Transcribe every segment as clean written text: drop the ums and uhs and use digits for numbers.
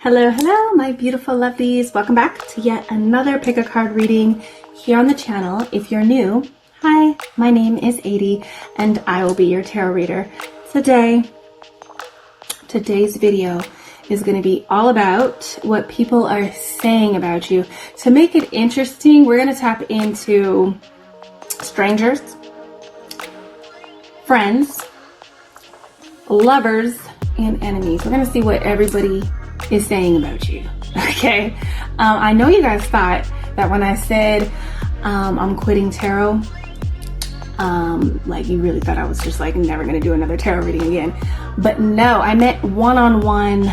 Hello, hello, my beautiful lovelies. Welcome back to yet another pick a card reading here on the channel. If you're new, hi, my name is ADIE and I will be your tarot reader. Today's video is going to be all about what people are saying about you. To make it interesting, we're going to tap into strangers, friends, lovers, and enemies. We're going to see what everybody is saying about you. Okay, I know you guys thought that when I said I'm quitting tarot, like you really thought I was just like never gonna do another tarot reading again. But no, I meant one-on-one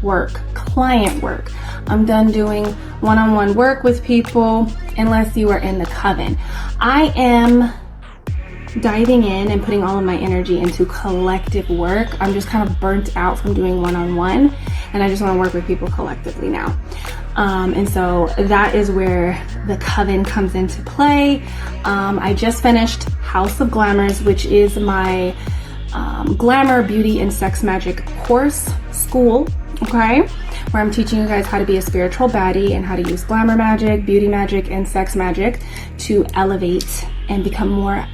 work, client work. I'm done doing one-on-one work with people unless you are in the coven. I am diving in and putting all of my energy into collective work. I'm just kind of burnt out from doing one-on-one, and I just want to work with people collectively now. And so that is where the coven comes into play. I just finished House of Glamours, which is my glamour, beauty, and sex magic course school, okay? Where I'm teaching you guys how to be a spiritual baddie and how to use glamour magic, beauty magic, and sex magic to elevate and become more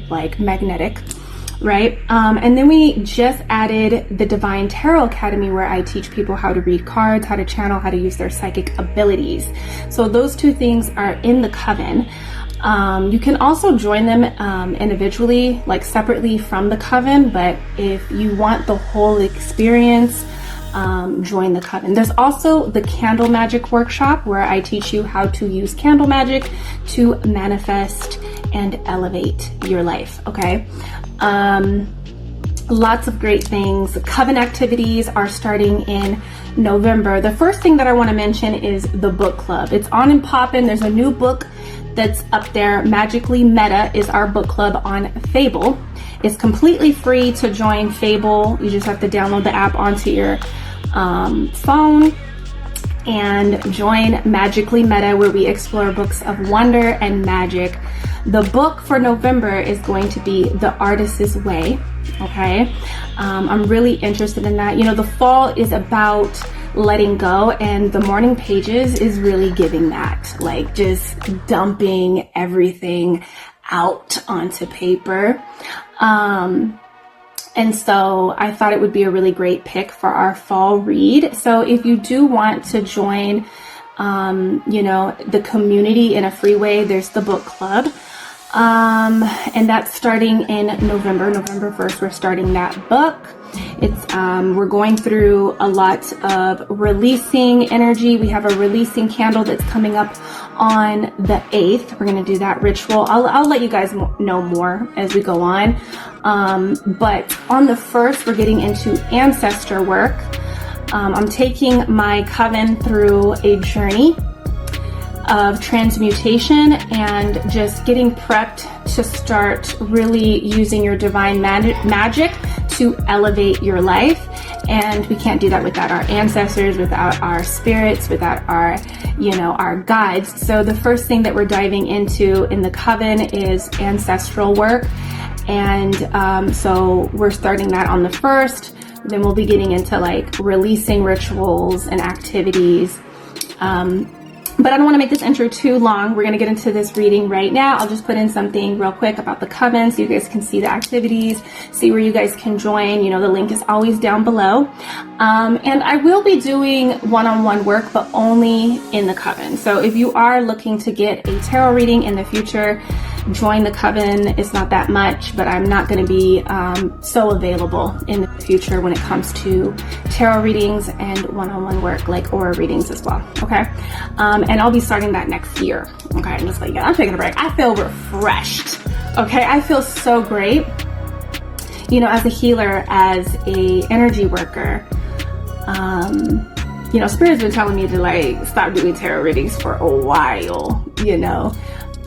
like magnetic, right? And then we just added the Divine Tarot Academy, where I teach people how to read cards, how to channel, how to use their psychic abilities. So those two things are in the coven. You can also join them individually, like separately from the coven, but if you want the whole experience, join the coven. There's also the candle magic workshop, where I teach you how to use candle magic to manifest and elevate your life, okay? Lots of great things. Coven activities are starting in November. The first thing that I want to mention is the book club. It's on and poppin'. There's a new book that's up there. Magically Meta is our book club on Fable. It's completely free to join Fable. You just have to download the app onto your phone and join Magically Meta, where we explore books of wonder and magic. The book for November is going to be The Artist's Way, okay? I'm really interested in that. You know, the fall is about letting go, and the morning pages is really giving that, like just dumping everything out onto paper. And so I thought it would be a really great pick for our fall read. So if you do want to join, you know, the community in a free way, there's the book club. And that's starting in November 1st, we're starting that book. It's, we're going through a lot of releasing energy. We have a releasing candle that's coming up on the 8th. We're going to do that ritual. I'll let you guys know more as we go on. But on the 1st, we're getting into ancestor work. I'm taking my coven through a journey of transmutation and just getting prepped to start really using your divine magic to elevate your life. And we can't do that without our ancestors, without our spirits, without our, you know, our guides. So the first thing that we're diving into in the coven is ancestral work. And so we're starting that on the 1st. Then we'll be getting into like releasing rituals and activities. But I don't want to make this intro too long. We're going to get into this reading right now. I'll just put in something real quick about the coven so you guys can see the activities, see where you guys can join. You know, the link is always down below. And I will be doing one-on-one work, but only in the coven. So if you are looking to get a tarot reading in the future, join the coven. It's not that much, but I'm not going to be so available in the future when it comes to tarot readings and one-on-one work, like aura readings as well, okay? And I'll be starting that next year, okay? I'm just like, yeah, I'm taking a break. I feel refreshed, okay? I feel so great, you know, as a healer, as a energy worker. You know, Spirit's been telling me to like stop doing tarot readings for a while, you know.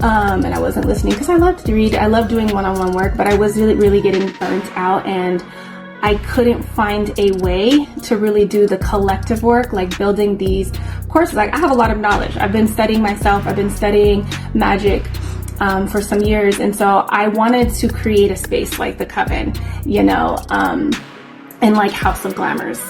And I wasn't listening because I love to read. I love doing one-on-one work, but I was really getting burnt out, and I couldn't find a way to really do the collective work, like building these courses. Like, I have a lot of knowledge. I've been studying myself. I've been studying magic for some years. And so I wanted to create a space like the coven, you know, and like House of Glamours.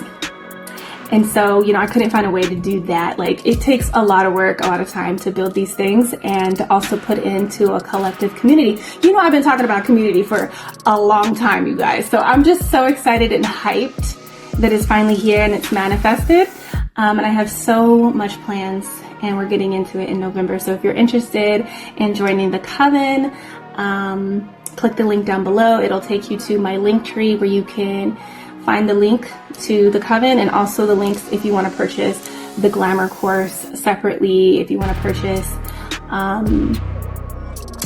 And so, you know, I couldn't find a way to do that. Like, it takes a lot of work, a lot of time to build these things and to also put into a collective community. You know, I've been talking about community for a long time, you guys. So I'm just so excited and hyped that it's finally here and it's manifested. And I have so much plans, and we're getting into it in November. So if you're interested in joining the Coven, click the link down below. It'll take you to my link tree where you can find the link to the Coven, and also the links if you want to purchase the Glamour course separately, if you want to purchase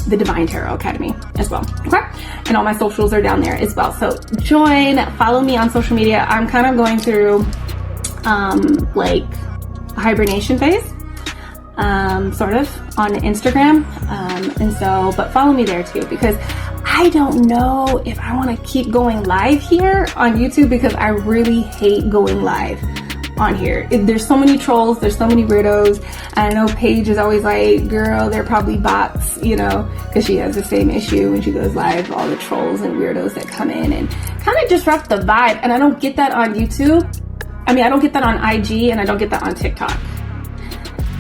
the Divine Tarot Academy as well. Okay, and all my socials are down there as well. So join, follow me on social media. I'm kind of going through like a hibernation phase, sort of, on Instagram, and so, but follow me there too, because I don't know if I want to keep going live here on YouTube, because I really hate going live on here. There's so many trolls, there's so many weirdos, and I know Paige is always like, girl, they're probably bots, you know, because she has the same issue when she goes live, all the trolls and weirdos that come in and kind of disrupt the vibe, and I don't get that on YouTube. I mean, I don't get that on IG, and I don't get that on TikTok.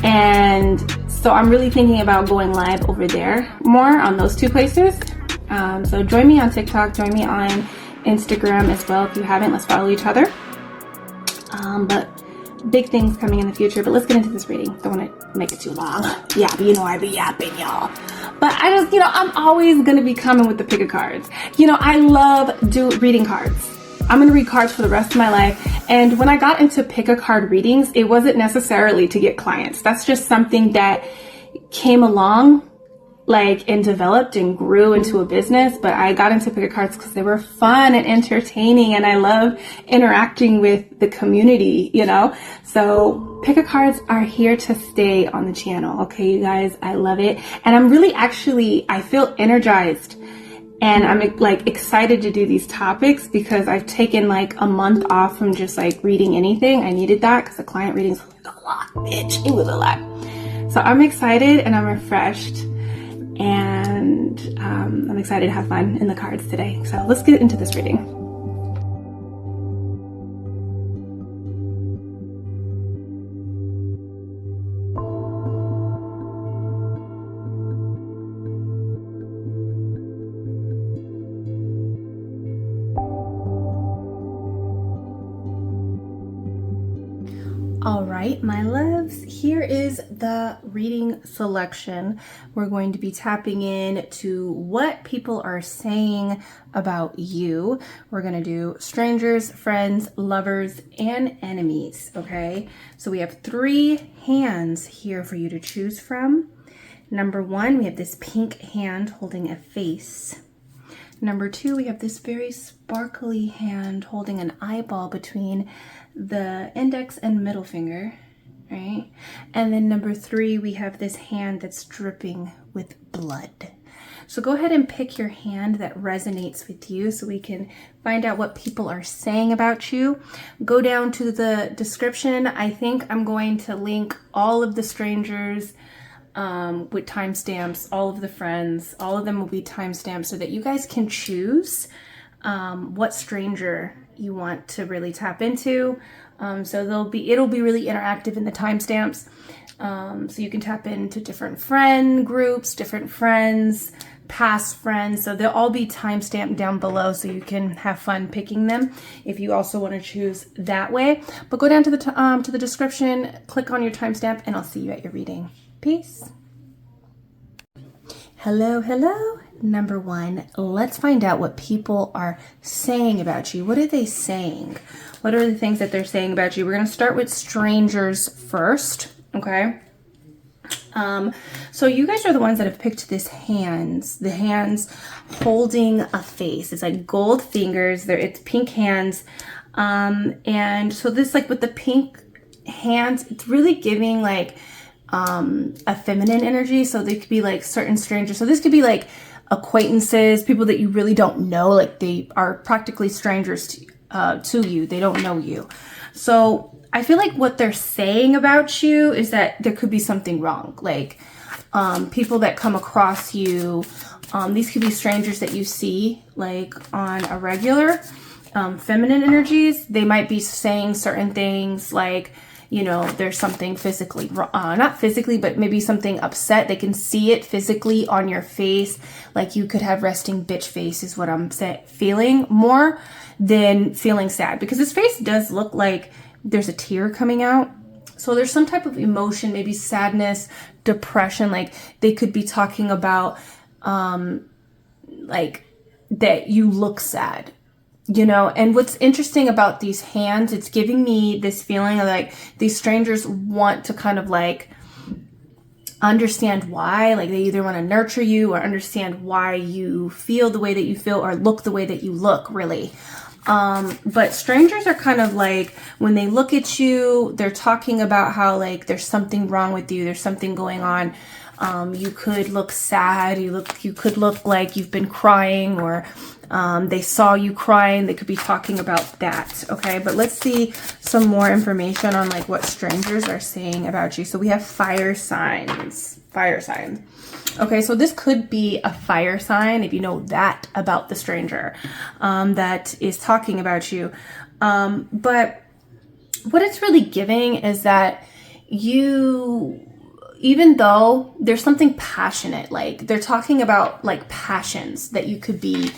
And so I'm really thinking about going live over there more, on those two places. So join me on TikTok, join me on Instagram as well. If you haven't, let's follow each other. But big things coming in the future. But let's get into this reading. Don't want to make it too long. Yeah, but you know I be yapping, y'all. But I just, you know, I'm always going to be coming with the pick of cards. You know, I love reading cards. I'm going to read cards for the rest of my life. And when I got into pick a card readings, it wasn't necessarily to get clients. That's just something that came along, like, and developed and grew into a business. But I got into pick a cards because they were fun and entertaining, and I love interacting with the community, you know. So pick a cards are here to stay on the channel. Okay, you guys, I love it. And I'm really, actually, I feel energized. And I'm like excited to do these topics because I've taken like a month off from just like reading anything. I needed that because the client readings was like a lot, bitch. It was a lot. So I'm excited and I'm refreshed, and I'm excited to have fun in the cards today. So let's get into this reading. All right, my loves, here is the reading selection. We're going to be tapping in to what people are saying about you. We're going to do strangers, friends, lovers, and enemies, okay? So we have 3 hands here for you to choose from. Number 1, we have this pink hand holding a face. Number 2, we have this very sparkly hand holding an eyeball between the index and middle finger, right? And then number 3, we have this hand that's dripping with blood. So go ahead and pick your hand that resonates with you so we can find out what people are saying about you. Go down to the description. I think I'm going to link all of the strangers with timestamps, all of the friends, all of them will be timestamped so that you guys can choose what stranger you want to really tap into. So it'll be really interactive in the timestamps. So you can tap into different friend groups, different friends, past friends. So they'll all be timestamped down below so you can have fun picking them if you also want to choose that way. But go down to the description, click on your timestamp, and I'll see you at your reading. Peace. Hello, hello. Number 1, let's find out what people are saying about you. What are they saying? What are the things that they're saying about you? We're going to start with strangers first, okay? So you guys are the ones that have picked the hands holding a face. It's like gold fingers. It's pink hands. And so this, like with the pink hands, it's really giving like a feminine energy. So they could be like certain strangers. So this could be like acquaintances, people that you really don't know, like they are practically strangers to you. They don't know you. So I feel like what they're saying about you is that there could be something wrong. Like people that come across you, these could be strangers that you see like on a regular, feminine energies, they might be saying certain things like, you know, there's something physically wrong, not physically, but maybe something upset. They can see it physically on your face. Like you could have resting bitch face is what I'm feeling more than feeling sad, because his face does look like there's a tear coming out. So there's some type of emotion, maybe sadness, depression. Like they could be talking about, like that you look sad. You know, and what's interesting about these hands, it's giving me this feeling of like these strangers want to kind of like understand why, like they either want to nurture you or understand why you feel the way that you feel or look the way that you look, really. But strangers are kind of like, when they look at you, they're talking about how like there's something wrong with you, there's something going on. You could look sad, you could look like you've been crying, or they saw you crying. They could be talking about that. Okay, but let's see some more information on like what strangers are saying about you. So we have fire signs. Okay, so this could be a fire sign if you know that about the stranger that is talking about you. But what it's really giving is that you, even though there's something passionate, like they're talking about like passions that you could be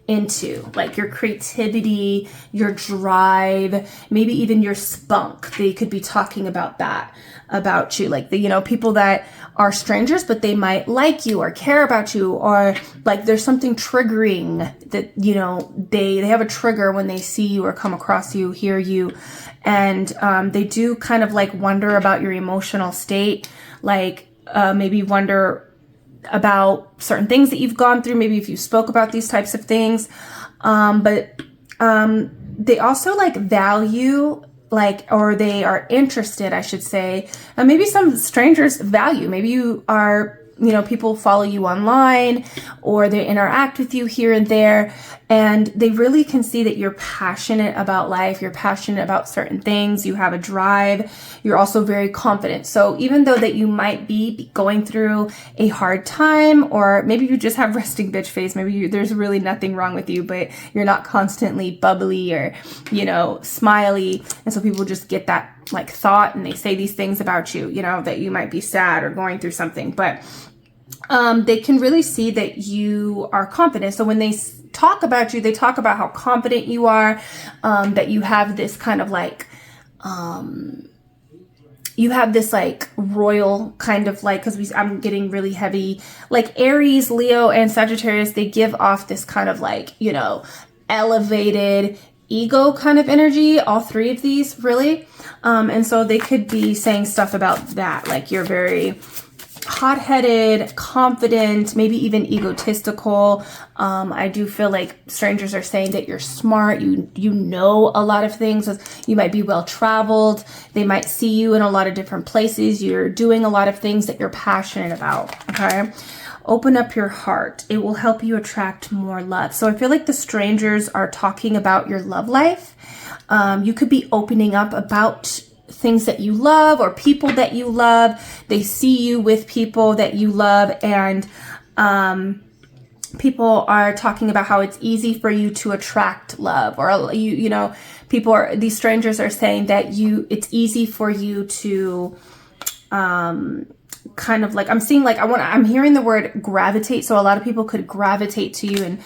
into, like your creativity, your drive, maybe even your spunk. They could be talking about that about you, like the, you know, people that are strangers, but they might like you or care about you, or like there's something triggering that, you know, they have a trigger when they see you or come across you, hear you, and they do kind of like wonder about your emotional state, like maybe wonder about certain things that you've gone through, maybe if you spoke about these types of things, but they also like value, like, or they are interested, I should say, and maybe some strangers value, maybe you are, you know, people follow you online or they interact with you here and there, and they really can see that you're passionate about life, you're passionate about certain things, you have a drive, you're also very confident. So even though that you might be going through a hard time, or maybe you just have resting bitch face, maybe there's really nothing wrong with you, but you're not constantly bubbly or, you know, smiley, and so people just get that like thought and they say these things about you, you know, that you might be sad or going through something, but they can really see that you are confident. So when they talk about you, they talk about how confident you are, that you have this kind of like, you have this like royal kind of like, because I'm getting really heavy, like Aries, Leo, and Sagittarius, they give off this kind of like, you know, elevated ego kind of energy, all three of these really. And so they could be saying stuff about that, like you're very hot-headed, confident, maybe even egotistical. I do feel like strangers are saying that you're smart, you know a lot of things, you might be well-traveled, they might see you in a lot of different places, you're doing a lot of things that you're passionate about, okay? Open up your heart. It will help you attract more love. So I feel like the strangers are talking about your love life. You could be opening up about things that you love or people that you love. They see you with people that you love, and people are talking about how it's easy for you to attract love, or you know, these strangers are saying that it's easy for you to kind of like, I'm seeing like, I'm hearing the word gravitate. So a lot of people could gravitate to you,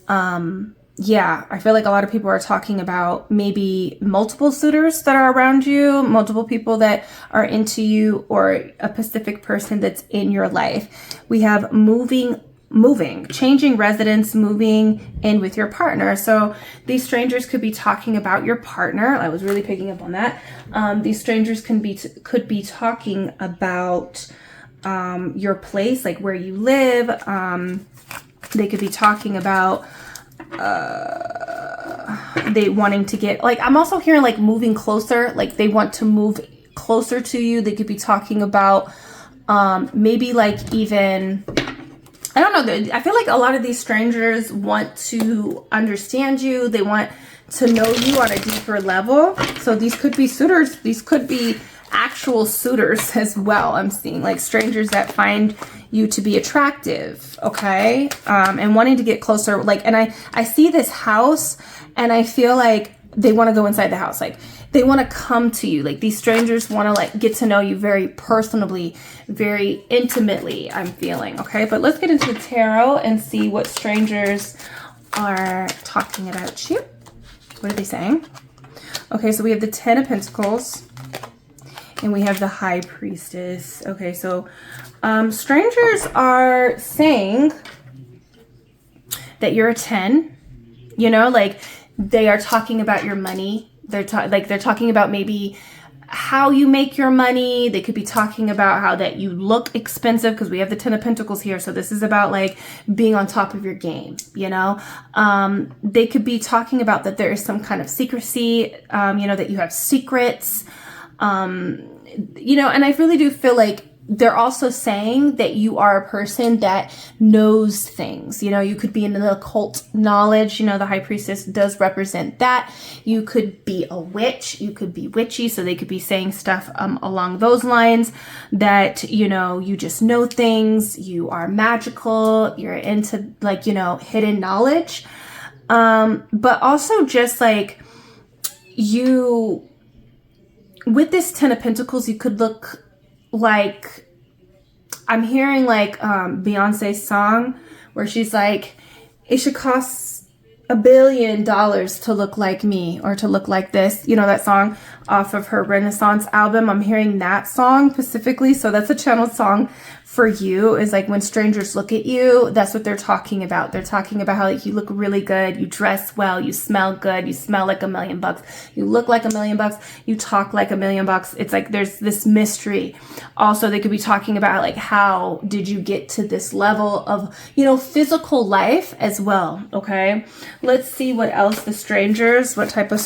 and yeah, I feel like a lot of people are talking about maybe multiple suitors that are around you, multiple people that are into you, or a specific person that's in your life. We have moving, changing residence, moving in with your partner. So these strangers could be talking about your partner. I was really picking up on that. These strangers could be talking about your place, like where you live. They could be talking about they wanting to get, like, I'm also hearing like moving closer, like they want to move closer to you. They could be talking about maybe like even, I don't know, I feel like a lot of these strangers want to understand you. They want to know you on a deeper level. So these could be suitors. These could be actual suitors as well. I'm seeing like strangers that find you to be attractive, okay? And wanting to get closer. Like, and I see this house and I feel like they want to go inside the house. Like they want to come to you. Like these strangers want to like get to know you very personally, very intimately, I'm feeling, okay? But let's get into the tarot and see what strangers are talking about you. What are they saying? Okay, so we have the 10 of Pentacles and we have the High Priestess. Okay, so strangers are saying that you're a 10, you know, like they are talking about your money. They're talking about maybe how you make your money. They could be talking about how that you look expensive because we have the 10 of Pentacles here. So this is about like being on top of your game, you know. They could be talking about that there is some kind of secrecy, you know, that you have secrets, you know, and I really do feel like they're also saying that you are a person that knows things. You know, you could be into the occult knowledge. You know, the High Priestess does represent that. You could be a witch. You could be witchy. So they could be saying stuff along those lines that, you know, you just know things. You are magical. You're into like, you know, hidden knowledge. But also just like you, with this 10 of Pentacles, you could look like, I'm hearing like Beyonce's song where she's like, it should cost $1 billion to look like me or to look like this, you know, that song off of her Renaissance album. I'm hearing that song specifically. So that's a channeled song for you, is like when strangers look at you, that's what they're talking about. They're talking about how like you look really good, you dress well, you smell good, you smell like $1 million, you look like $1 million, you talk like $1 million. It's like there's this mystery. Also, they could be talking about like how did you get to this level of, you know, physical life as well. Okay, let's see what else the strangers, what type of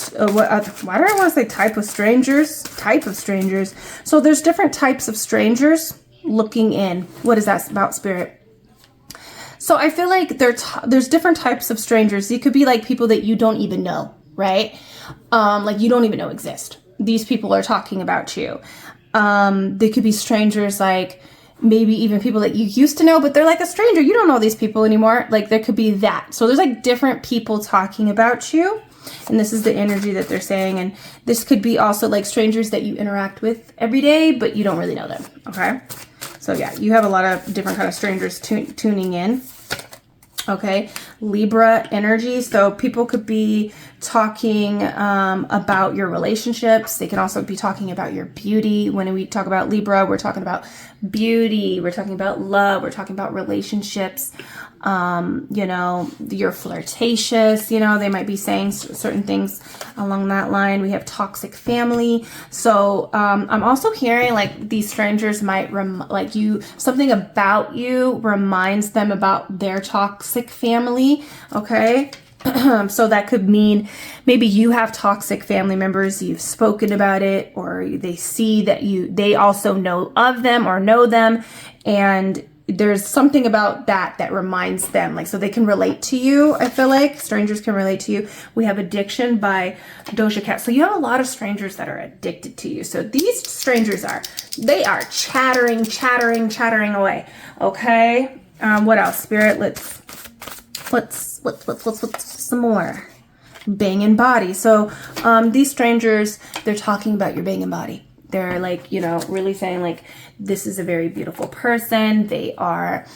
why do I want to say type of strangers? Type of strangers. So there's different types of strangers. Looking in. What is that about, Spirit? So I feel like there's different types of strangers. You could be like people that you don't even know, right? Like you don't even know exist. These people are talking about you. They could be strangers, like maybe even people that you used to know, but they're like a stranger. You don't know these people anymore. Like there could be that. So there's like different people talking about you. And this is the energy that they're saying. And this could be also like strangers that you interact with every day, but you don't really know them. Okay. So yeah, you have a lot of different kind of strangers tuning in. Okay. Libra energy. So people could be talking about your relationships. They can also be talking about your beauty. When we talk about Libra, we're talking about beauty. We're talking about love. We're talking about relationships. You know, you're flirtatious, you know, they might be saying certain things along that line. We have toxic family. So, I'm also hearing like these strangers might like you, something about you reminds them about their toxic family. Okay. So that could mean maybe you have toxic family members, you've spoken about it, or they see that they also know of them or know them. And there's something about that reminds them, like, so they can relate to you. I feel like strangers can relate to you. We have Addiction by Doja Cat. So you have a lot of strangers that are addicted to you. So these strangers they are chattering away. Okay. What else, Spirit? Let's some more. Banging body. So these strangers, they're talking about your banging body. They're like, you know, really saying like, this is a very beautiful person. They are,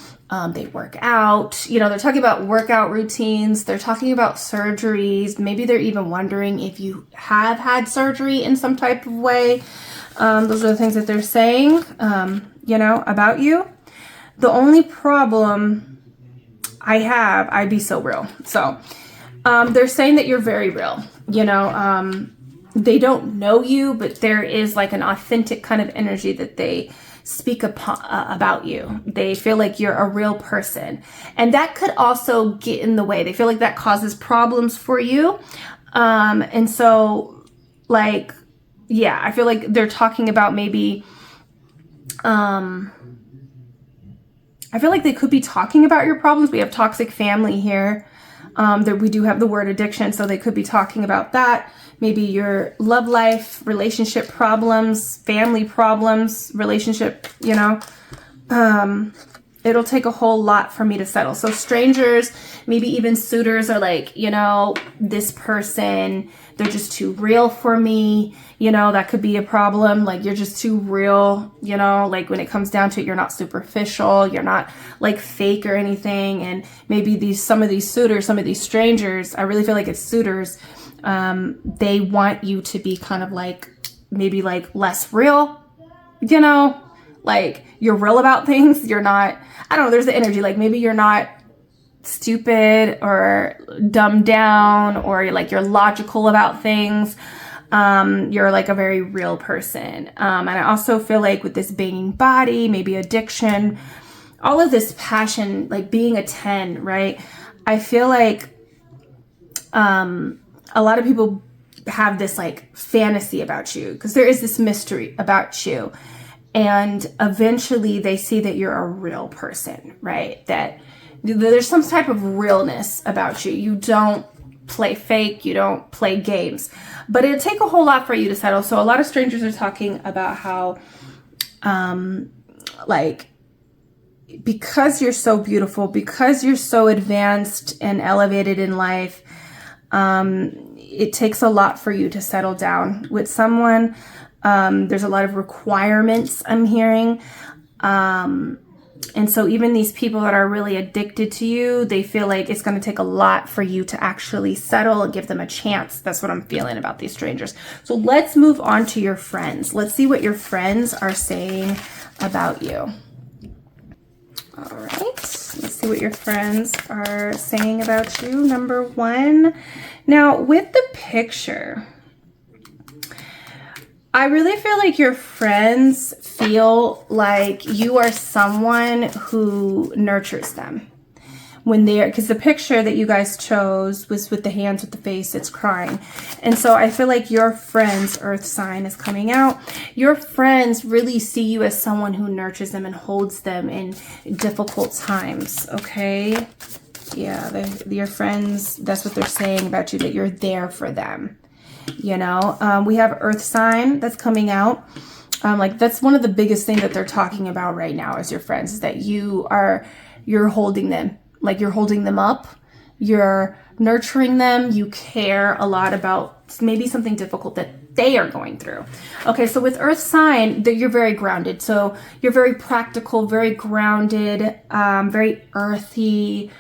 they work out, you know, they're talking about workout routines. They're talking about surgeries. Maybe they're even wondering if you have had surgery in some type of way. Those are the things that they're saying, you know, about you. The only problem I'd be so real. So, they're saying that you're very real, you know, they don't know you, but there is like an authentic kind of energy that they speak about you. They feel like you're a real person, and that could also get in the way. They feel like that causes problems for you. And so like, yeah, I feel like they're talking about maybe, I feel like they could be talking about your problems. We have toxic family here. That we do have the word addiction, so they could be talking about that. Maybe your love life, relationship problems, family problems, relationship, you know. It'll take a whole lot for me to settle. So strangers, maybe even suitors are like, you know, this person, they're just too real for me. You know, that could be a problem. Like, you're just too real, you know, like when it comes down to it, you're not superficial. You're not like fake or anything. And maybe some of these suitors, some of these strangers, I really feel like it's suitors. They want you to be kind of like, maybe like less real, you know, like you're real about things. You're not, I don't know, there's the energy, like maybe you're not stupid or dumbed down, or you're logical about things. You're like a very real person. And I also feel like with this banging body, maybe addiction, all of this passion, like being a 10, right? I feel like, a lot of people have this like fantasy about you, because there is this mystery about you. And eventually they see that you're a real person, right? That there's some type of realness about you. You don't play fake. You don't play games. But it'll take a whole lot for you to settle. So a lot of strangers are talking about how, like, because you're so beautiful, because you're so advanced and elevated in life, it takes a lot for you to settle down with someone. There's a lot of requirements I'm hearing. And so even these people that are really addicted to you, they feel like it's going to take a lot for you to actually settle and give them a chance. That's what I'm feeling about these strangers. So let's move on to your friends. Let's see what your friends are saying about you. All right. Let's see what your friends are saying about you. Number 1. Now, with the picture, I really feel like your friends feel like you are someone who nurtures them when they're, because the picture that you guys chose was with the hands with the face, it's crying. And so I feel like your friends, earth sign is coming out. Your friends really see you as someone who nurtures them and holds them in difficult times. Okay. Yeah. Your friends, that's what they're saying about you, that you're there for them. You know, we have earth sign that's coming out. Like that's one of the biggest things that they're talking about right now as your friends, is that you're holding them, like you're holding them up, you're nurturing them. You care a lot about maybe something difficult that they are going through. Okay. So with earth sign, that you're very grounded. So you're very practical, very grounded, very earthy.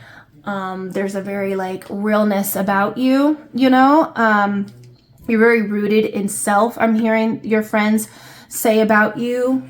There's a very like realness about you, you know, you're very rooted in self. I'm hearing your friends say about you.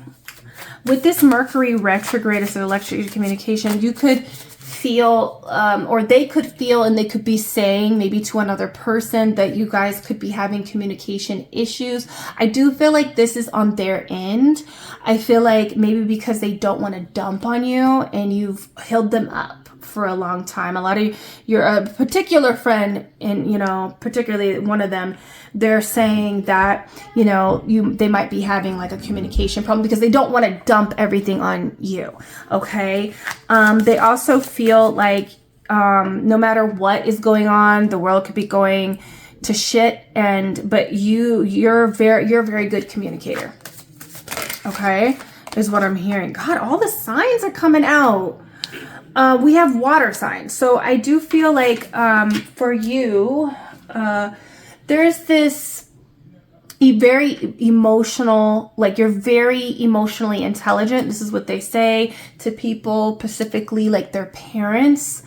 With this Mercury retrograde as an electric communication, you could feel, or they could feel, and they could be saying maybe to another person that you guys could be having communication issues. I do feel like this is on their end. I feel like maybe because they don't want to dump on you and you've held them up for a long time. A lot of you're a particular friend, and you know, particularly one of them, they're saying that, you know, they might be having like a communication problem because they don't want to dump everything on you. Okay. They also feel like, no matter what is going on, the world could be going to shit, but you're a very good communicator. Okay. Is what I'm hearing. God, all the signs are coming out. We have water signs. So I do feel like, for you, there's this very emotional, like you're very emotionally intelligent. This is what they say to people, specifically like their parents,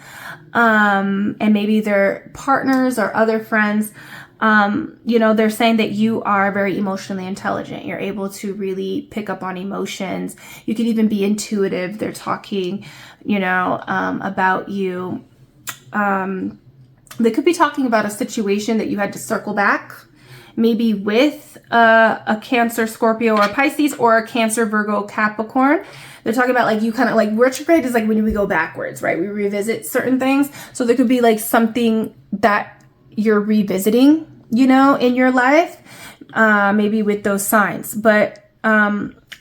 and maybe their partners or other friends. You know, they're saying that you are very emotionally intelligent. You're able to really pick up on emotions. You can even be intuitive. They're talking, you know, about you. They could be talking about a situation that you had to circle back, maybe with a Cancer, Scorpio, or Pisces, or a Cancer, Virgo, Capricorn. They're talking about like you kind of like retrograde is like when we go backwards, right? We revisit certain things. So there could be like something that you're revisiting, you know, in your life, maybe with those signs. But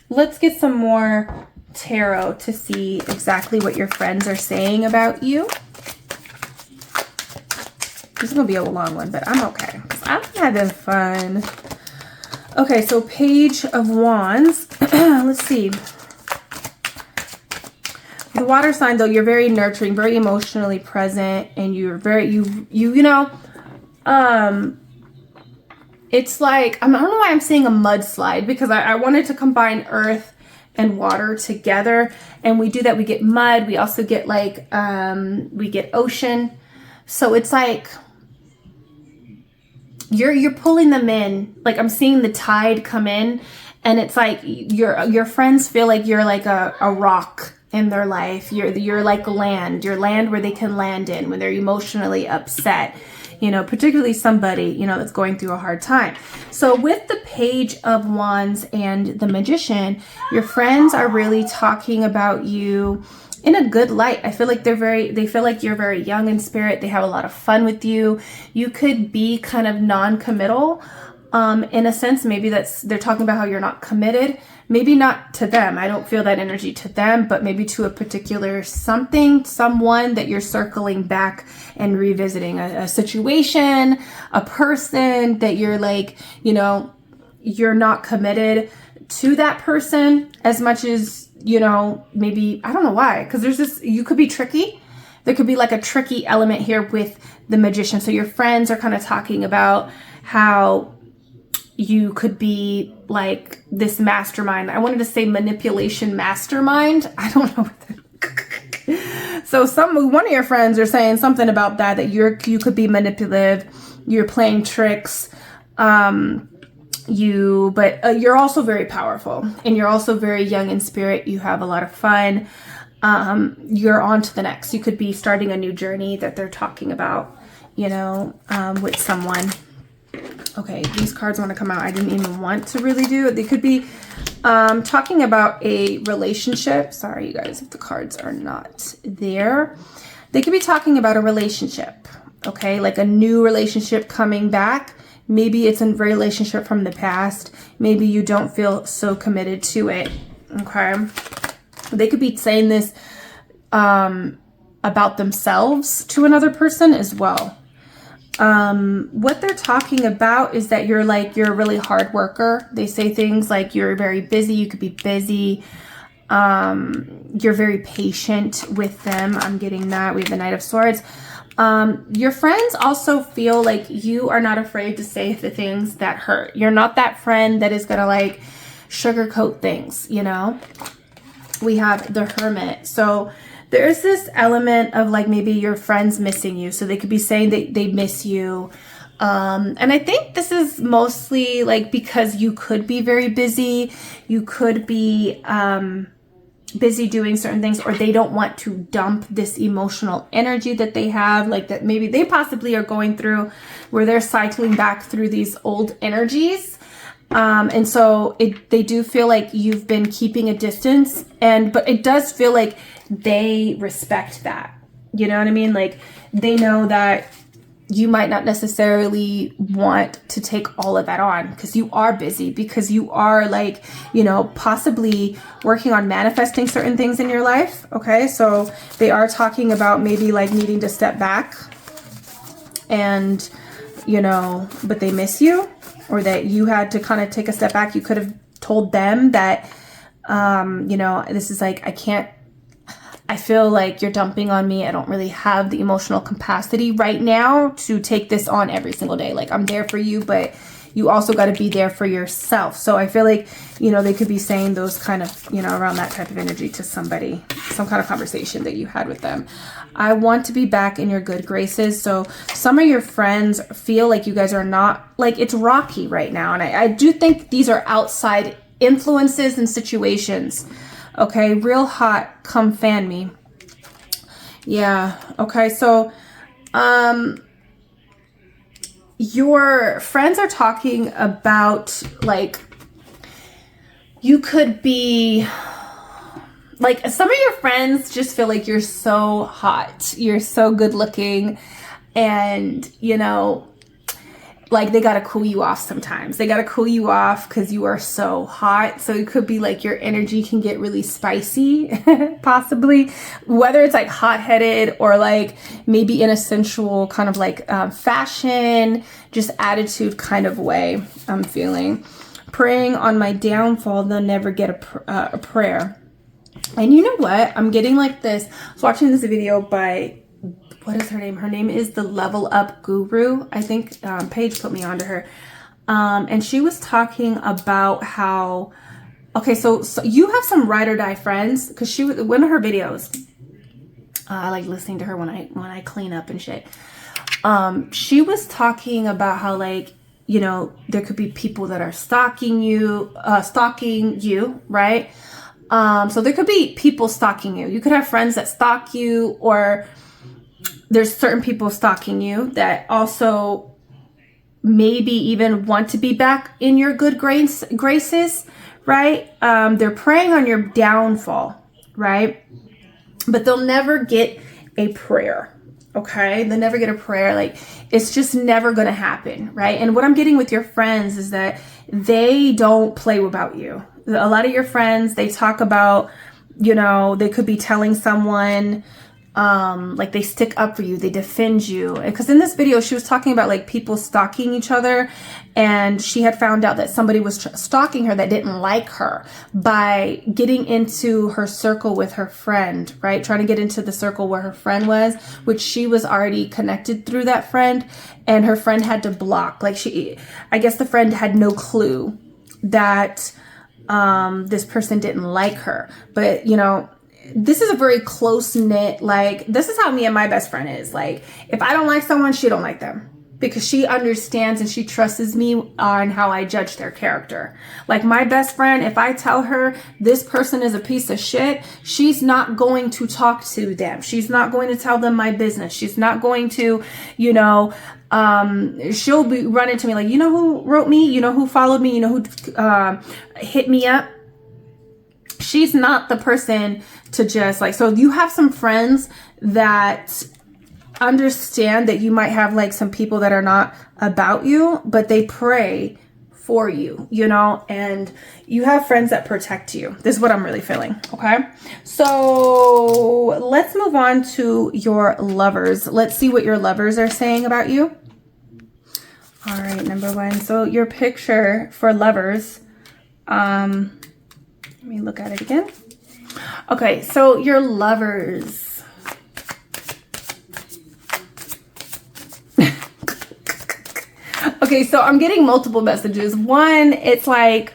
let's get some more tarot to see exactly what your friends are saying about you. This is gonna be a long one, but I'm okay, because I'm having fun. Okay, so Page of Wands. Let's see. The water sign, though, you're very nurturing, very emotionally present, and you're very, you know, it's like, I don't know why I'm saying a mudslide, because I wanted to combine earth and water together, and we do that. We get mud, we also get like, we get ocean. So it's like, you're pulling them in. Like, I'm seeing the tide come in, and it's like your friends feel like you're like a rock in their life. You're like land. You're land where they can land in when they're emotionally upset. You know, particularly somebody, you know, that's going through a hard time. So with the Page of Wands and the Magician, your friends are really talking about you in a good light. I feel like they feel like you're very young in spirit. They have a lot of fun with you. You could be kind of non-committal, in a sense. Maybe they're talking about how you're not committed. Maybe not to them. I don't feel that energy to them, but maybe to a particular someone that you're circling back and revisiting, a situation, a person that you're like, you know, you're not committed to that person as much as, you know, maybe, I don't know why, because there's this, you could be tricky. There could be like a tricky element here with the Magician. So your friends are kind of talking about how you could be like this mastermind. I wanted to say manipulation mastermind. I don't know what that. So one of your friends are saying something about that you could be manipulative. You're playing tricks. But you're also very powerful, and you're also very young in spirit. You have a lot of fun. You're on to the next. You could be starting a new journey that they're talking about, you know, with someone. Okay, these cards want to come out. I didn't even want to really do it. They could be talking about a relationship. Sorry, you guys, if the cards are not there. They could be talking about a relationship, okay? Like a new relationship coming back. Maybe it's a relationship from the past. Maybe you don't feel so committed to it, okay? They could be saying this about themselves to another person as well. What they're talking about is that you're a really hard worker. They say things like you're very busy. You could be busy. You're very patient with them. I'm getting that. We have the Knight of Swords. Your friends also feel like you are not afraid to say the things that hurt. You're not that friend that is going to like sugarcoat things, you know? We have the Hermit. So there's this element of like maybe your friends missing you. So they could be saying that they miss you. And I think this is mostly like because you could be very busy. You could be busy doing certain things, or they don't want to dump this emotional energy that they have, like that maybe they possibly are going through, where they're cycling back through these old energies. And so they do feel like you've been keeping a distance, but it does feel like they respect that. You know what I mean? Like they know that you might not necessarily want to take all of that on because you are busy, because you are like, you know, possibly working on manifesting certain things in your life. Okay. So they are talking about maybe like needing to step back and, you know, but they miss you, or that you had to kind of take a step back. You could have told them that, you know, this is like, I feel like you're dumping on me. I don't really have the emotional capacity right now to take this on every single day. Like I'm there for you, but you also got to be there for yourself. So I feel like, you know, they could be saying those kind of, you know, around that type of energy to somebody, some kind of conversation that you had with them. I want to be back in your good graces. So some of your friends feel like you guys are not, like it's rocky right now. And I do think these are outside influences and situations. Okay, real hot, come fan me. Yeah, okay, so your friends are talking about like you could be like, some of your friends just feel like you're so hot, you're so good looking, and you know, like they got to cool you off sometimes. They got to cool you off because you are so hot. So it could be like your energy can get really spicy, possibly, whether it's like hot-headed or like maybe in a sensual kind of like fashion, just attitude kind of way I'm feeling. Praying on my downfall, they'll never get a prayer. And you know what? I'm getting like this. I was watching this video by, what is her name? Her name is the Level Up Guru. I think Paige put me onto her. And she was talking about how, okay, so you have some ride or die friends, because she was one of her videos. I like listening to her when I clean up and shit. She was talking about how, like, you know, there could be people that are stalking you, right? So there could be people stalking you. You could have friends that stalk you, or there's certain people stalking you that also maybe even want to be back in your good graces, right? They're preying on your downfall, right? But they'll never get a prayer, okay? They'll never get a prayer. Like, it's just never going to happen, right? And what I'm getting with your friends is that they don't play about you. A lot of your friends, they talk about, you know, they could be telling someone, like they stick up for you, they defend you. Because in this video, she was talking about like people stalking each other, and she had found out that somebody was stalking her that didn't like her by getting into her circle with her friend, right? Trying to get into the circle where her friend was, which she was already connected through that friend, and her friend had to block. Like, I guess the friend had no clue that this person didn't like her. But, you know, this is a very close-knit, like, this is how me and my best friend is. Like, if I don't like someone, she don't like them, because she understands and she trusts me on how I judge their character. Like, my best friend, if I tell her this person is a piece of shit, she's not going to talk to them. She's not going to tell them my business. She's not going to, you know, she'll be running to me like, you know who wrote me? You know who followed me? You know who hit me up? She's not the person to just like, so you have some friends that understand that you might have like some people that are not about you, but they pray for you, you know, and you have friends that protect you. This is what I'm really feeling. Okay. So let's move on to your lovers. Let's see what your lovers are saying about you. All right. Number one. So your picture for lovers, let me look at it again. Okay, so your lovers. Okay, so I'm getting multiple messages. One, it's like,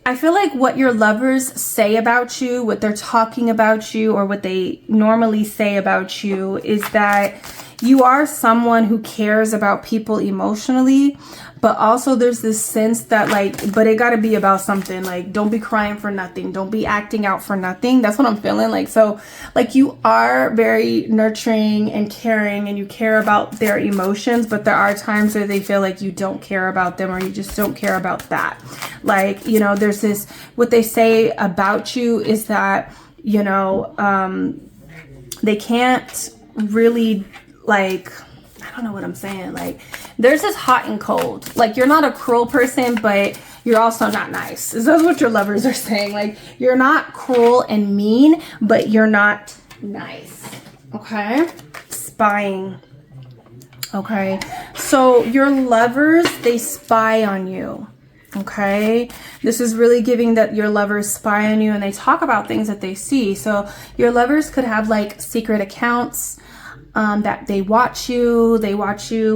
I feel like what your lovers say about you, what they're talking about you, or what they normally say about you is that you are someone who cares about people emotionally, but also there's this sense that like, but it got to be about something. Like, don't be crying for nothing. Don't be acting out for nothing. That's what I'm feeling like. So like, you are very nurturing and caring, and you care about their emotions, but there are times where they feel like you don't care about them, or you just don't care about that. Like, you know, there's this, what they say about you is that, you know, they can't really, like, I don't know what I'm saying. Like, there's this hot and cold. Like, you're not a cruel person, but you're also not nice. Is that what your lovers are saying? Like, you're not cruel and mean, but you're not nice. Okay. Spying. Okay. So your lovers, they spy on you. Okay. This is really giving that your lovers spy on you, and they talk about things that they see. So your lovers could have like secret accounts, that they watch you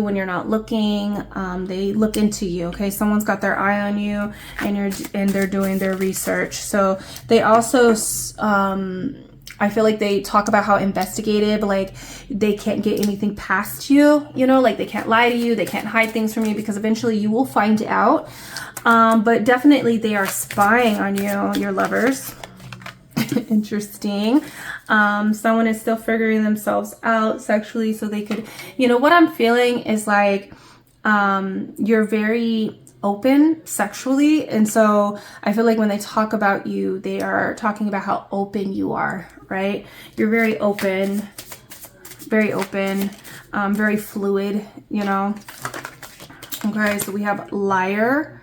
when you're not looking. They look into you. Okay. Someone's got their eye on you, and they're doing their research. So they also, I feel like they talk about how investigative, like they can't get anything past you, you know, like they can't lie to you. They can't hide things from you, because eventually you will find out. But definitely they are spying on you, your lovers. Interesting. Someone is still figuring themselves out sexually, so they could, you know, what I'm feeling is like, you're very open sexually. And so I feel like when they talk about you, they are talking about how open you are, right? You're very open, very fluid, you know. Okay, so we have liar.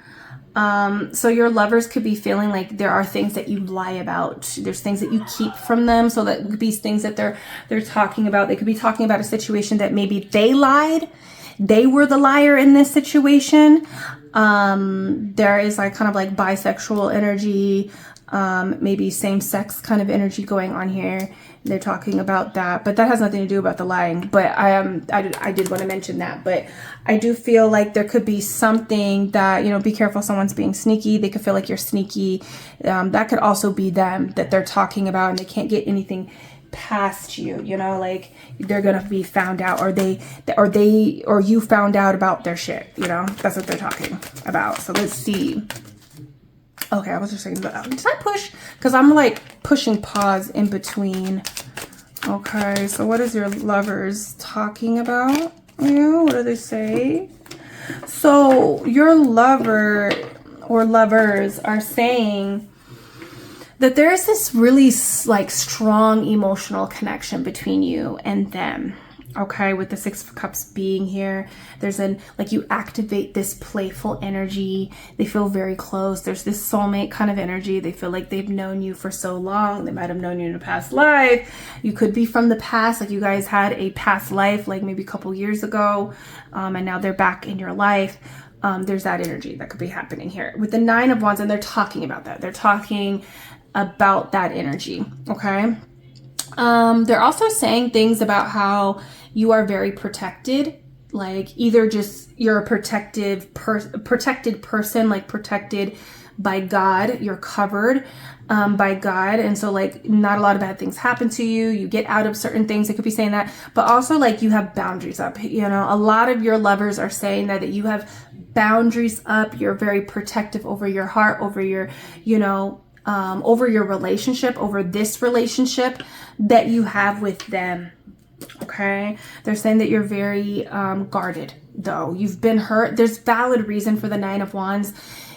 So your lovers could be feeling like there are things that you lie about. There's things that you keep from them. So that could be things that they're talking about. They could be talking about a situation that maybe they lied. They were the liar in this situation. There is like kind of like bisexual energy, maybe same-sex kind of energy going on here. They're talking about that, but that has nothing to do about the lying. But I did want to mention that. But I do feel like there could be something that, you know, be careful. Someone's being sneaky. They could feel like you're sneaky. That could also be them that they're talking about, and they can't get anything past you. You know, like they're gonna be found out, or you found out about their shit. You know, that's what they're talking about. So let's see. Okay, I was just saying that. Did I push? Because I'm like pushing pause in between. Okay, so what is your lovers talking about? Yeah, what do they say? So your lover or lovers are saying that there is this really like strong emotional connection between you and them. Okay, with the Six of Cups being here, there's like you activate this playful energy. They feel very close. There's this soulmate kind of energy. They feel like they've known you for so long. They might have known you in a past life. You could be from the past, like you guys had a past life, like maybe a couple years ago, and now they're back in your life. There's that energy that could be happening here with the Nine of Wands, and they're talking about that. They're talking about that energy. Okay. They're also saying things about how you are very protected, like either just you're a protected person, like protected by God. You're covered by God, and so like not a lot of bad things happen to you. You get out of certain things. They could be saying that, but also like you have boundaries up. You know, a lot of your lovers are saying that you have boundaries up. You're very protective over your heart, over your, you know, over your relationship, over this relationship that you have with them. Okay, they're saying that you're very guarded, though. You've been hurt. There's valid reason for the Nine of Wands.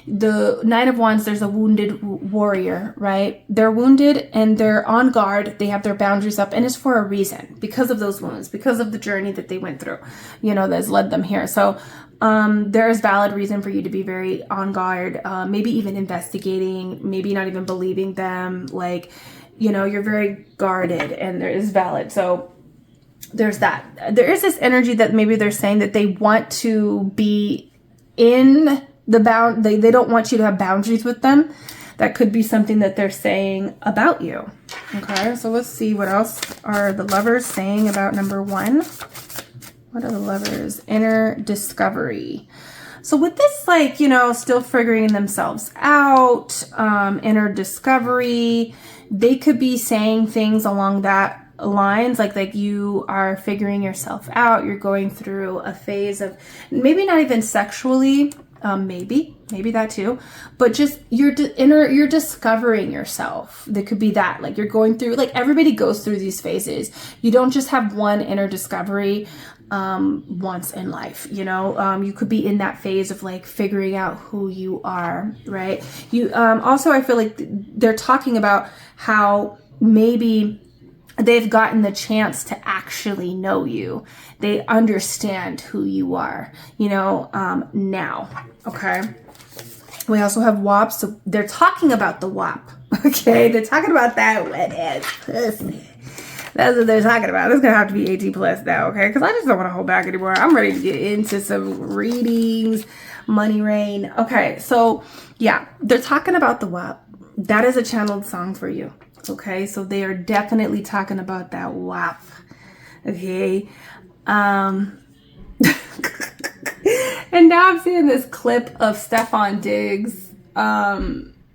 The Nine of Wands, there's a wounded warrior, right? They're wounded and they're on guard. They have their boundaries up, and it's for a reason, because of those wounds, because of the journey that they went through, you know, that's led them here. So there is valid reason for you to be very on guard, maybe even investigating, maybe not even believing them. Like, you know, you're very guarded, and there is valid. So there's that. There is this energy that maybe they're saying that they want to be in the they don't want you to have boundaries with them. That could be something that they're saying about you. Okay, so let's see what else are the lovers saying about number one. What are the lovers? Inner discovery. So with this, like, you know, still figuring themselves out, inner discovery, they could be saying things along that lines, like you are figuring yourself out. You're going through a phase of maybe not even sexually, maybe that too, but just you're discovering yourself. There could be that, like you're going through, like everybody goes through these phases. You don't just have one inner discovery once in life, you know. You could be in that phase of like figuring out who you are, right? You also, I feel like they're talking about how maybe they've gotten the chance to actually know you. They understand who you are, you know, now. Okay. We also have WAP. So they're talking about the WAP. Okay. They're talking about that wet ass pussy. That's what they're talking about. It's going to have to be 18 plus now. Okay. Because I just don't want to hold back anymore. I'm ready to get into some readings. Money Rain. Okay. So yeah, they're talking about the WAP. That is a channeled song for you. Okay, so they are definitely talking about that WAP. Okay. And now I'm seeing this clip of Stefan Diggs.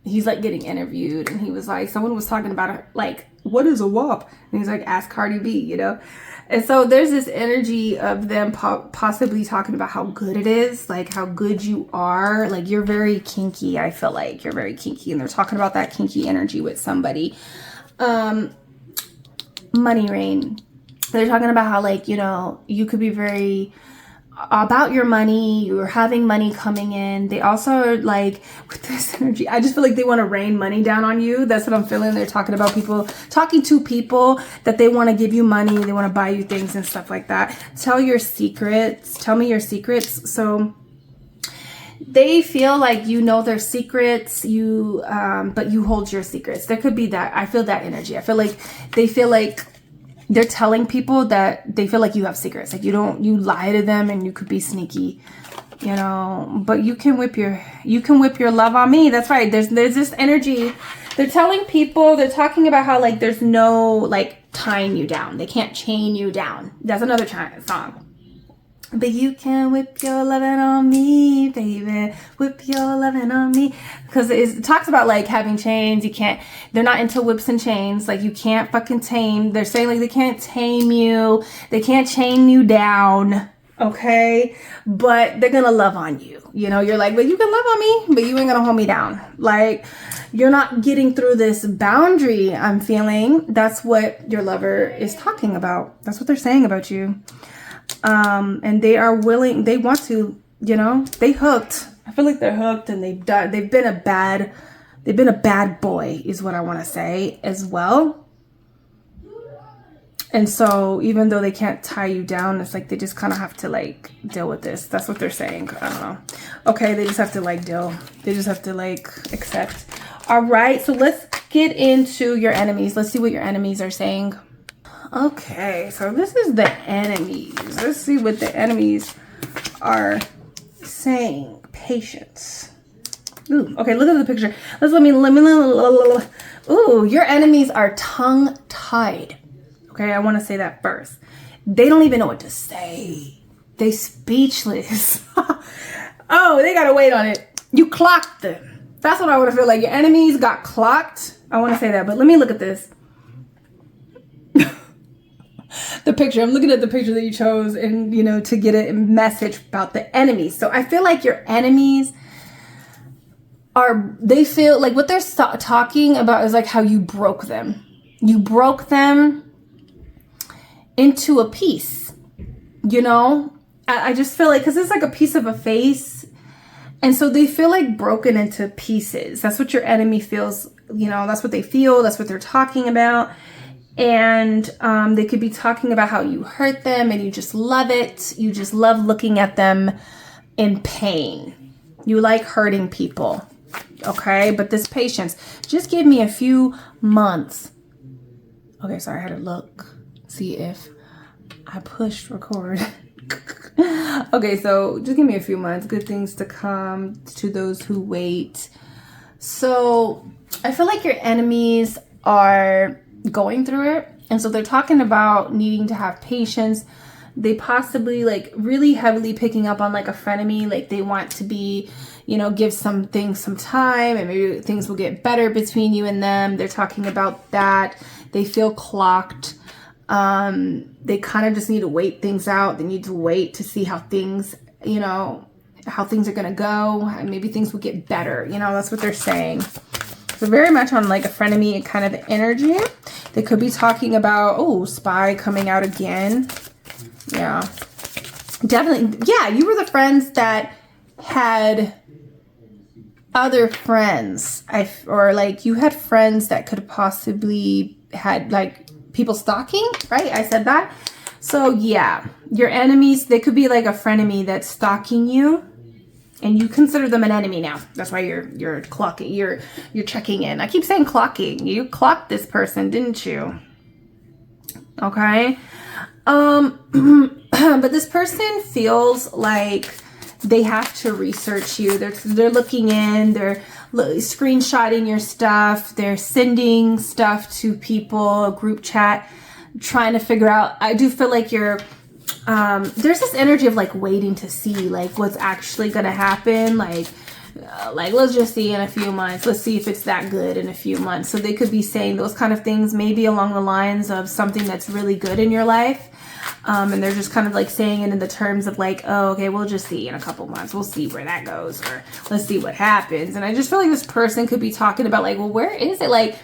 He's like getting interviewed, and he was like, someone was talking about it, like, what is a WAP? And he's like, ask Cardi B, you know? And so there's this energy of them possibly talking about how good it is, like how good you are. Like you're very kinky. I feel like you're very kinky, and they're talking about that kinky energy with somebody. Money Rain. They're talking about how, like, you know, you could be very about your money. You're having money coming in. They also are like, with this energy, I just feel like they want to rain money down on you. That's what I'm feeling. They're talking to people that they want to give you money. They want to buy you things and stuff like that. Tell your secrets. Tell me your secrets. So they feel like you know their secrets, but you hold your secrets. There could be that. I feel that energy. I feel like they feel like they're telling people that they feel like you have secrets. Like you lie to them and you could be sneaky, you know, but you can whip your love on me. That's right. There's this energy. They're telling people, they're talking about how like there's no like tying you down. They can't chain you down. That's another song. But you can whip your lovin' on me, baby. Whip your lovin' on me. Because it talks about like having chains. They're not into whips and chains. Like you can't fucking tame. They're saying like they can't tame you. They can't chain you down. Okay? But they're gonna love on you. You know, you're like, but you can love on me, but you ain't gonna hold me down. Like, you're not getting through this boundary I'm feeling. That's what your lover is talking about. That's what they're saying about you. And they are willing, they want to, you know, they hooked. I feel like they're hooked and they've been a bad boy is what I want to say as well. And so even though they can't tie you down, it's like they just kind of have to like deal with this. That's what they're saying. I don't know. Okay, they just have to like deal. They just have to like accept. All right, so let's get into your enemies. Let's see what your enemies are saying. Okay, so this is the enemies. Let's see what the enemies are saying. Patience. Ooh, okay, look at the picture. Ooh, your enemies are tongue-tied. Okay, I want to say that first. They don't even know what to say. They speechless. Oh, they gotta wait on it. You clocked them. That's what I want to feel like. Your enemies got clocked. I want to say that, but let me look at this. The picture. I'm looking at the picture that you chose and, you know, to get a message about the enemies. So I feel like your enemies they feel like what they're talking about is like how you broke them. You broke them into a piece, you know? I just feel like, because it's like a piece of a face. And so they feel like broken into pieces. That's what your enemy feels, you know, that's what they feel. That's what they're talking about. And they could be talking about how you hurt them and you just love it. You just love looking at them in pain. You like hurting people. Okay, but this patience, just give me a few months. Okay, sorry, I had to look, see if I pushed record. Okay, so just give me a few months. Good things to come to those who wait. So I feel like your enemies are going through it, and so they're talking about needing to have patience. They possibly like really heavily picking up on like a frenemy, like they want to be, you know, give some things some time and maybe things will get better between you and them. They're talking about that. They feel clocked. They kind of just need to wait things out. They need to wait to see how things, you know, how things are going to go, and maybe things will get better. You know, that's what they're saying. So very much on like a frenemy kind of energy. They could be talking about, oh, spy coming out again. Yeah, definitely. Yeah, you were the friends that had other friends. Or like you had friends that could possibly had like people stalking, right? I said that. So yeah, your enemies, they could be like a frenemy that's stalking you. And you consider them an enemy now. That's why you're clocking, you're checking in. I keep saying clocking. You clocked this person, didn't you? Okay. But this person feels like they have to research you. They're looking in, they're screenshotting your stuff, they're sending stuff to people, a group chat, trying to figure out. I do feel like you're there's this energy of like waiting to see like what's actually gonna happen, like let's just see in a few months, let's see if it's that good in a few months. So they could be saying those kind of things, maybe along the lines of something that's really good in your life, and they're just kind of like saying it in the terms of like, oh, okay, we'll just see in a couple months, we'll see where that goes, or let's see what happens. And I just feel like this person could be talking about like, well, where is it, like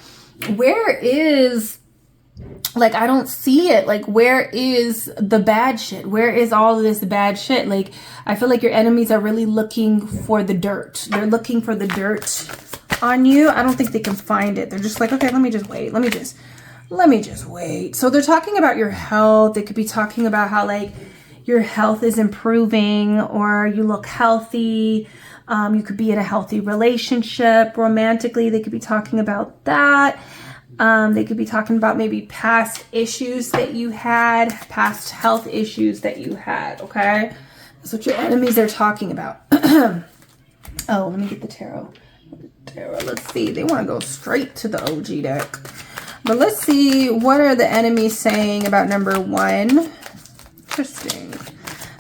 where is, like, I don't see it. Like, where is the bad shit? Where is all of this bad shit? Like, I feel like your enemies are really looking for the dirt. They're looking for the dirt on you. I don't think they can find it. They're just like, okay, let me just wait. Let me just wait. So they're talking about your health. They could be talking about how like your health is improving or you look healthy. You could be in a healthy relationship. Romantically, they could be talking about that. They could be talking about maybe past issues that you had, past health issues that you had, okay? That's what your enemies are talking about. Oh, let me get the tarot. Let's see. They want to go straight to the OG deck. But let's see, what are the enemies saying about number 1? Interesting.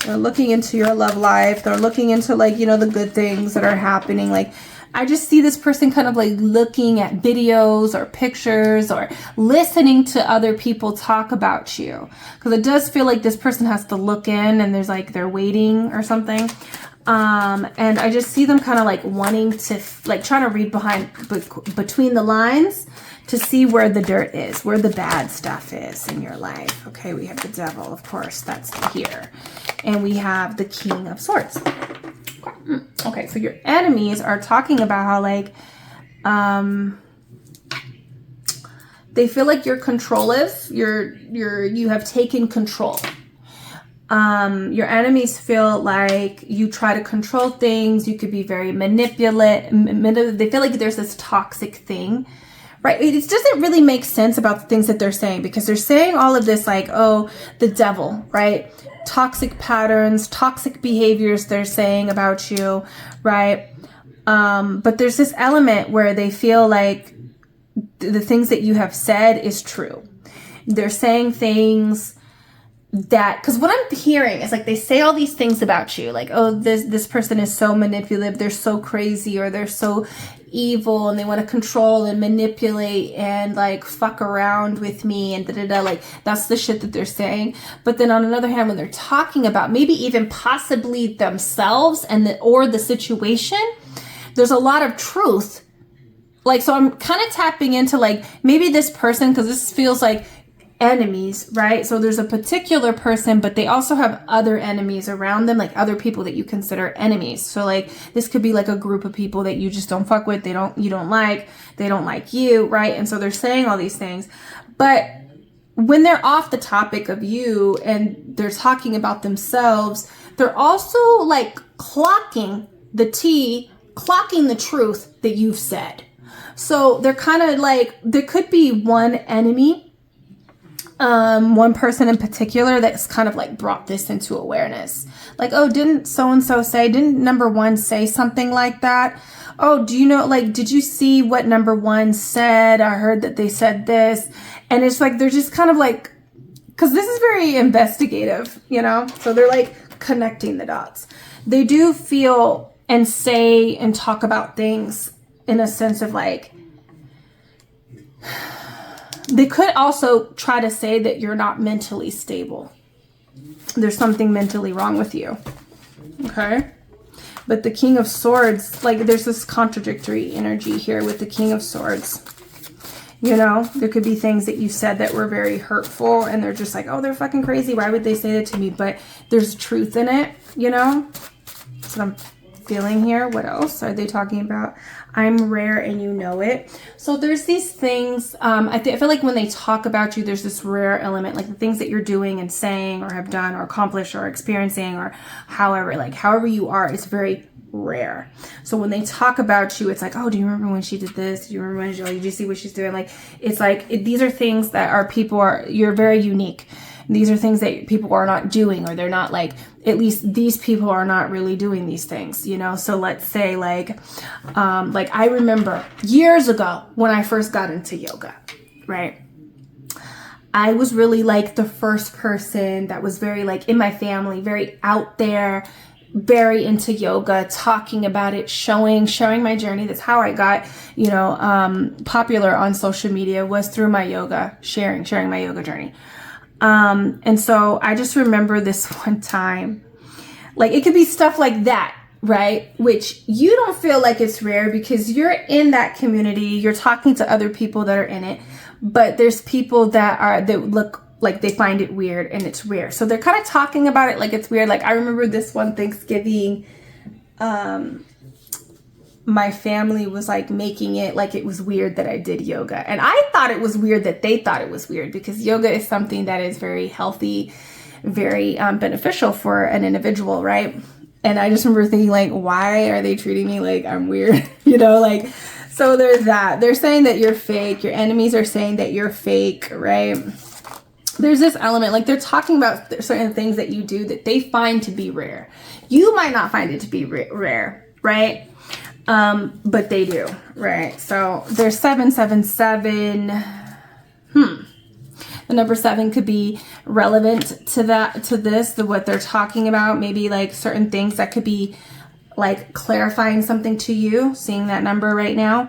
They're looking into your love life. They're looking into, like, you know, the good things that are happening. Like, I just see this person kind of like looking at videos or pictures or listening to other people talk about you. Because it does feel like this person has to look in and there's like they're waiting or something. And I just see them kind of like wanting to, like, trying to read between the lines to see where the dirt is, where the bad stuff is in your life. Okay, we have the devil, of course, that's here. And we have the King of Swords. Okay, so your enemies are talking about how, like, they feel like you're controlling. You have taken control. Your enemies feel like you try to control things. You could be very manipulative. They feel like there's this toxic thing, right? It doesn't really make sense about the things that they're saying, because they're saying all of this like, oh, the devil, right? Toxic patterns, toxic behaviors they're saying about you, right? But there's this element where they feel like the things that you have said is true. They're saying things that, because what I'm hearing is like they say all these things about you, like, oh, this person is so manipulative, they're so crazy, or they're so evil, and they want to control and manipulate and like fuck around with me and da-da-da. Like, that's the shit that they're saying. But then on another hand, when they're talking about maybe even possibly themselves or the situation, there's a lot of truth. Like, so I'm kind of tapping into like maybe this person, because this feels like enemies, right? So there's a particular person, but they also have other enemies around them, like other people that you consider enemies. So like this could be like a group of people that you just don't fuck with, you don't like you, right? And so they're saying all these things. But when they're off the topic of you and they're talking about themselves, they're also like clocking the tea, clocking the truth that you've said. So they're kind of like, there could be one enemy, one person in particular that's kind of like brought this into awareness. Like, oh, didn't so-and-so say, didn't number 1 say something like that? Oh, do you know, like, did you see what number 1 said? I heard that they said this. And it's like, they're just kind of like, because this is very investigative, you know? So they're like connecting the dots. They do feel and say and talk about things in a sense of like, they could also try to say that you're not mentally stable. There's something mentally wrong with you. Okay? But the King of Swords, like, there's this contradictory energy here with the King of Swords. You know, there could be things that you said that were very hurtful, and they're just like, oh, they're fucking crazy. Why would they say that to me? But there's truth in it, you know? That's what I'm feeling here. What else are they talking about? I'm rare and you know it. So there's these things, I feel like when they talk about you, there's this rare element, like the things that you're doing and saying or have done or accomplished or experiencing or however you are, it's very rare. So when they talk about you, it's like, oh, do you remember when she did this? Do you remember when did you see what she's doing? Like, it's like, these are things that you're very unique. These are things that people are not doing, or they're not like, at least these people are not really doing these things, you know? So let's say like I remember years ago when I first got into yoga, right? I was really like the first person that was very like in my family, very out there, very into yoga, talking about it, showing my journey. That's how I got, popular on social media, was through my yoga, sharing my yoga journey. And so I just remember this one time, like it could be stuff like that, right? Which you don't feel like it's rare because you're in that community, you're talking to other people that are in it, but there's people that look like they find it weird and it's rare. So they're kind of talking about it like it's weird. Like I remember this one Thanksgiving, my family was like making it like it was weird that I did yoga. And I thought it was weird that they thought it was weird, because yoga is something that is very healthy, very beneficial for an individual, right? And I just remember thinking, like, why are they treating me like I'm weird? You know, like, so there's that. They're saying that you're fake. Your enemies are saying that you're fake, right? There's this element, like they're talking about certain things that you do that they find to be rare. You might not find it to be rare, right? But they do, right? So there's 777. The number 7 could be relevant to what they're talking about. Maybe like certain things that could be like clarifying something to you, seeing that number right now.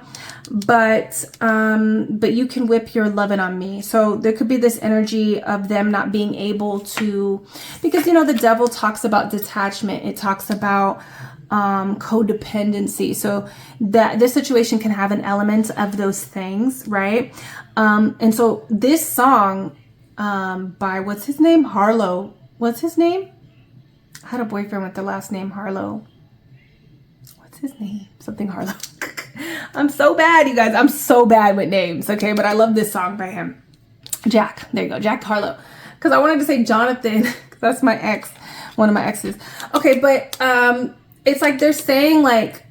But you can whip your lovin' on me. So there could be this energy of them not being able to, because, you know, the devil talks about detachment. It talks about codependency. So that this situation can have an element of those things, right? And so this song by, what's his name? Harlow. What's his name? I had a boyfriend with the last name Harlow. What's his name? Something Harlow. I'm so bad, you guys. I'm so bad with names, okay? But I love this song by him. Jack. There you go. Jack Harlow. Because I wanted to say Jonathan. That's my ex. One of my exes. Okay, but it's like they're saying, like,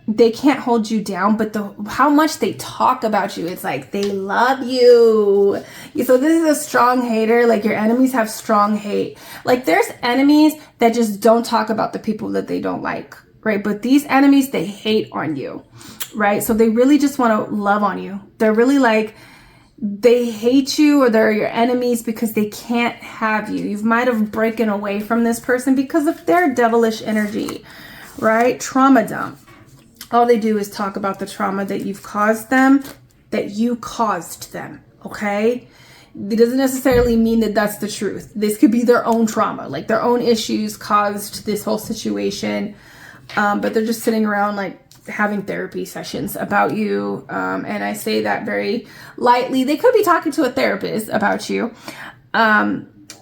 they can't hold you down, but how much they talk about you, it's like they love you. So this is a strong hater. Like, your enemies have strong hate. Like, there's enemies that just don't talk about the people that they don't like, right? But these enemies, they hate on you, right? So they really just want to love on you. They're really like, they hate you, or they're your enemies because they can't have you. You might have broken away from this person because of their devilish energy, right? Trauma dump. All they do is talk about the trauma that you've caused them, that you caused them, okay? It doesn't necessarily mean that that's the truth. This could be their own trauma, like their own issues caused this whole situation, but they're just sitting around like having therapy sessions about you, and I say that very lightly. They could be talking to a therapist about you,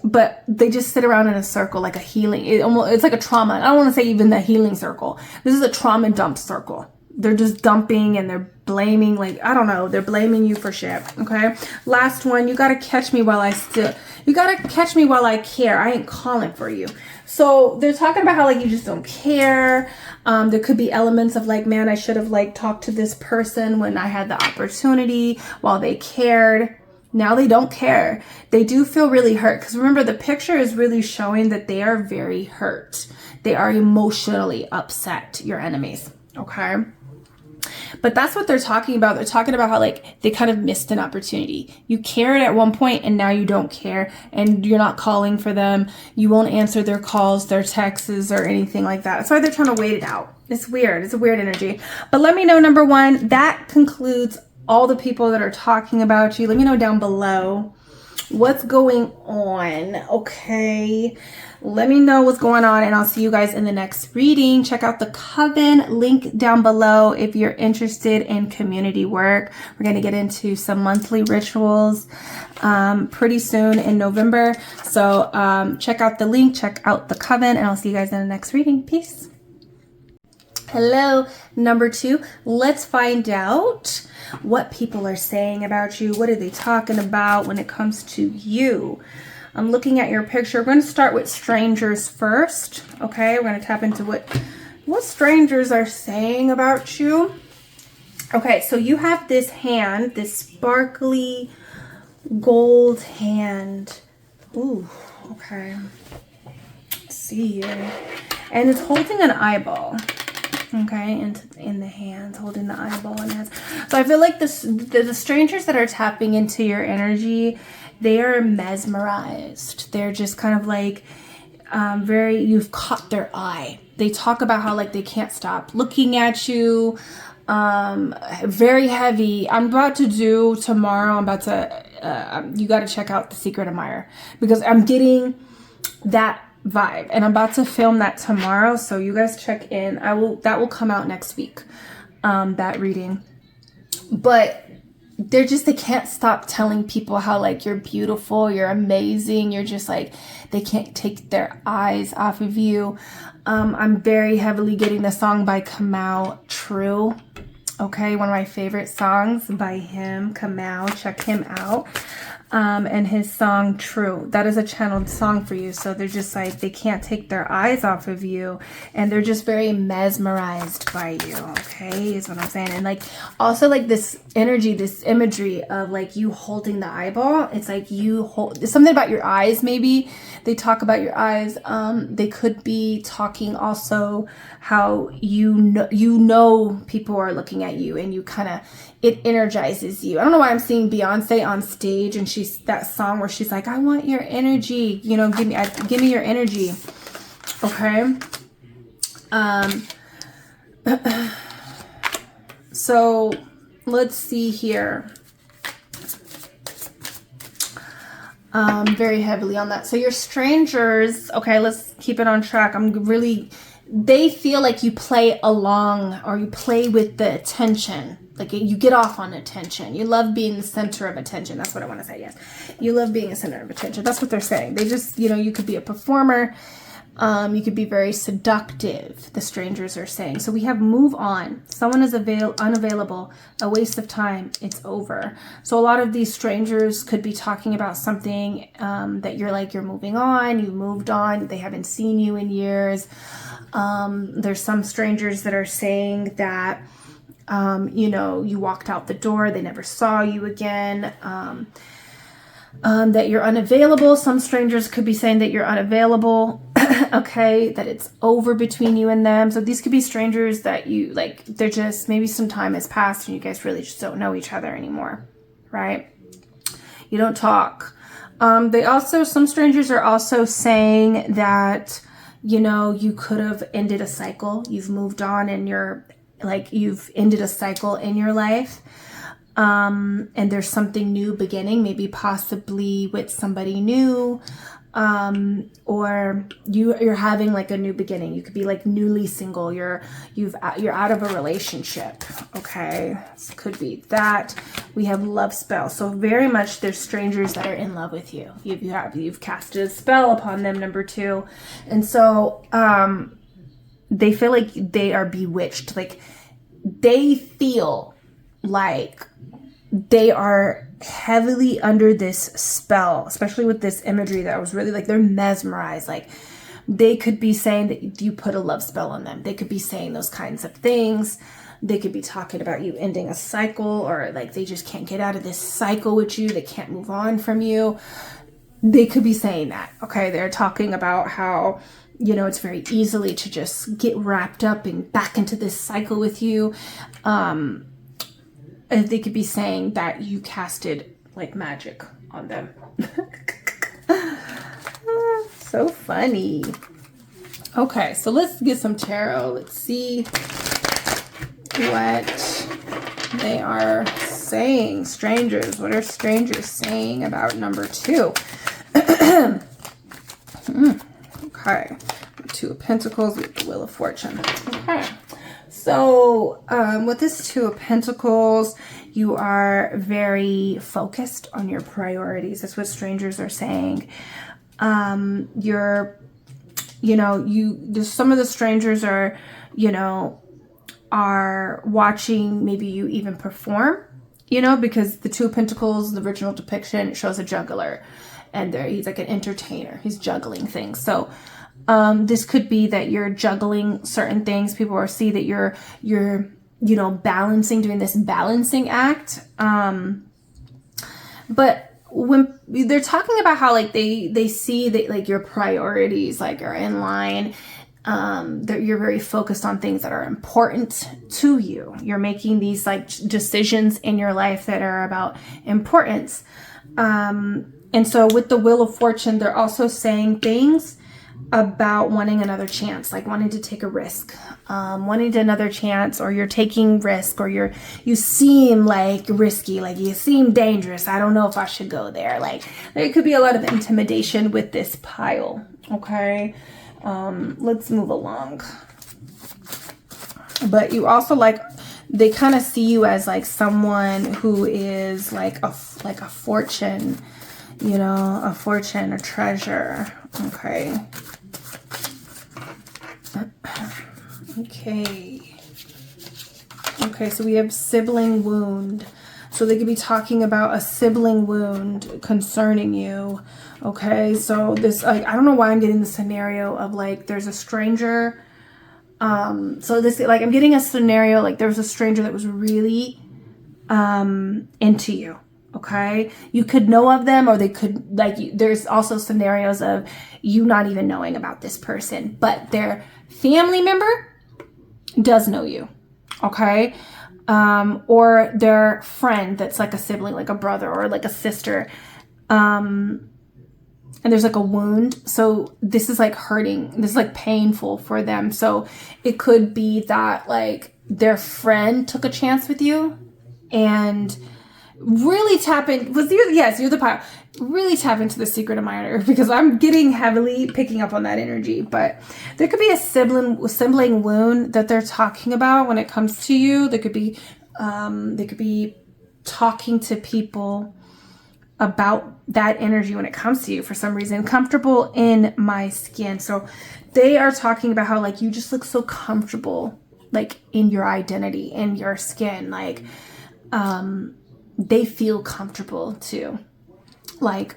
but they just sit around in a circle, like a healing. It's like a trauma. I don't want to say even the healing circle. This is a trauma dump circle. They're just dumping and they're blaming, like, I don't know. They're blaming you for shit. Okay. Last one. You got to catch me while you got to catch me while I care. I ain't calling for you. So they're talking about how, like, you just don't care. There could be elements of like, man, I should have like talked to this person when I had the opportunity while they cared. Now they don't care. They do feel really hurt. Because remember, the picture is really showing that they are very hurt. They are emotionally upset, your enemies. Okay. But that's what they're talking about. They're talking about how, like, they kind of missed an opportunity. You cared at one point and now you don't care. And you're not calling for them. You won't answer their calls, their texts, or anything like that. That's why they're trying to wait it out. It's weird. It's a weird energy. But let me know, number one, that concludes all the people that are talking about you. Let me know down below what's going on, okay? Let me know what's going on, and I'll see you guys in the next reading. Check out the Coven link down below if you're interested in community work. We're going to get into some monthly rituals pretty soon in November. So check out the link, check out the Coven, and I'll see you guys in the next reading. Peace. Hello, number 2. Let's find out what people are saying about you. What are they talking about when it comes to you? I'm looking at your picture. We're going to start with strangers first. Okay, we're going to tap into what strangers are saying about you. Okay, so you have this hand, this sparkly gold hand. Ooh, okay. Let's see here. And it's holding an eyeball. Okay, and in the hands, holding the eyeball in the hands. So I feel like the strangers that are tapping into your energy, they are mesmerized. They're just kind of like you've caught their eye. They talk about how, like, they can't stop looking at you. Very heavy. I'm about to do tomorrow. You got to check out The Secret Admirer, because I'm getting that vibe, and I'm about to film that tomorrow, so you guys check in. That will come out next week, that reading. But they can't stop telling people how, like, you're beautiful, you're amazing, you're just like, they can't take their eyes off of you. I'm very heavily getting the song by Kamau, True. Okay, one of my favorite songs by him, Kamau. Check him out. and his song True. That is a channeled song for you. So they're just like, they can't take their eyes off of you, and they're just very mesmerized by you. Okay, is what I'm saying. And like also like this energy, this imagery of like you holding the eyeball. It's like you hold, it's something about your eyes. Maybe they talk about your eyes. They could be talking also how you know people are looking at you, and you kind of, it energizes you. I don't know why I'm seeing Beyonce on stage, and she's that song where she's like, I want your energy, you know, give me your energy. Okay. So let's see here. Very heavily on that. So your strangers, okay, let's keep it on track. They feel like you play along, or you play with the attention. Like you get off on attention. You love being the center of attention. That's what I want to say. Yes. You love being a center of attention. That's what they're saying. They just, you know, you could be a performer. You could be very seductive, the strangers are saying. So we have move on. Someone is unavailable, a waste of time, it's over. So a lot of these strangers could be talking about something that you're like, you're moving on, you moved on, they haven't seen you in years. There's some strangers that are saying that, you know, you walked out the door, they never saw you again. That you're unavailable. Some strangers could be saying that you're unavailable. Okay, that it's over between you and them. So these could be strangers that you like, they're just, maybe some time has passed and you guys really just don't know each other anymore, right? You don't talk. Some strangers are also saying that, you know, you could have ended a cycle. You've moved on, and you've ended a cycle in your life. And there's something new beginning, maybe possibly with somebody new, or you're having like a new beginning. You could be like newly single. You're out of a relationship. Okay. This could be that. We have love spell. So very much there's strangers that are in love with you. You've casted a spell upon them, number 2. And so, they feel like they are bewitched. Like they feel like they are heavily under this spell, especially with this imagery that was really like, they're mesmerized. Like they could be saying that you put a love spell on them. They could be saying those kinds of things. They could be talking about you ending a cycle, or like they just can't get out of this cycle with you. They can't move on from you. They could be saying that. Okay. They're talking about how, you know, it's very easily to just get wrapped up and back into this cycle with you. They could be saying that you casted like magic on them. So funny. Okay, so let's get some tarot. Let's see what they are saying. Strangers. What are strangers saying about number 2? Okay. 2 of Pentacles with the Wheel of Fortune. Okay. So with this 2 of Pentacles, you are very focused on your priorities. That's what strangers are saying. Some of the strangers are, you know, are watching maybe you even perform, you know, because the 2 of Pentacles, the original depiction, it shows a juggler, and he's like an entertainer. He's juggling things. So this could be that you're juggling certain things. People are see that you're, you know, balancing, doing this balancing act. But when they're talking about how like they see that like your priorities like are in line, that you're very focused on things that are important to you. You're making these like decisions in your life that are about importance. And so with the Wheel of Fortune, they're also saying things about wanting another chance, like wanting to take a risk, wanting another chance, or you're taking risk, or you seem like risky, like you seem dangerous. I don't know if I should go there. Like there could be a lot of intimidation with this pile. Okay. Let's move along. But you also like, they kind of see you as like someone who is like a fortune, you know, a fortune, a treasure. Okay. Okay. Okay, so we have sibling wound. So they could be talking about a sibling wound concerning you. Okay, so this, like, I don't know why I'm getting the scenario of like there's a stranger. So this, like, I'm getting a scenario like there was a stranger that was really into you. Okay, you could know of them, or they could, like, there's also scenarios of you not even knowing about this person, but their family member does know you. Okay, or their friend that's like a sibling, like a brother or like a sister, and there's like a wound. So this is like hurting, this is like painful for them. So it could be that like their friend took a chance with you and really tap in. Yes, you're the pilot. Really tap into the secret admirer, because I'm getting heavily picking up on that energy. But there could be a sibling wound that they're talking about when it comes to you. They could be talking to people about that energy when it comes to you for some reason. Comfortable in my skin. So they are talking about how like you just look so comfortable, like in your identity, in your skin. Like they feel comfortable too. Like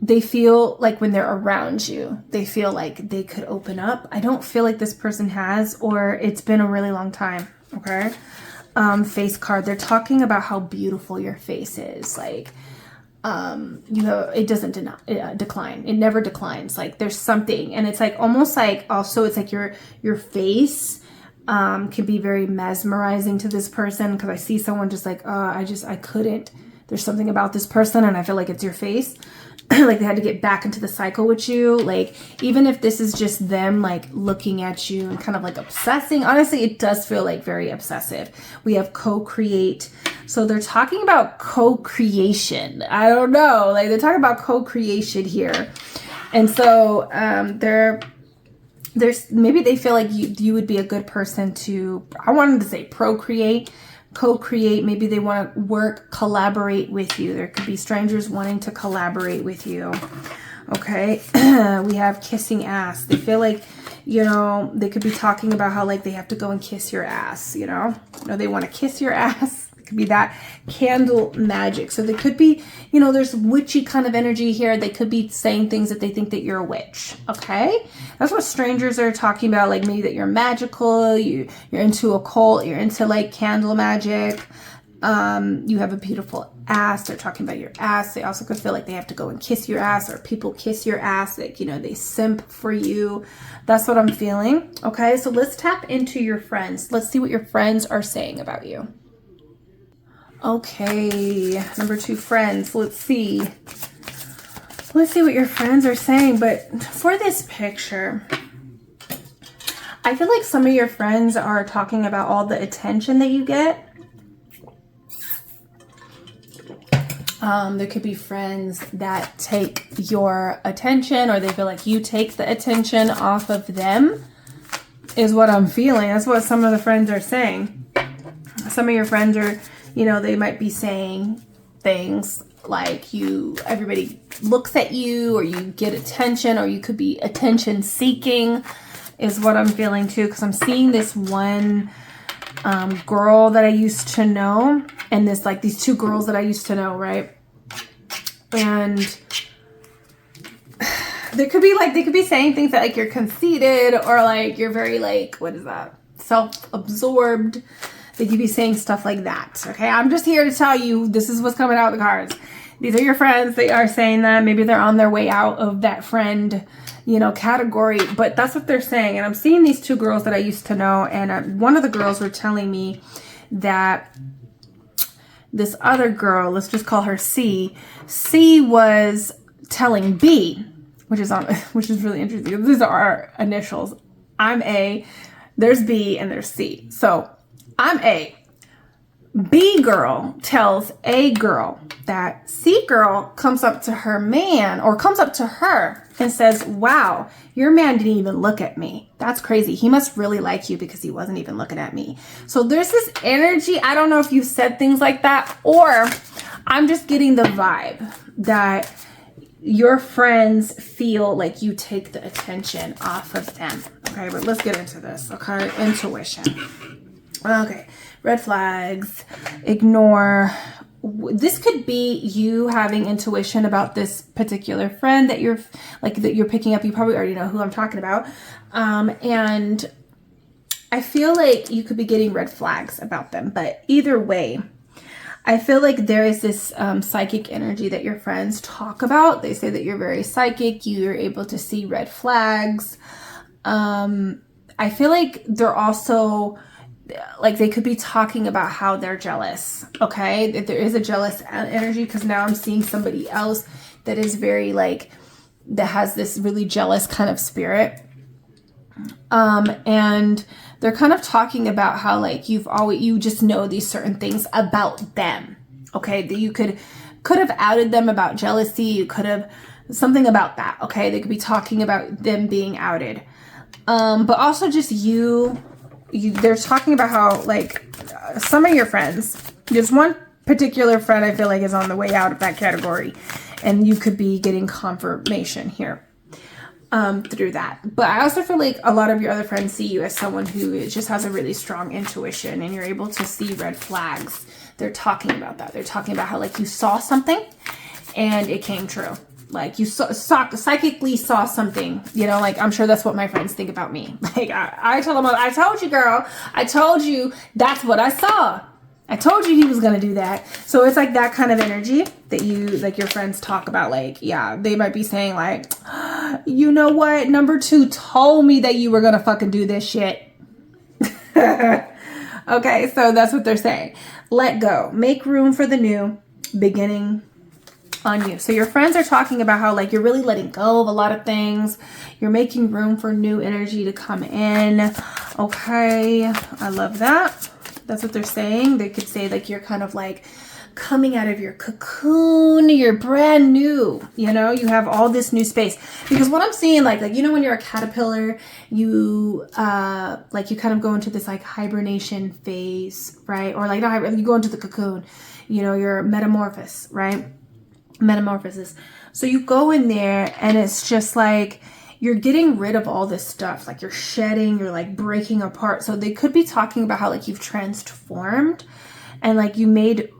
they feel like when they're around you, they feel like they could open up. I don't feel like this person has, or it's been a really long time. Okay. Face card. They're talking about how beautiful your face is. Like, you know, it doesn't decline. It never declines. Like there's something, and it's like almost like also it's like your face can be very mesmerizing to this person, because I see someone just like, I couldn't. There's something about this person, and I feel like it's your face. Like they had to get back into the cycle with you. Like even if this is just them like looking at you and kind of like obsessing, honestly, it does feel like very obsessive. We have co-create. So they're talking about co-creation. I don't know. Like they're talking about co-creation here. And so there's maybe they feel like you would be a good person to, I wanted to say procreate, co-create. Maybe they want to collaborate with you. There could be strangers wanting to collaborate with you. Okay. We have kissing ass. They feel like, you know, they could be talking about how like they have to go and kiss your ass, you know, they want to kiss your ass. It could be that candle magic. So they could be, you know, there's witchy kind of energy here. They could be saying things that they think that you're a witch. Okay. That's what strangers are talking about. Like maybe that you're magical, you're into occult, you're into like candle magic. You have a beautiful ass. They're talking about your ass. They also could feel like they have to go and kiss your ass, or people kiss your ass. Like, you know, they simp for you. That's what I'm feeling. Okay. So let's tap into your friends. Let's see what your friends are saying about you. Okay. Number 2, friends. Let's see what your friends are saying. But for this picture, I feel like some of your friends are talking about all the attention that you get. There could be friends that take your attention, or they feel like you take the attention off of them, is what I'm feeling. That's what some of the friends are saying. Some of your friends are, you know, they might be saying things like everybody looks at you, or you get attention, or you could be attention seeking, is what I'm feeling too. Because I'm seeing this one girl that I used to know, and this like these 2 girls that I used to know, right? And there could be like, they could be saying things that like you're conceited, or like you're very like, what is that? Self-absorbed. They could be saying stuff like that. Okay. I'm just here to tell you, this is what's coming out of the cards. These are your friends. They are saying that. Maybe they're on their way out of that friend, you know, category, but that's what they're saying. And I'm seeing these 2 girls that I used to know. And one of the girls were telling me that this other girl, let's just call her C was telling B, which is really interesting. These are our initials. I'm A, there's B, and there's C. So I'm A. B girl tells A girl that C girl comes up to her man, or comes up to her and says, wow, your man didn't even look at me. That's crazy. He must really like you because he wasn't even looking at me. So there's this energy. I don't know if you said things like that, or I'm just getting the vibe that your friends feel like you take the attention off of them. Okay, but let's get into this. Okay, intuition. Okay, red flags, ignore, this could be you having intuition about this particular friend that you're picking up. You probably already know who I'm talking about. And I feel like you could be getting red flags about them, but either way, I feel like there is this psychic energy that your friends talk about. They say that you're very psychic. You're able to see red flags. I feel like they're also, like, they could be talking about how they're jealous. Okay. That there is a jealous energy, because now I'm seeing somebody else that is very like, that has this really jealous kind of spirit. And they're kind of talking about how like you just know these certain things about them. Okay. That you could have outed them about jealousy. You could have something about that. Okay. They could be talking about them being outed. But also just they're talking about how like some of your friends, there's one particular friend I feel like is on the way out of that category, and you could be getting confirmation here. Through that. But I also feel like a lot of your other friends see you as someone who just has a really strong intuition, and you're able to see red flags. They're talking about that. They're talking about how like you saw something and it came true. Like you psychically saw something, you know, like I'm sure that's what my friends think about me. Like I tell them, I told you, girl, I told you that's what I saw. I told you he was going to do that. So it's like that kind of energy that you, like your friends talk about. Like, yeah, they might be saying like, you know what? Number 2 told me that you were going to fucking do this shit. Okay. So that's what they're saying. Let go, make room for the new beginning on you. So your friends are talking about how like you're really letting go of a lot of things. You're making room for new energy to come in. Okay. I love that. That's what they're saying. They could say like you're kind of like coming out of your cocoon. You're brand new. You know, you have all this new space. Because what I'm seeing, like you know, when you're a caterpillar, you like you kind of go into this like hibernation phase, right? Or like not you go into the cocoon. You know, you're metamorphosis, right? Metamorphosis. So you go in there, and it's just like you're getting rid of all this stuff. Like you're shedding, you're like breaking apart. So they could be talking about how like you've transformed and like you made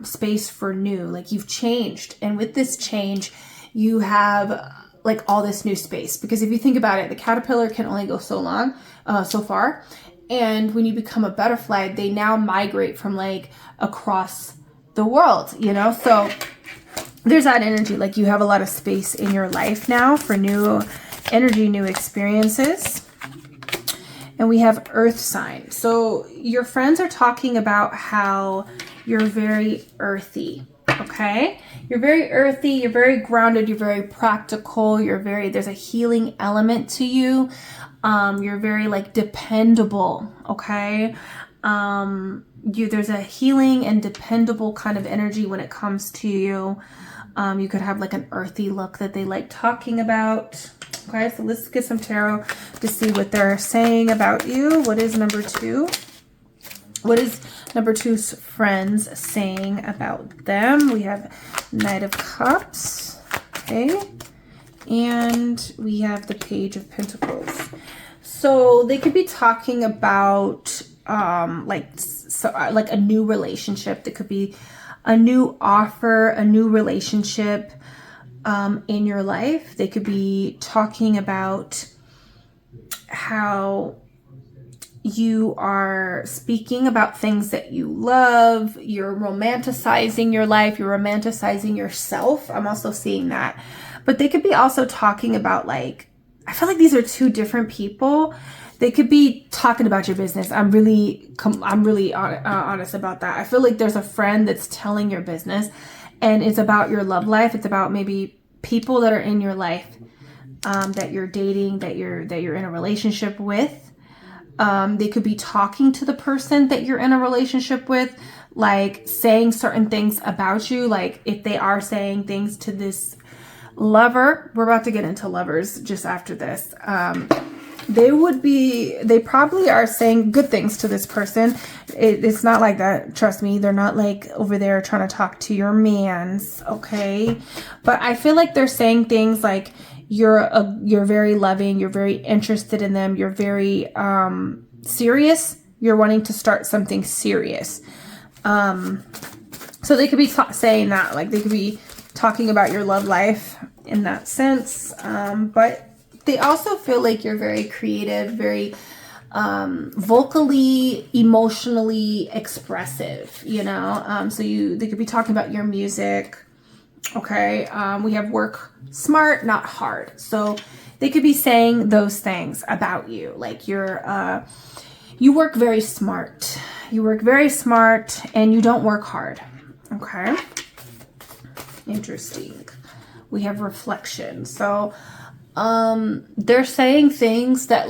space for new, like you've changed. And with this change, you have like all this new space. Because if you think about it, the caterpillar can only go so long, so far. And when you become a butterfly, they now migrate from like across the world, you know? So there's that energy, like you have a lot of space in your life now for new energy, new experiences. And we have earth sign. So your friends are talking about how you're very earthy, okay? You're very earthy, you're very grounded, you're very practical, there's a healing element to you. You're very like dependable, okay? There's a healing and dependable kind of energy when it comes to you. You could have like an earthy look that they like talking about. Okay, so let's get some tarot to see what they're saying about you. What is number 2? What is number 2's friends saying about them? We have Knight of Cups. Okay. And we have the Page of Pentacles. So they could be talking about like a new relationship. That could be a new offer, a new relationship in your life. They could be talking about how you are speaking about things that you love. You're romanticizing your life. You're romanticizing yourself. I'm also seeing that. But they could be also talking about like, I feel like these are 2 different people. They could be talking about your business. I'm really honest about that. I feel like there's a friend that's telling your business, and it's about your love life. It's about maybe people that are in your life that you're dating, that you're in a relationship with. They could be talking to the person that you're in a relationship with, like saying certain things about you. Like if they are saying things to this lover, we're about to get into lovers just after this. They probably are saying good things to this person. It's not like that. Trust me. They're not like over there trying to talk to your mans. Okay. But I feel like they're saying things like you're very loving. You're very interested in them. You're very, serious. You're wanting to start something serious. So they could be saying that, like they could be talking about your love life in that sense. But they also feel like you're very creative, very vocally, emotionally expressive, you know. So they could be talking about your music. Okay. We have work smart, not hard. So they could be saying those things about you. Like you work very smart. You work very smart and you don't work hard. Okay. Interesting. We have reflection. So, they're saying things that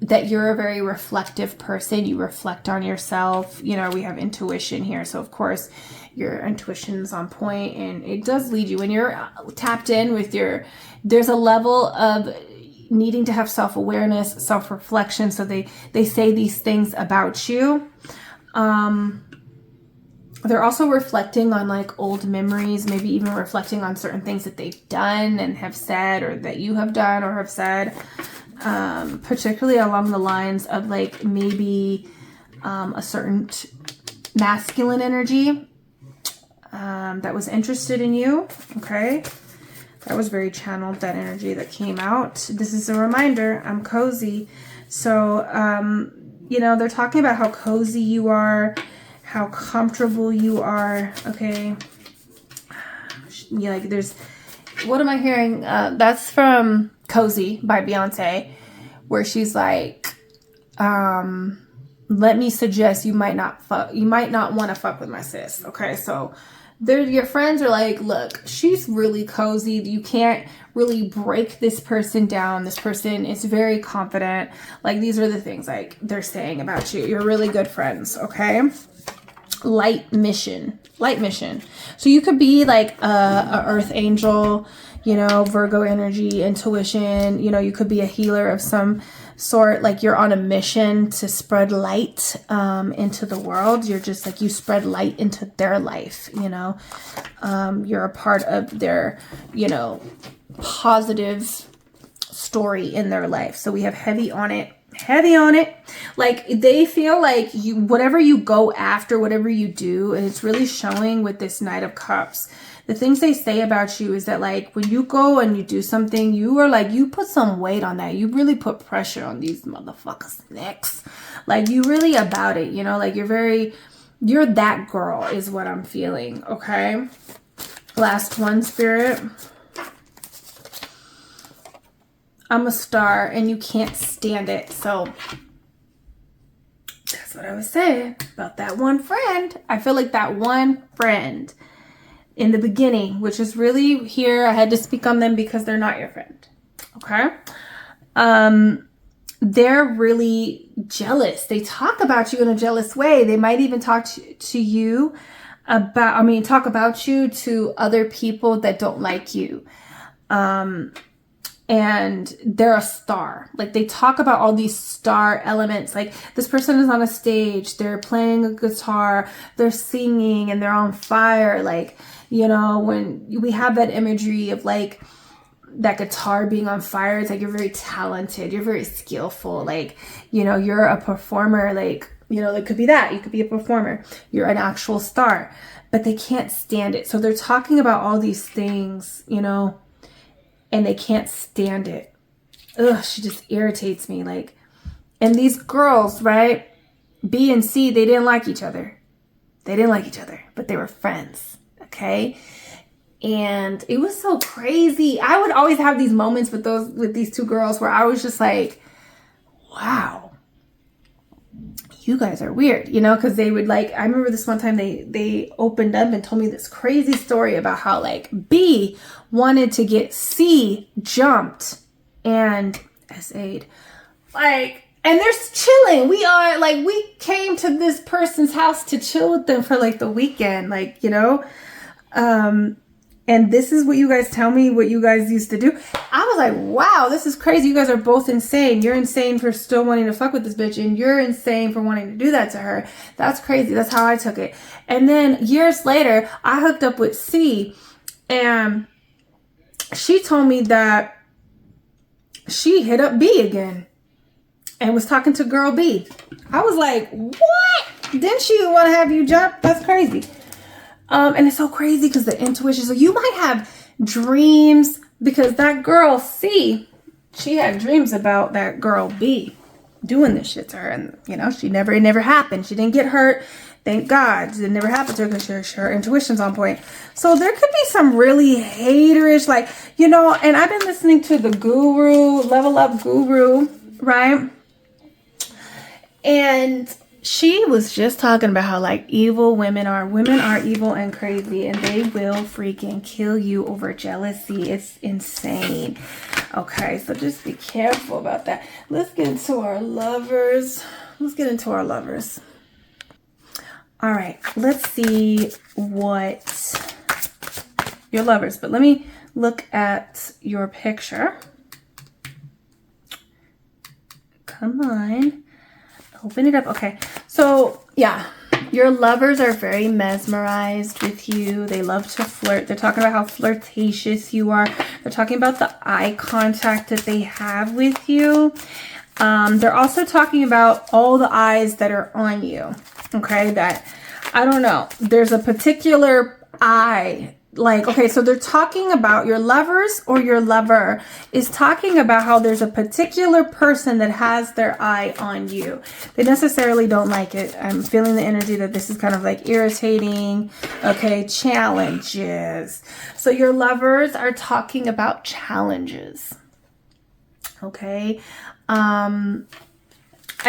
that you're a very reflective person. You reflect on yourself. You know, we have intuition here. So of course your intuition's on point and it does lead you when you're tapped in with there's a level of needing to have self-awareness, self-reflection. So they say these things about you. They're also reflecting on like old memories, maybe even reflecting on certain things that they've done and have said, or that you have done or have said, particularly along the lines of like maybe a certain masculine energy that was interested in you. Okay. That was very channeled, that energy that came out. This is a reminder, I'm cozy. So, you know, they're talking about how cozy you are, how comfortable you are. Okay. Yeah, like there's, what am I hearing? That's from Cozy by Beyonce, where she's like, let me suggest you might not want to fuck with my sis. Okay. So your friends are like, look, she's really cozy. You can't really break this person down. This person is very confident. Like these are the things like they're saying about you. You're really good friends. Okay. Light mission. So you could be like a earth angel, you know, Virgo energy, intuition, you know, you could be a healer of some sort. Like you're on a mission to spread light into the world. You're just like, you spread light into their life, you know. You're a part of their, you know, positive story in their life. So we have heavy on it. Like they feel like whatever you go after, whatever you do, and it's really showing with this Knight of Cups. The things they say about you is that like when you go and you do something, you are like, you put some weight on that. You really put pressure on these motherfuckers' necks. Like you really about it, you know, like you're that girl is what I'm feeling. Okay. Last one, Spirit. I'm a star and you can't stand it. So that's what I was saying about that one friend. I feel like that one friend in the beginning, which is really here, I had to speak on them because they're not your friend. Okay. They're really jealous. They talk about you in a jealous way. They might even talk to you about, talk about you to other people that don't like you. And they're a star. Like they talk about all these star elements. Like this person is on a stage, they're playing a guitar, they're singing and they're on fire. Like, you know, when we have that imagery of like that guitar being on fire, it's like you're very talented, you're very skillful. Like, you know, you're a performer. Like, you know, it could be that. You could be a performer. You're an actual star. But they can't stand it. So they're talking about all these things, you know, and they can't stand it. Ugh, she just irritates me. Like, and these girls, right? B and C, they didn't like each other. But they were friends. Okay. And it was so crazy. I would always have these moments with these two girls where I was just like, wow, you guys are weird, you know, because they would like, I remember this one time they opened up and told me this crazy story about how like B wanted to get C jumped and SA'd. Like, and they're chilling. We came to this person's house to chill with them for like the weekend, like, you know, and this is what you guys tell me what you guys used to do. I was like, wow, this is crazy. You guys are both insane. You're insane for still wanting to fuck with this bitch, and you're insane for wanting to do that to her. That's crazy. That's how I took it. And then years later, I hooked up with C, and she told me that she hit up B again and was talking to girl B. I was like, what? Didn't she want to have you jump? That's crazy. And it's so crazy because the intuition, so you might have dreams, because that girl C, she had dreams about that girl B doing this shit to her, and you know, it never happened. She didn't get hurt, thank God. It never happened to her because her intuition's on point. So there could be some really haterish, like, you know, and I've been listening to the Guru, Level Up Guru, right? And she was just talking about how like evil women are evil and crazy, and they will freaking kill you over jealousy. It's insane. Okay, so just be careful about that. Let's get into our lovers. All right, let's see what your lovers, but let me look at your picture. Come on. Open it up. Okay. So yeah, your lovers are very mesmerized with you. They love to flirt. They're talking about how flirtatious you are. They're talking about the eye contact that they have with you. They're also talking about all the eyes that are on you. Okay. That, I don't know. There's a particular eye. Like, okay, so they're talking about your lovers, or your lover is talking about how there's a particular person that has their eye on you. They necessarily don't like it. I'm feeling the energy that this is kind of like irritating. Okay, challenges. So your lovers are talking about challenges. Okay. I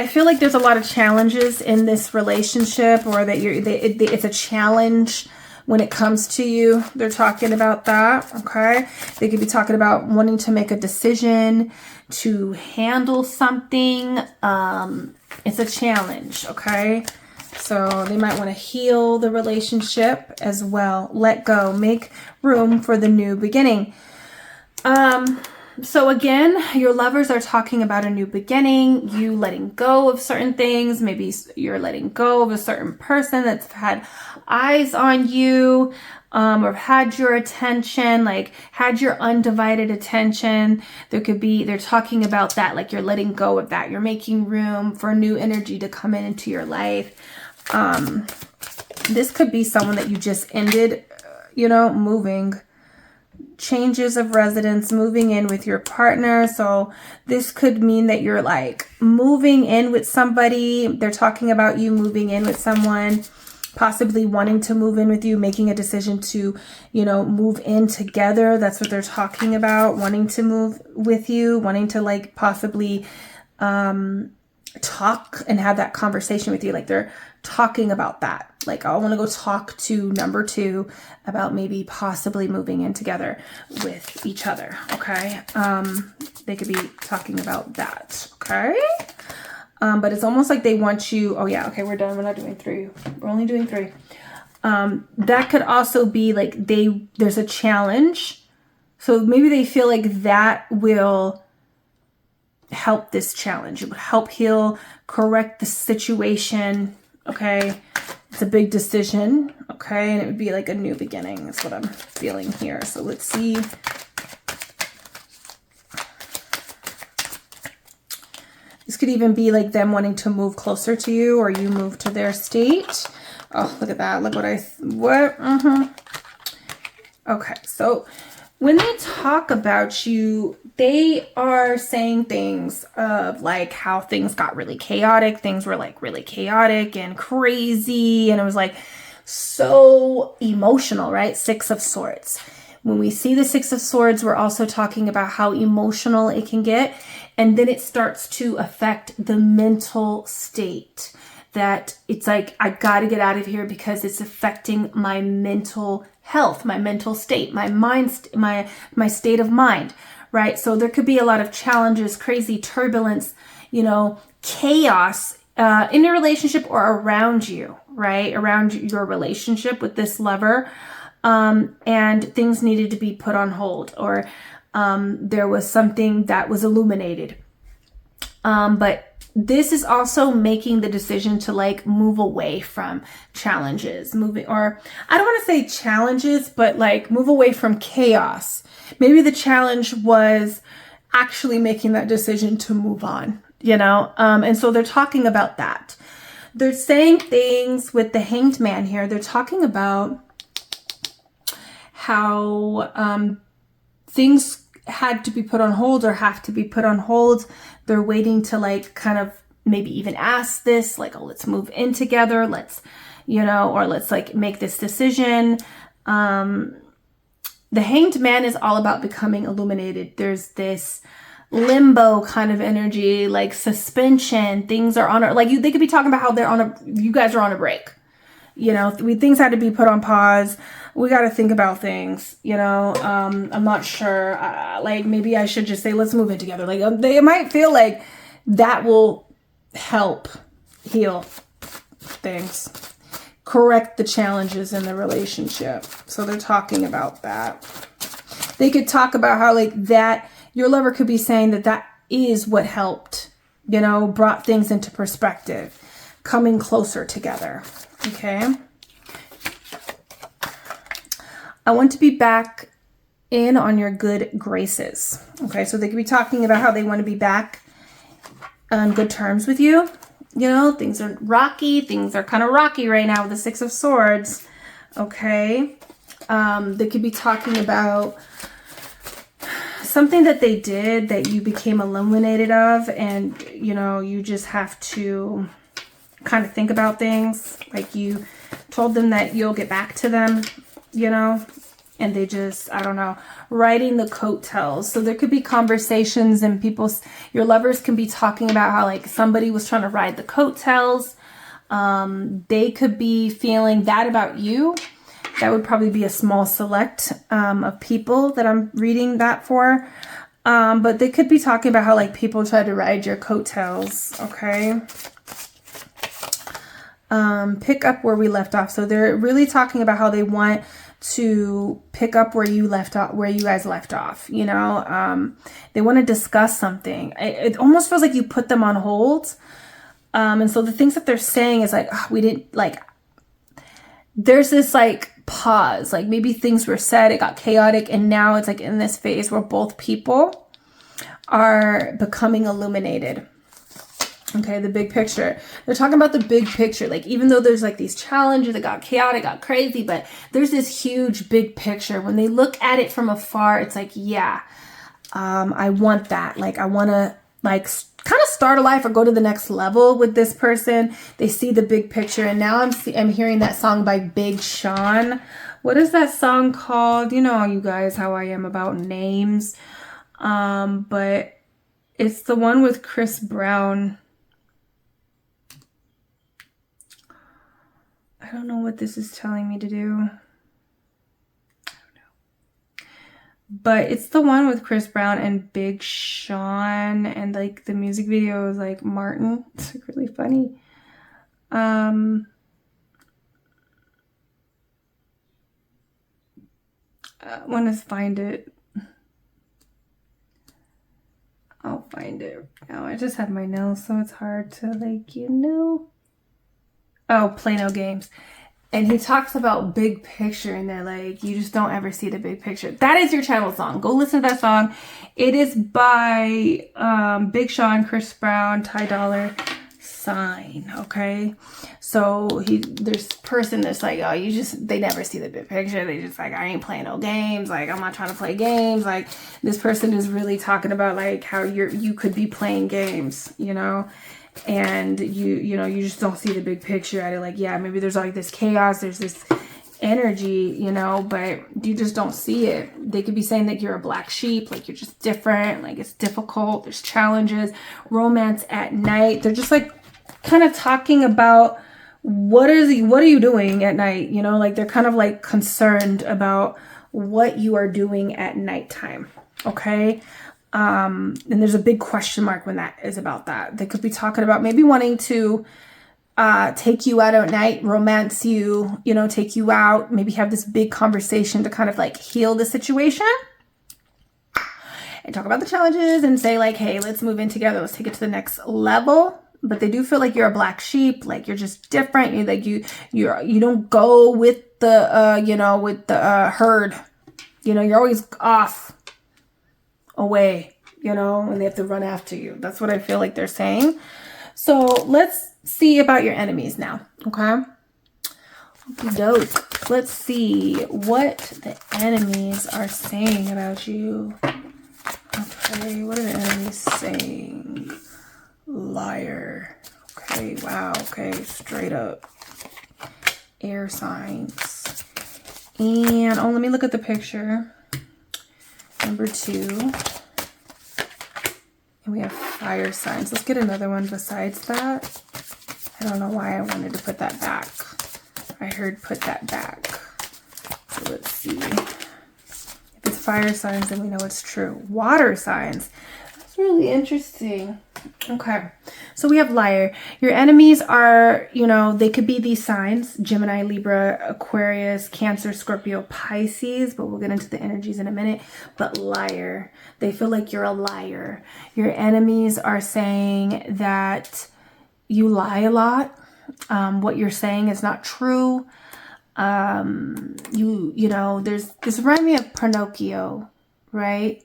feel like there's a lot of challenges in this relationship, or that it's a challenge when it comes to you. They're talking about that. Okay. They could be talking about wanting to make a decision, to handle something. It's a challenge. Okay. So they might want to heal the relationship as well. Let go, make room for the new beginning. So again, your lovers are talking about a new beginning, you letting go of certain things. Maybe you're letting go of a certain person that's had eyes on you, or had your attention, like had your undivided attention. They're talking about that, like you're letting go of that. You're making room for new energy to come into your life. This could be someone that you just ended, you know, moving. Changes of residence, moving in with your partner. So this could mean that you're like moving in with somebody. They're talking about you moving in with someone, possibly wanting to move in with you, making a decision to, you know, move in together. That's what they're talking about, wanting to move with you, wanting to like possibly talk and have that conversation with you. Like they're talking about that. Like, I want to go talk to number 2 about maybe possibly moving in together with each other. Okay. They could be talking about that. Okay. But it's almost like they want you. Oh yeah. Okay. We're done. We're not doing 3. We're only doing 3. That could also be like there's a challenge. So maybe they feel like that will help this challenge. It would help heal, correct the situation. Okay. It's a big decision. Okay. And it would be like a new beginning. That's what I'm feeling here. So let's see. This could even be like them wanting to move closer to you, or you move to their state. Oh, look at that. Look what Okay. So when they talk about you, they are saying things of like how things got really chaotic. Things were like really chaotic and crazy. And it was like so emotional, right? 6 of Swords. When we see the 6 of Swords, we're also talking about how emotional it can get. And then it starts to affect the mental state. That it's like, I got to get out of here because it's affecting my mental health, my mental state, my mind, my state of mind, right? So there could be a lot of challenges, crazy turbulence, you know, chaos in a relationship or around you, right? Around your relationship with this lover. And things needed to be put on hold, or there was something that was illuminated. But this is also making the decision to like move away from challenges, or I don't want to say challenges, but like move away from chaos. Maybe the challenge was actually making that decision to move on, you know? And so they're talking about that. They're saying things with the Hanged Man here. They're talking about how things had to be put on hold or have to be put on hold. They're waiting to like kind of maybe even ask this, like, oh, let's move in together. Let's, you know, or let's like make this decision. The Hanged Man is all about becoming illuminated. There's this limbo kind of energy, like suspension. Things are on a, like they could be talking about how they're on a, you guys are on a break. You know, things had to be put on pause. We got to think about things, you know. I'm not sure. Like maybe I should just say, let's move in together. Like they might feel like that will help heal things, correct the challenges in the relationship. So they're talking about that. They could talk about how like that, your lover could be saying that that is what helped, you know, brought things into perspective, coming closer together. Okay. I want to be back in on your good graces. Okay. So they could be talking about how they want to be back on good terms with you. You know, things are rocky. Things are kind of rocky right now with the Six of Swords. Okay. They could be talking about something that they did that you became illuminated of, and, you know, you just have to kind of think about things. Like you told them that you'll get back to them, you know, and they just, I don't know, riding the coattails. So there could be conversations and your lovers can be talking about how like somebody was trying to ride the coattails. They could be feeling that about you. That would probably be a small select of people that I'm reading that for. But they could be talking about how like people try to ride your coattails. Okay. Pick up where we left off. So they're really talking about how they want to pick up where you left off, where you guys left off, you know. They want to discuss something. It almost feels like you put them on hold. And so the things that they're saying is like, oh, we didn't like, there's this like pause, like maybe things were said, it got chaotic, and now it's like in this phase where both people are becoming illuminated. Okay, the big picture. They're talking about the big picture. Like even though there's like these challenges that got chaotic, got crazy, but there's this huge big picture. When they look at it from afar, it's like, yeah, I want that. Like I want to like kind of start a life or go to the next level with this person. They see the big picture, and now I'm hearing that song by Big Sean. What is that song called? You know, you guys, how I am about names. But it's the one with Chris Brown. I don't know what this is telling me to do. But it's the one with Chris Brown and Big Sean, and like the music video is like Martin. It's like really funny. I want to find it. I'll find it. Oh, I just have my nails, so it's hard to like, you know. Oh, Play No Games. And he talks about big picture, and they're like, you just don't ever see the big picture. That is your channel song. Go listen to that song. It is by Big Sean, Chris Brown, Ty Dolla $ign. Okay. So there's person that's like, oh, they never see the big picture. They just like, I ain't playing no games. Like, I'm not trying to play games. Like, this person is really talking about like how you could be playing games, you know? And you know, you just don't see the big picture at it. Like, yeah, maybe there's like this chaos, there's this energy, you know, but you just don't see it. They could be saying that you're a black sheep, like you're just different, like it's difficult, there's challenges, romance at night. They're just like kind of talking about what are you doing at night, you know, like they're kind of like concerned about what you are doing at nighttime. Okay. And there's a big question mark when that is about that. They could be talking about maybe wanting to take you out at night, romance you, you know, take you out, maybe have this big conversation to kind of like heal the situation and talk about the challenges and say like, hey, let's move in together. Let's take it to the next level. But they do feel like you're a black sheep, like you're just different. You like you don't go with the you know, with the herd. You know, you're always off, away, you know, and they have to run after you. That's what I feel like they're saying. So let's see about your enemies now. Okay. Dope. let's see what the enemies are saying about you. Okay, what are the enemies saying? Liar. Okay, wow, okay, straight up. Air signs. And, oh, let me look at the picture. Number 2. And we have fire signs. Let's get another one besides that. I don't know why I wanted to put that back. I heard put that back. So let's see. If it's fire signs, then we know it's true. Water signs. That's really interesting. Okay. So we have liar. Your enemies are, you know, they could be these signs. Gemini, Libra, Aquarius, Cancer, Scorpio, Pisces. But we'll get into the energies in a minute. But liar. They feel like you're a liar. Your enemies are saying that you lie a lot. What you're saying is not true. You know, this reminds me of Pinocchio, right?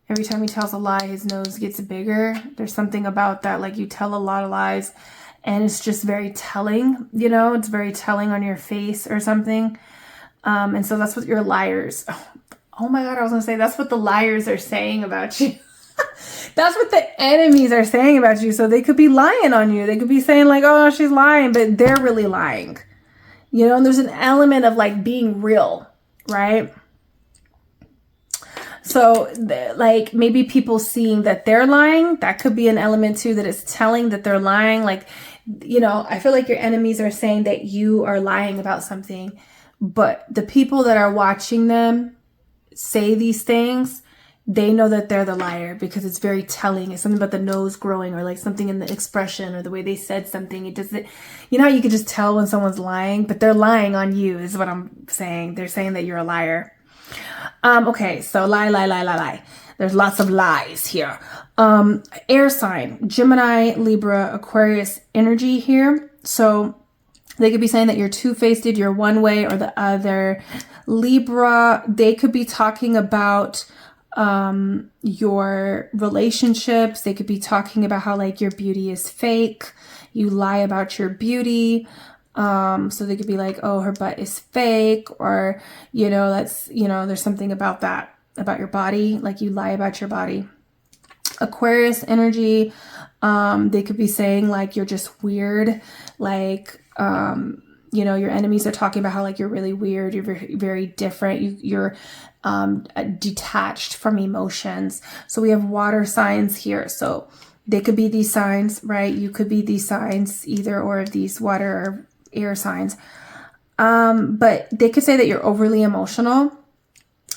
Every time he tells a lie, his nose gets bigger. There's something about that, like you tell a lot of lies and it's just very telling, you know, it's very telling on your face or something. And so that's what your liars, oh my God, I was gonna say, that's what the liars are saying about you. That's what the enemies are saying about you. So they could be lying on you. They could be saying like, oh, she's lying, but they're really lying. You know, and there's an element of like being real, right? So like maybe people seeing that they're lying, that could be an element too, that is telling that they're lying. Like, you know, I feel like your enemies are saying that you are lying about something, but the people that are watching them say these things, they know that they're the liar because it's very telling. It's something about the nose growing or like something in the expression or the way they said something. It doesn't, you know how you can just tell when someone's lying, but they're lying on you is what I'm saying. They're saying that you're a liar. Okay, so lie. There's lots of lies here. Air sign, Gemini, Libra, Aquarius energy here. So they could be saying that you're two-faced, you're one way or the other. Libra, they could be talking about your relationships. They could be talking about how like your beauty is fake. You lie about your beauty. So they could be like, oh, her butt is fake, or, you know, that's, you know, there's something about that, about your body. Like you lie about your body. Aquarius energy. They could be saying like, you're just weird. Like, you know, your enemies are talking about how like you're really weird, you're very, very different, you're detached from emotions. So we have water signs here. So they could be these signs, right? You could be these signs, either or of these water or air signs. But they could say that you're overly emotional.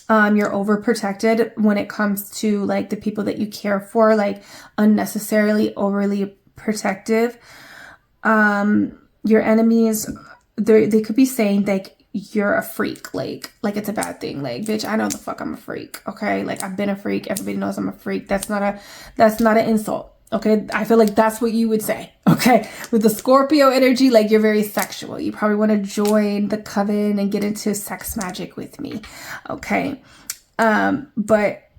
You're overprotected when it comes to like the people that you care for, like unnecessarily overly protective. Your enemies, they could be saying like you're a freak, like it's a bad thing. Like, bitch, I know the fuck I'm a freak. Okay. Like I've been a freak. Everybody knows I'm a freak. That's not an insult. Okay. I feel like that's what you would say. Okay. With the Scorpio energy, like you're very sexual. You probably want to join the coven and get into sex magic with me. Okay. But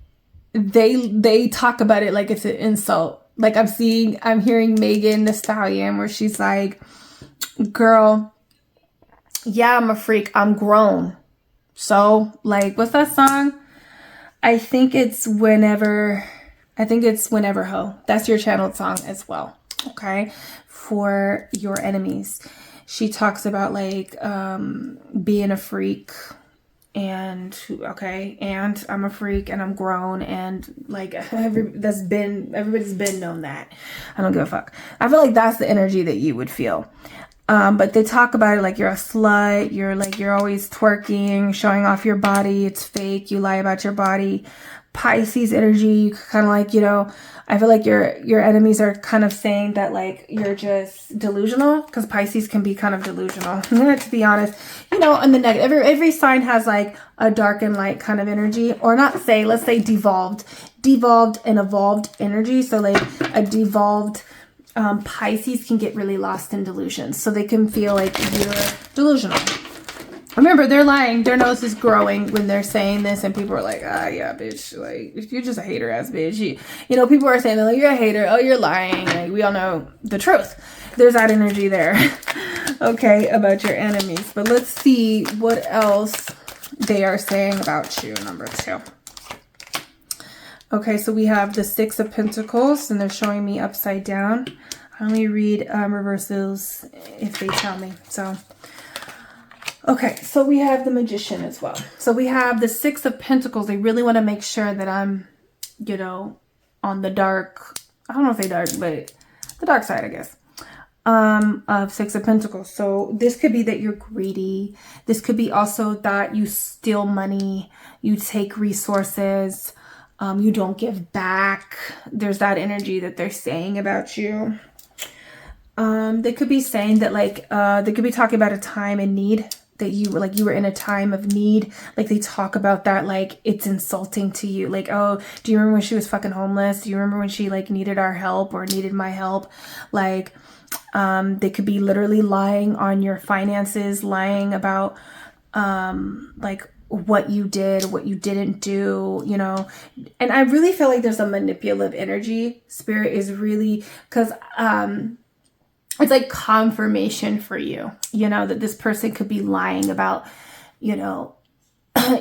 they talk about it like it's an insult. Like I'm hearing Megan Thee Stallion where she's like, girl, yeah, I'm a freak. I'm grown. So like, what's that song? I think it's Whenever Ho. That's your channeled song as well. Okay. For your enemies. She talks about like, being a freak and I'm a freak and I'm grown and like everybody's been known that. I don't give a fuck. I feel like that's the energy that you would feel. But they talk about it like you're a slut. You're always twerking, showing off your body. It's fake. You lie about your body. Pisces energy, you kind of like, you know, I feel like your enemies are kind of saying that like you're just delusional, because Pisces can be kind of delusional, to be honest, you know, and the negative. Every sign has like a dark and light kind of energy, or let's say devolved and evolved energy. So like a devolved Pisces can get really lost in delusions. So they can feel like you're delusional. Remember, they're lying. Their nose is growing when they're saying this, and people are like, yeah, bitch. Like, if you're just a hater ass bitch. You know, people are saying, like, you're a hater. Oh, you're lying. Like, we all know the truth. There's that energy there. Okay, about your enemies. But let's see what else they are saying about you, number 2. Okay, so we have the 6 of Pentacles, and they're showing me upside down. I only read reversals if they tell me. So, okay, so we have the Magician as well. So we have the 6 of Pentacles. They really want to make sure that I'm, you know, on the dark, I don't know if they dark, but the dark side, I guess, of 6 of Pentacles. So this could be that you're greedy. This could be also that you steal money, you take resources, you don't give back. There's that energy that they're saying about you. They could be saying that, like, they could be talking about a time in need, that you were in a time of need. Like, they talk about that like it's insulting to you. Like, oh, do you remember when she was fucking homeless? Do you remember when she like needed our help or needed my help? Like, they could be literally lying on your finances, lying about like what you did, what you didn't do, you know. And I really feel like there's a manipulative energy. Spirit is really, because it's like confirmation for you, you know, that this person could be lying about, you know,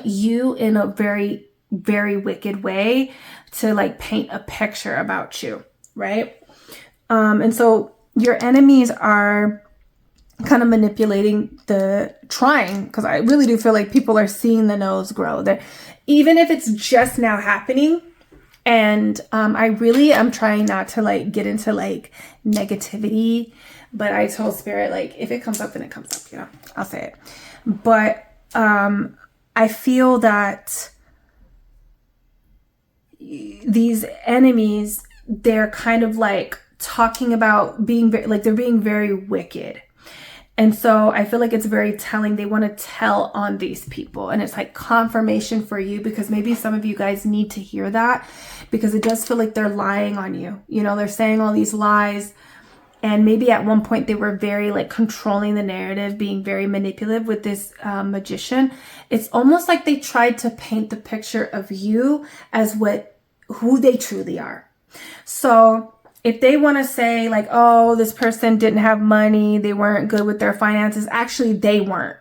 you in a very, very wicked way to like paint a picture about you, right? And so your enemies are kind of manipulating trying, because I really do feel like people are seeing the nose grow there, even if it's just now happening. And I really am trying not to like get into like negativity, but I told Spirit, like, if it comes up, then it comes up, you know, I'll say it. But I feel that these enemies, they're kind of like talking about being very, like, they're being very wicked. And so I feel like it's very telling. They want to tell on these people. And it's like confirmation for you, because maybe some of you guys need to hear that, because it does feel like they're lying on you. You know, they're saying all these lies. And maybe at one point they were very like controlling the narrative, being very manipulative with this Magician. It's almost like they tried to paint the picture of you as who they truly are. So if they want to say like, oh, this person didn't have money, they weren't good with their finances, actually they weren't.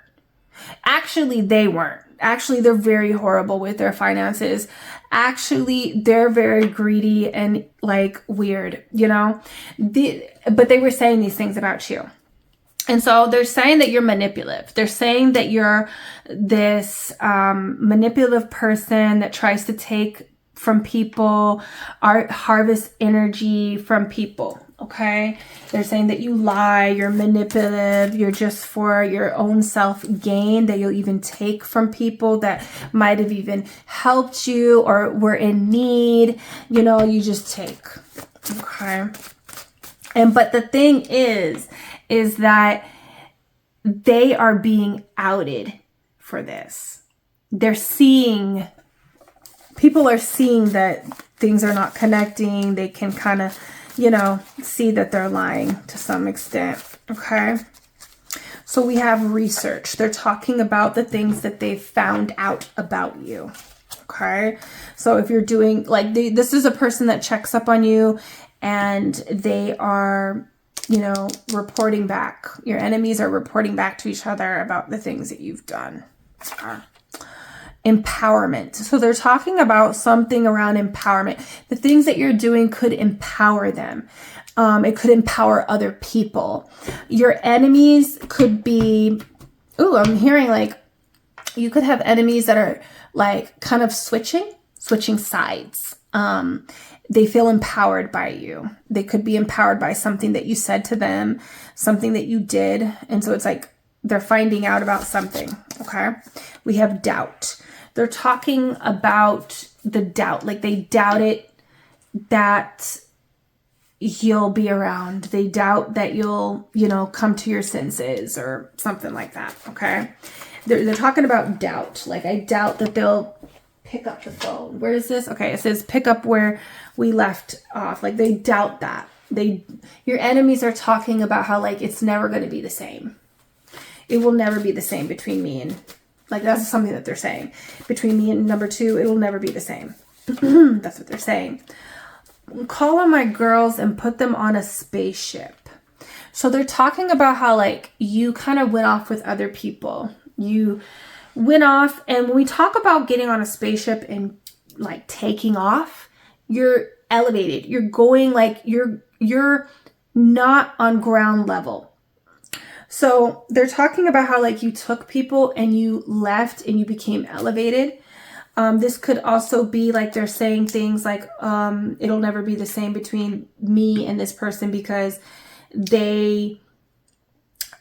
Actually, they're very horrible with their finances. Actually, they're very greedy and like weird, you know, but they were saying these things about you. And so they're saying that you're manipulative. They're saying that you're this manipulative person that tries to take from people, harvest energy from people. Okay. They're saying that you lie, you're manipulative, you're just for your own self gain, that you'll even take from people that might have even helped you or were in need. You know, you just take. Okay. But the thing is that they are being outed for this. People are seeing that things are not connecting. They can kind of, you know, see that they're lying to some extent. Okay. So we have research. They're talking about the things that they found out about you. Okay. So if you're doing like, this is a person that checks up on you and they are, you know, reporting back. Your enemies are reporting back to each other about the things that you've done. Empowerment. So they're talking about something around empowerment. The things that you're doing could empower them. It could empower other people. Your enemies could be, I'm hearing like you could have enemies that are like kind of switching sides. They feel empowered by you. They could be empowered by something that you said to them, something that you did. And so it's like they're finding out about something. Okay. We have doubt. They're talking about the doubt. Like they doubt it that you'll be around. They doubt that you'll, you know, come to your senses or something like that. Okay. They're talking about doubt. Like I doubt that they'll pick up the phone. Where is this? Okay. It says pick up where we left off. Like they doubt that. Your enemies are talking about how like it's never going to be the same. It will never be the same between me and, like, that's something that they're saying. Between me and number 2, it will never be the same. That's what they're saying. Call on my girls and put them on a spaceship. So they're talking about how like you kind of went off with other people. You went off, and when we talk about getting on a spaceship and like taking off, you're elevated. You're going like you're not on ground level. So they're talking about how like you took people and you left and you became elevated. This could also be like they're saying things like it'll never be the same between me and this person because they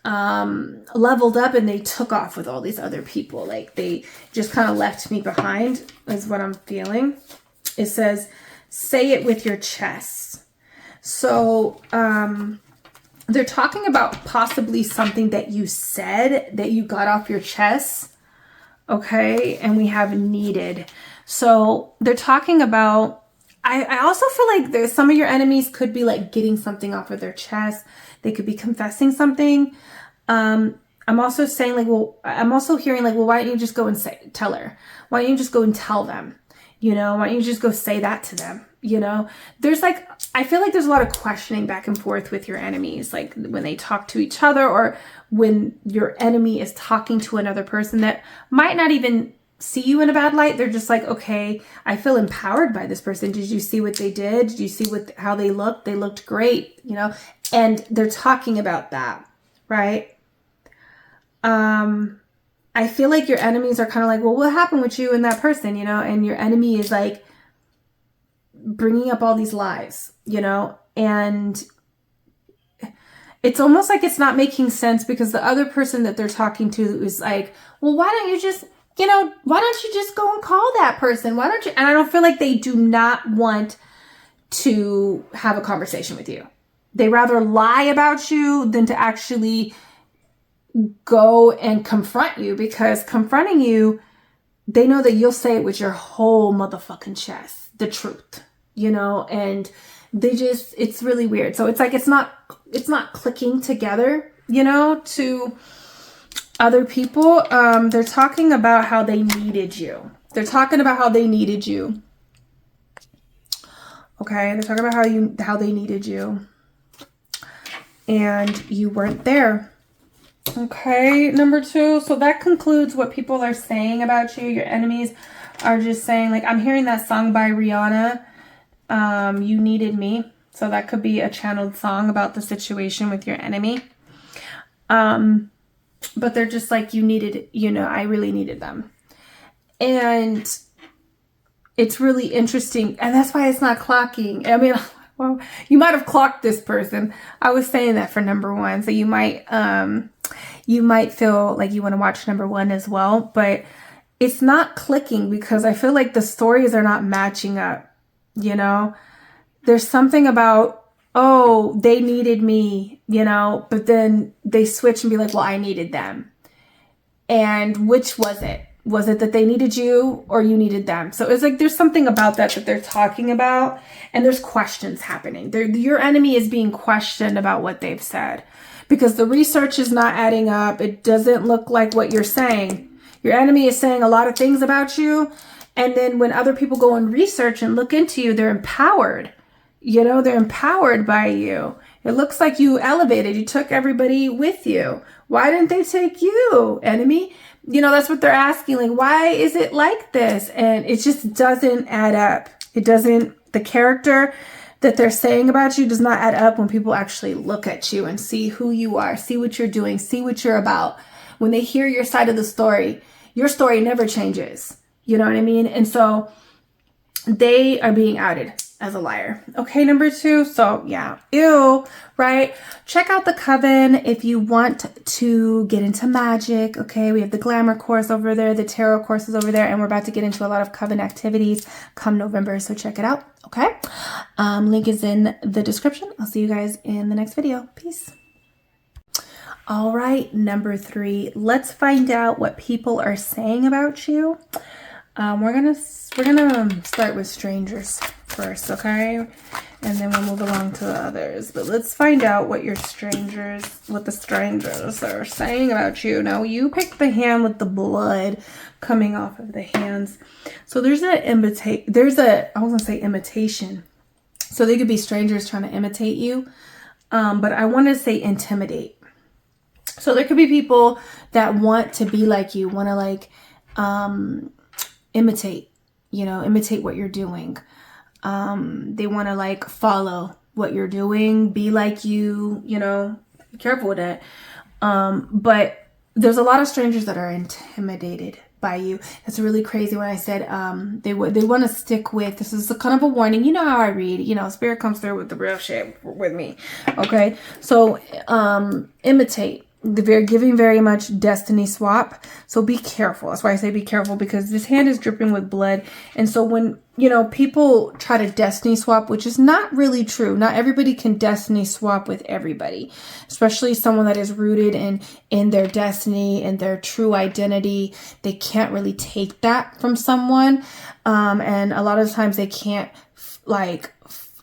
leveled up and they took off with all these other people. Like they just kind of left me behind is what I'm feeling. It says, say it with your chest. So they're talking about possibly something that you said that you got off your chest. Okay. And we have needed. So they're talking about, I also feel like there's some of your enemies could be like getting something off of their chest. They could be confessing something. I'm also saying like, well, I'm also hearing like, well, why don't you just go and tell her? Why don't you just go and tell them? You know, why don't you just go say that to them? You know, there's like, I feel like there's a lot of questioning back and forth with your enemies. Like when they talk to each other or when your enemy is talking to another person that might not even see you in a bad light. They're just like, okay, I feel empowered by this person. Did you see what they did? Did you see how they looked? They looked great, you know, and they're talking about that, right? I feel like your enemies are kind of like, well, what happened with you and that person, you know, and your enemy is like bringing up all these lies, you know, and it's almost like it's not making sense because the other person that they're talking to is like, well, why don't you just, you know, why don't you just go and call that person? Why don't you? And I don't feel like they do not want to have a conversation with you. They rather lie about you than to actually go and confront you, because confronting you, they know that you'll say it with your whole motherfucking chest, the truth, you know, and they just, it's really weird. So it's like, it's not clicking together, you know, to other people. They're talking about how they needed you. They're talking about how they needed you. Okay. They're talking about how they needed you and you weren't there. Okay, number 2. So that concludes what people are saying about you. Your enemies are just saying, like, I'm hearing that song by Rihanna, You Needed Me. So that could be a channeled song about the situation with your enemy. But they're just like, you needed, you know, I really needed them. And it's really interesting. And that's why it's not clocking. I mean, well, you might have clocked this person. I was saying that for number 1. So you might feel like you want to watch number 1 as well, but it's not clicking because I feel like the stories are not matching up. You know, there's something about, oh, they needed me, you know, but then they switch and be like, well, I needed them. And which was it? Was it that they needed you or you needed them? So it's like, there's something about that they're talking about, and there's questions happening. Your enemy is being questioned about what they've said because the research is not adding up. It doesn't look like what you're saying. Your enemy is saying a lot of things about you. And then when other people go and research and look into you, they're empowered. You know, they're empowered by you. It looks like you elevated. You took everybody with you. Why didn't they take you, enemy? You know, that's what they're asking. Like, why is it like this? And it just doesn't add up. It doesn't, the character that they're saying about you does not add up when people actually look at you and see who you are, see what you're doing, see what you're about. When they hear your side of the story, your story never changes. You know what I mean? And so they are being outed as a liar. Okay, number 2. So yeah, ew, right? Check out the Coven if you want to get into magic. Okay, we have the Glamour course over there, the Tarot course is over there, and we're about to get into a lot of Coven activities come November. So check it out. Okay, link is in the description. I'll see you guys in the next video. Peace. All right, number 3. Let's find out what people are saying about you. We're gonna start with strangers first, okay? And then we'll move along to the others. But let's find out what the strangers are saying about you. Now, you picked the hand with the blood coming off of the hands. So there's imitation. So they could be strangers trying to imitate you. but I want to say intimidate. So there could be people that want to be like you, want to like imitate, imitate what you're doing. They want to like follow what you're doing, be like you, be careful with that. But there's a lot of strangers that are intimidated by you. It's really crazy when I said they want to stick with, this is a kind of a warning. You know how I read, spirit comes through with the real shit with me. Okay. So imitate. They're giving very much destiny swap. So be careful. That's why I say be careful, because this hand is dripping with blood. And so when, people try to destiny swap, which is not really true. Not everybody can destiny swap with everybody, especially someone that is rooted in their destiny and their true identity. They can't really take that from someone. And a lot of times they can't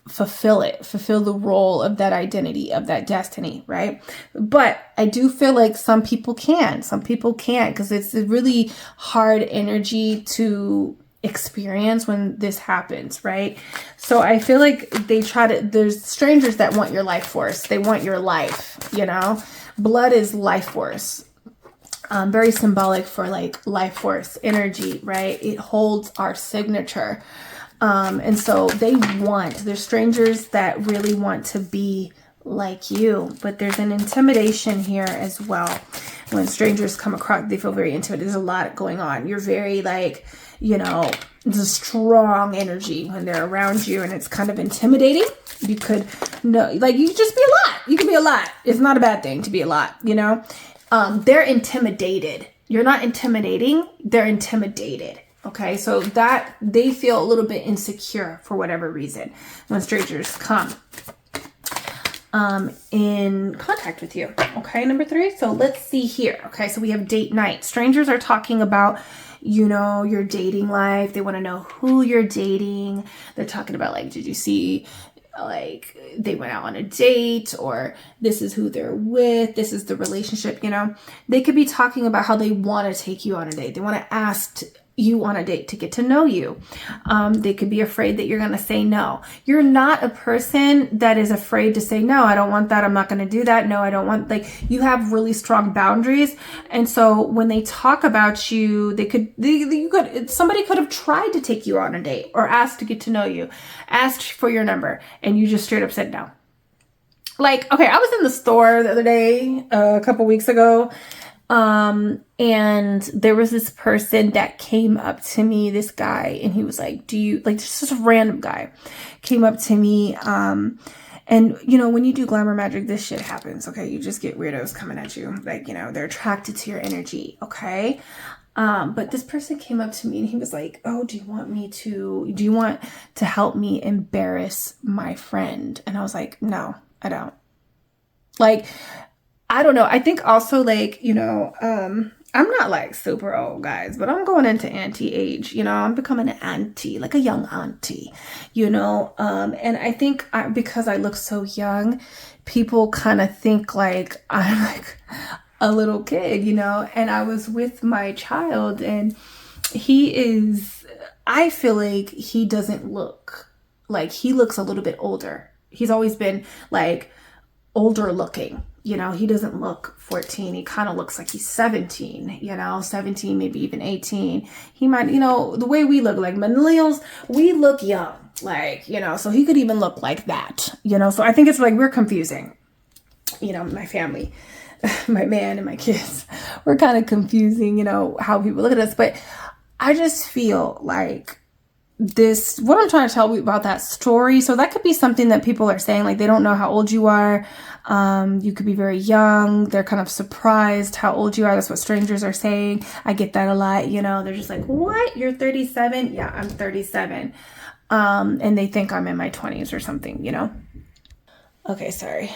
fulfill the role of that identity, of that destiny, right? But I do feel like some people can, because it's a really hard energy to experience when this happens, right? So I feel like there's strangers that want your life force. They want your life, blood is life force. Very symbolic for like life force energy, right? It holds our signature. And so there's strangers that really want to be like you, but there's an intimidation here as well. When strangers come across, they feel very intimidated. There's a lot going on. You're very there's a strong energy when they're around you, and it's kind of intimidating. You could you could just be a lot. You can be a lot. It's not a bad thing to be a lot, they're intimidated. You're not intimidating. They're intimidated. Okay, so that they feel a little bit insecure for whatever reason when strangers come in contact with you. Okay, number 3. So let's see here. Okay, so we have date night. Strangers are talking about, your dating life. They want to know who you're dating. They're talking about did you see they went out on a date, or this is who they're with, this is the relationship. They could be talking about how they want to take you on a date. They want to ask you on a date to get to know you. They could be afraid that you're going to say no. You're not a person that is afraid to say, no, I don't want that. I'm not going to do that. No, I don't want, you have really strong boundaries. And so when they talk about you, somebody could have tried to take you on a date or asked to get to know you, asked for your number, and you just straight up said no. Okay, I was in the store the other day, a couple weeks ago, and there was this person that came up to me, this guy, and he was like, just a random guy came up to me. And when you do glamour magic, this shit happens. Okay. You just get weirdos coming at you. They're attracted to your energy. Okay. But this person came up to me and he was like, oh, do you want to help me embarrass my friend? And I was like, no, I don't. I don't know. I think also I'm not super old, guys, but I'm going into auntie age, I'm becoming an auntie, a young auntie, and I think because I look so young, people kind of think I'm a little kid, and I was with my child, and I feel like he doesn't look he looks a little bit older. He's always been older looking. He doesn't look 14. He kind of looks like he's 17, 17, maybe even 18. He might, the way we look, millennials, we look young, so he could even look like that, so I think it's we're confusing, my family, my man and my kids, we're kind of confusing, how people look at us. But I just feel what I'm trying to tell you about that story. So that could be something that people are saying, they don't know how old you are. You could be very young. They're kind of surprised how old you are. That's what strangers are saying. I get that a lot. They're just like, what? You're 37? Yeah, I'm 37. And they think I'm in my 20s or something, Okay, sorry.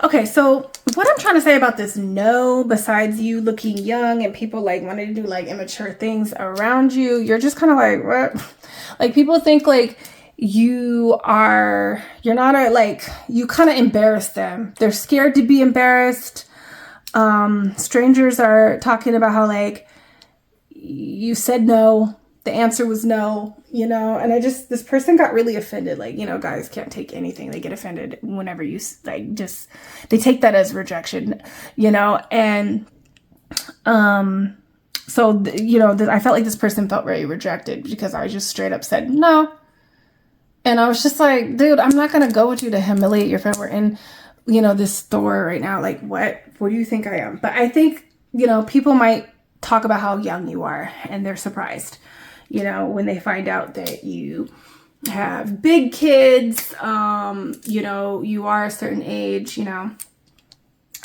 Okay, so what I'm trying to say about this no, besides you looking young and people wanting to do immature things around you, you're just kind of what? People think you're not you kind of embarrass them. They're scared to be embarrassed. Strangers are talking about how you said no, The answer was no, you know, and this person got really offended. Like, you know, guys can't take anything. They get offended whenever you like, they take that as rejection, you know, and, so, you know, I felt like this person felt very rejected because I just straight up said no. And I was just like, dude, I'm not going to go with you to humiliate your friend. We're in, you know, this store right now. Like, what do you think I am? But I think, you know, people might talk about how young you are and they're surprised, you know, when they find out that you have big kids, you know, you are a certain age, you know.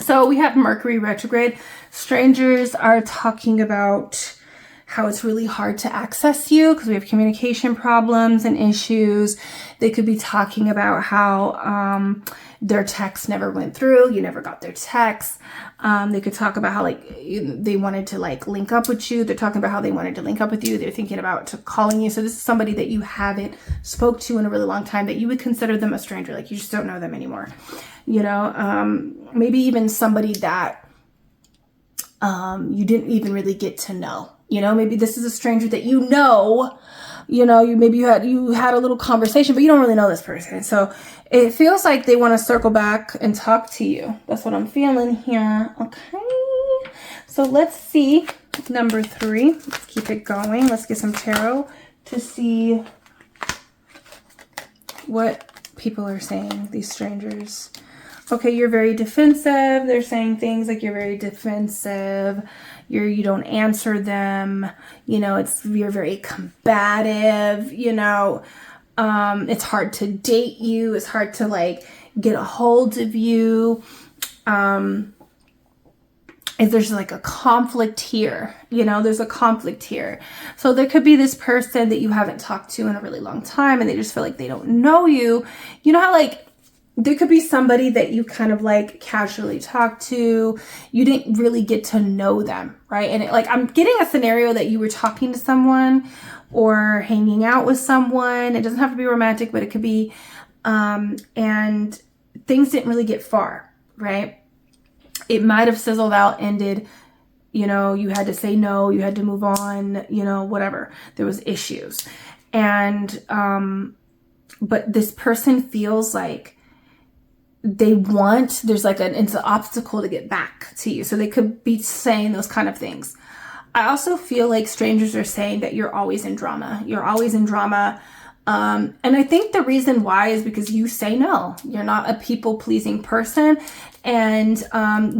So we have Mercury retrograde. Strangers are talking about how it's really hard to access you because we have communication problems and issues. They could be talking about how their text never went through. You never got their text. They could talk about how like they wanted to like link up with you. They're talking about how they wanted to link up with you. They're thinking about calling you. So this is somebody that you haven't spoke to in a really long time that you would consider them a stranger. Like you just don't know them anymore. You know, maybe even somebody that you didn't even really get to know. You know, maybe this is a stranger that you know, maybe you had a little conversation, but you don't really know this person. So it feels like they want to circle back and talk to you. That's what I'm feeling here. Okay. So let's see number 3. Let's keep it going. Let's get some tarot to see what people are saying, these strangers. Okay, you're very defensive. They're saying things like you're very defensive. You don't answer them. You know, you're very combative. You know, it's hard to date you. It's hard to like get a hold of you. If there's like a conflict here, you know, there's a conflict here. So there could be this person that you haven't talked to in a really long time and they just feel like they don't know you. You know how like there could be somebody that you kind of like casually talk to. You didn't really get to know them, right? And I'm getting a scenario that you were talking to someone or hanging out with someone. It doesn't have to be romantic, but it could be, and things didn't really get far, right? It might have sizzled out, ended, you know, you had to say no, you had to move on, you know, whatever. There was issues. And, but this person feels like there's like it's an obstacle to get back to you. So they could be saying those kind of things. I also feel like strangers are saying that you're always in drama. You're always in drama. And I think the reason why is because you say no. You're not a people-pleasing person. And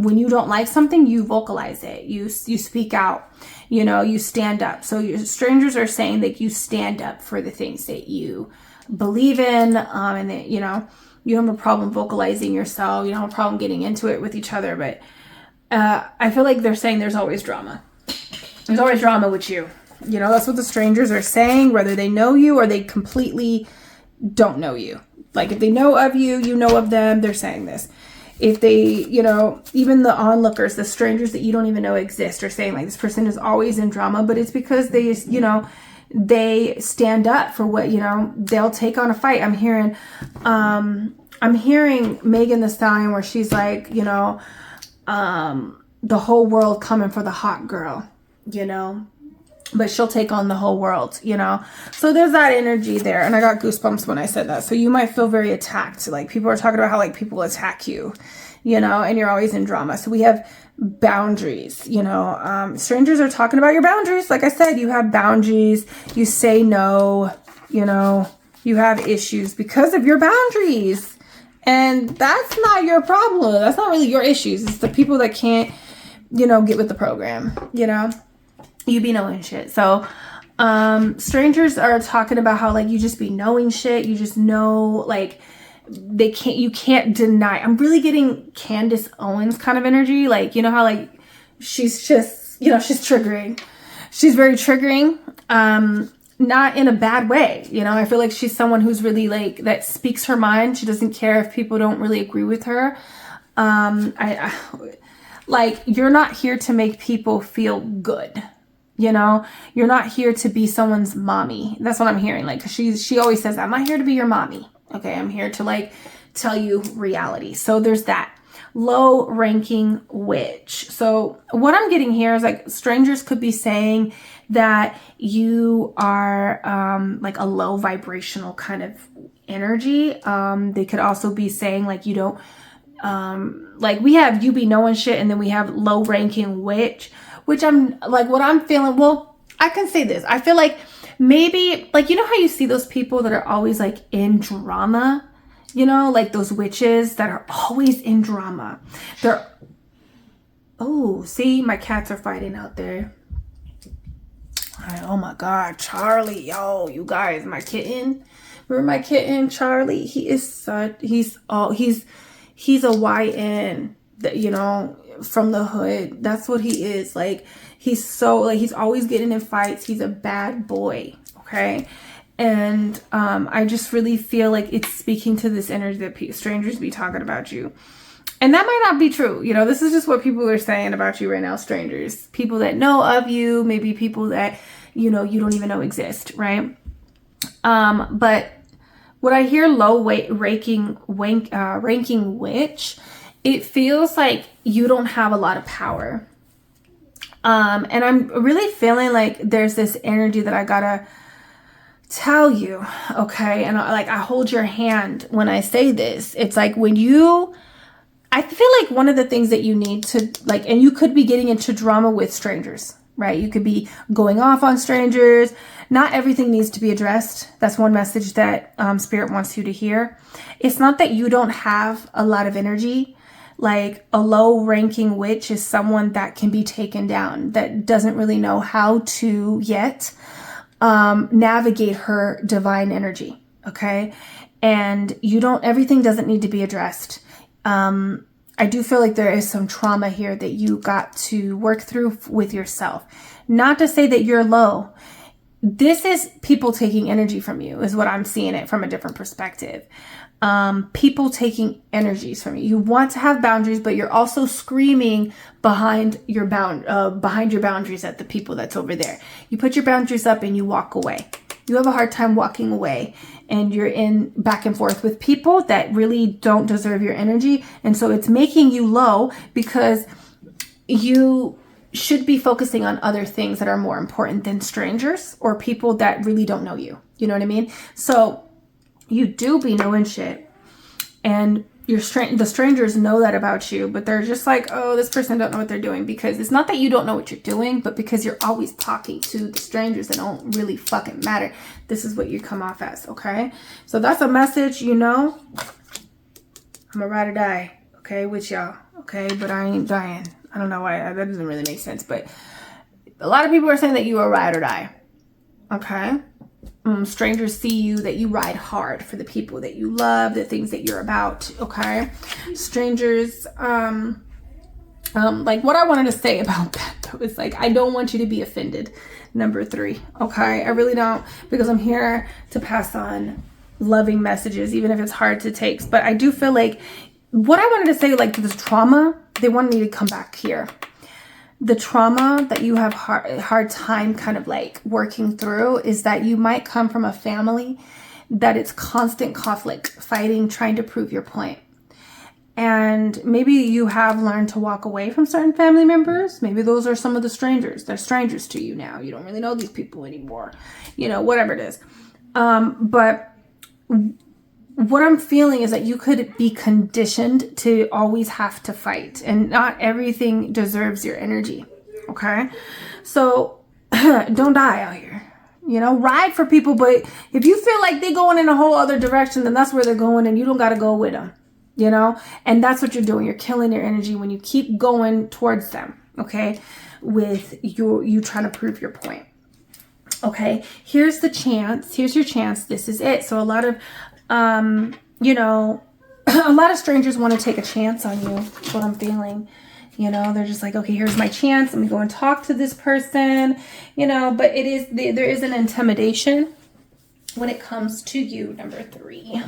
when you don't like something, you vocalize it. You speak out. You know, you stand up. So your strangers are saying that you stand up for the things that you believe in, and that, you know, you don't have a problem vocalizing yourself. You don't have a problem getting into it with each other. But I feel like they're saying there's always drama. There's always drama with you. You know, that's what the strangers are saying, whether they know you or they completely don't know you. Like if they know of you, you know of them, they're saying this. If they, you know, even the onlookers, the strangers that you don't even know exist are saying like this person is always in drama, but it's because they, you know, they stand up for what, you know, they'll take on a fight. I'm hearing Megan Thee Stallion where she's like, you know, the whole world coming for the hot girl, you know, but she'll take on the whole world, you know. So there's that energy there. And I got goosebumps when I said that. So you might feel very attacked. Like people are talking about how like people attack you, you know, and you're always in drama. So we have boundaries, you know. Strangers are talking about your boundaries. Like I said, you have boundaries. You say no, you know, you have issues because of your boundaries. And that's not your problem. That's not really your issues. It's the people that can't, you know, get with the program, you know. You be knowing shit. So strangers are talking about how like you just be knowing shit. You just know, like you can't deny. I'm really getting Candace Owens kind of energy. Like, you know how like she's just, you know, she's triggering. She's very triggering. Not in a bad way. You know, I feel like she's someone who's really like, that speaks her mind. She doesn't care if people don't really agree with her. Like you're not here to make people feel good. You know, you're not here to be someone's mommy. That's what I'm hearing. Like, she always says, I'm not here to be your mommy. Okay. I'm here to like tell you reality. So there's that. low ranking witch. So what I'm getting here is like strangers could be saying that you are like a low vibrational kind of energy. They could also be saying like you don't, like we have you be knowing shit, and then we have low ranking witch, which I'm like, what I'm feeling, well, I can say this. I feel like maybe, like, you know how you see those people that are always like in drama, you know, like those witches that are always in drama. They're, oh, see, my cats are fighting out there. Oh my God, Charlie, yo, you guys, my kitten. Remember my kitten, Charlie? He is such, he's a YN, that, you know, from the hood. That's what he is. Like, he's so, like, he's always getting in fights. He's a bad boy, okay? And I just really feel like it's speaking to this energy that strangers be talking about you. And that might not be true. You know, this is just what people are saying about you right now, strangers. People that know of you, maybe people that, you know, you don't even know exist, right? But what I hear low ranking witch, it feels like you don't have a lot of power. And I'm really feeling like there's this energy that I gotta tell you, okay? And I hold your hand when I say this. It's like when you, I feel like one of the things that you need to, like, and you could be getting into drama with strangers, right? You could be going off on strangers. Not everything needs to be addressed. That's one message that Spirit wants you to hear. It's not that you don't have a lot of energy. Like, a low ranking witch is someone that can be taken down, that doesn't really know how to yet navigate her divine energy. Okay. And everything doesn't need to be addressed. I do feel like there is some trauma here that you got to work through with yourself. Not to say that you're low. This is people taking energy from you, is what I'm seeing it from a different perspective. People taking energies from you. You want to have boundaries, but you're also screaming behind your boundaries at the people that's over there. You put your boundaries up and you walk away. You have a hard time walking away, and you're in back and forth with people that really don't deserve your energy. And so it's making you low because you should be focusing on other things that are more important than strangers or people that really don't know you. You know what I mean? So you do be knowing shit, and the strangers know that about you, but they're just like, oh, this person don't know what they're doing, because it's not that you don't know what you're doing, but because you're always talking to the strangers that don't really fucking matter. This is what you come off as, okay? So that's a message, you know. I'm a ride or die, okay, with y'all, okay? But I ain't dying. I don't know why. That doesn't really make sense, but a lot of people are saying that you are a ride or die, okay? Strangers see you, that you ride hard for the people that you love, the things that you're about, okay? Strangers, like, what I wanted to say about that, though, is like, I don't want you to be offended, number 3, okay? I really don't, because I'm here to pass on loving messages, even if it's hard to take. But I do feel like what I wanted to say, like, this trauma, they wanted me to come back here. The trauma that you have hard time kind of like working through is that you might come from a family that it's constant conflict, fighting, trying to prove your point. And maybe you have learned to walk away from certain family members. Maybe those are some of the strangers. They're strangers to you now. You don't really know these people anymore. You know, whatever it is. But what I'm feeling is that you could be conditioned to always have to fight, and not everything deserves your energy. Okay. So don't die out here, you know, ride for people. But if you feel like they're going in a whole other direction, then that's where they're going, and you don't got to go with them, you know, and that's what you're doing. You're killing your energy when you keep going towards them. Okay. With you trying to prove your point. Okay. Here's the chance. Here's your chance. This is it. So a lot of, you know, a lot of strangers want to take a chance on you. That's what I'm feeling. You know, they're just like, okay, here's my chance. Let me go and talk to this person, you know, but there is an intimidation when it comes to you. Number 3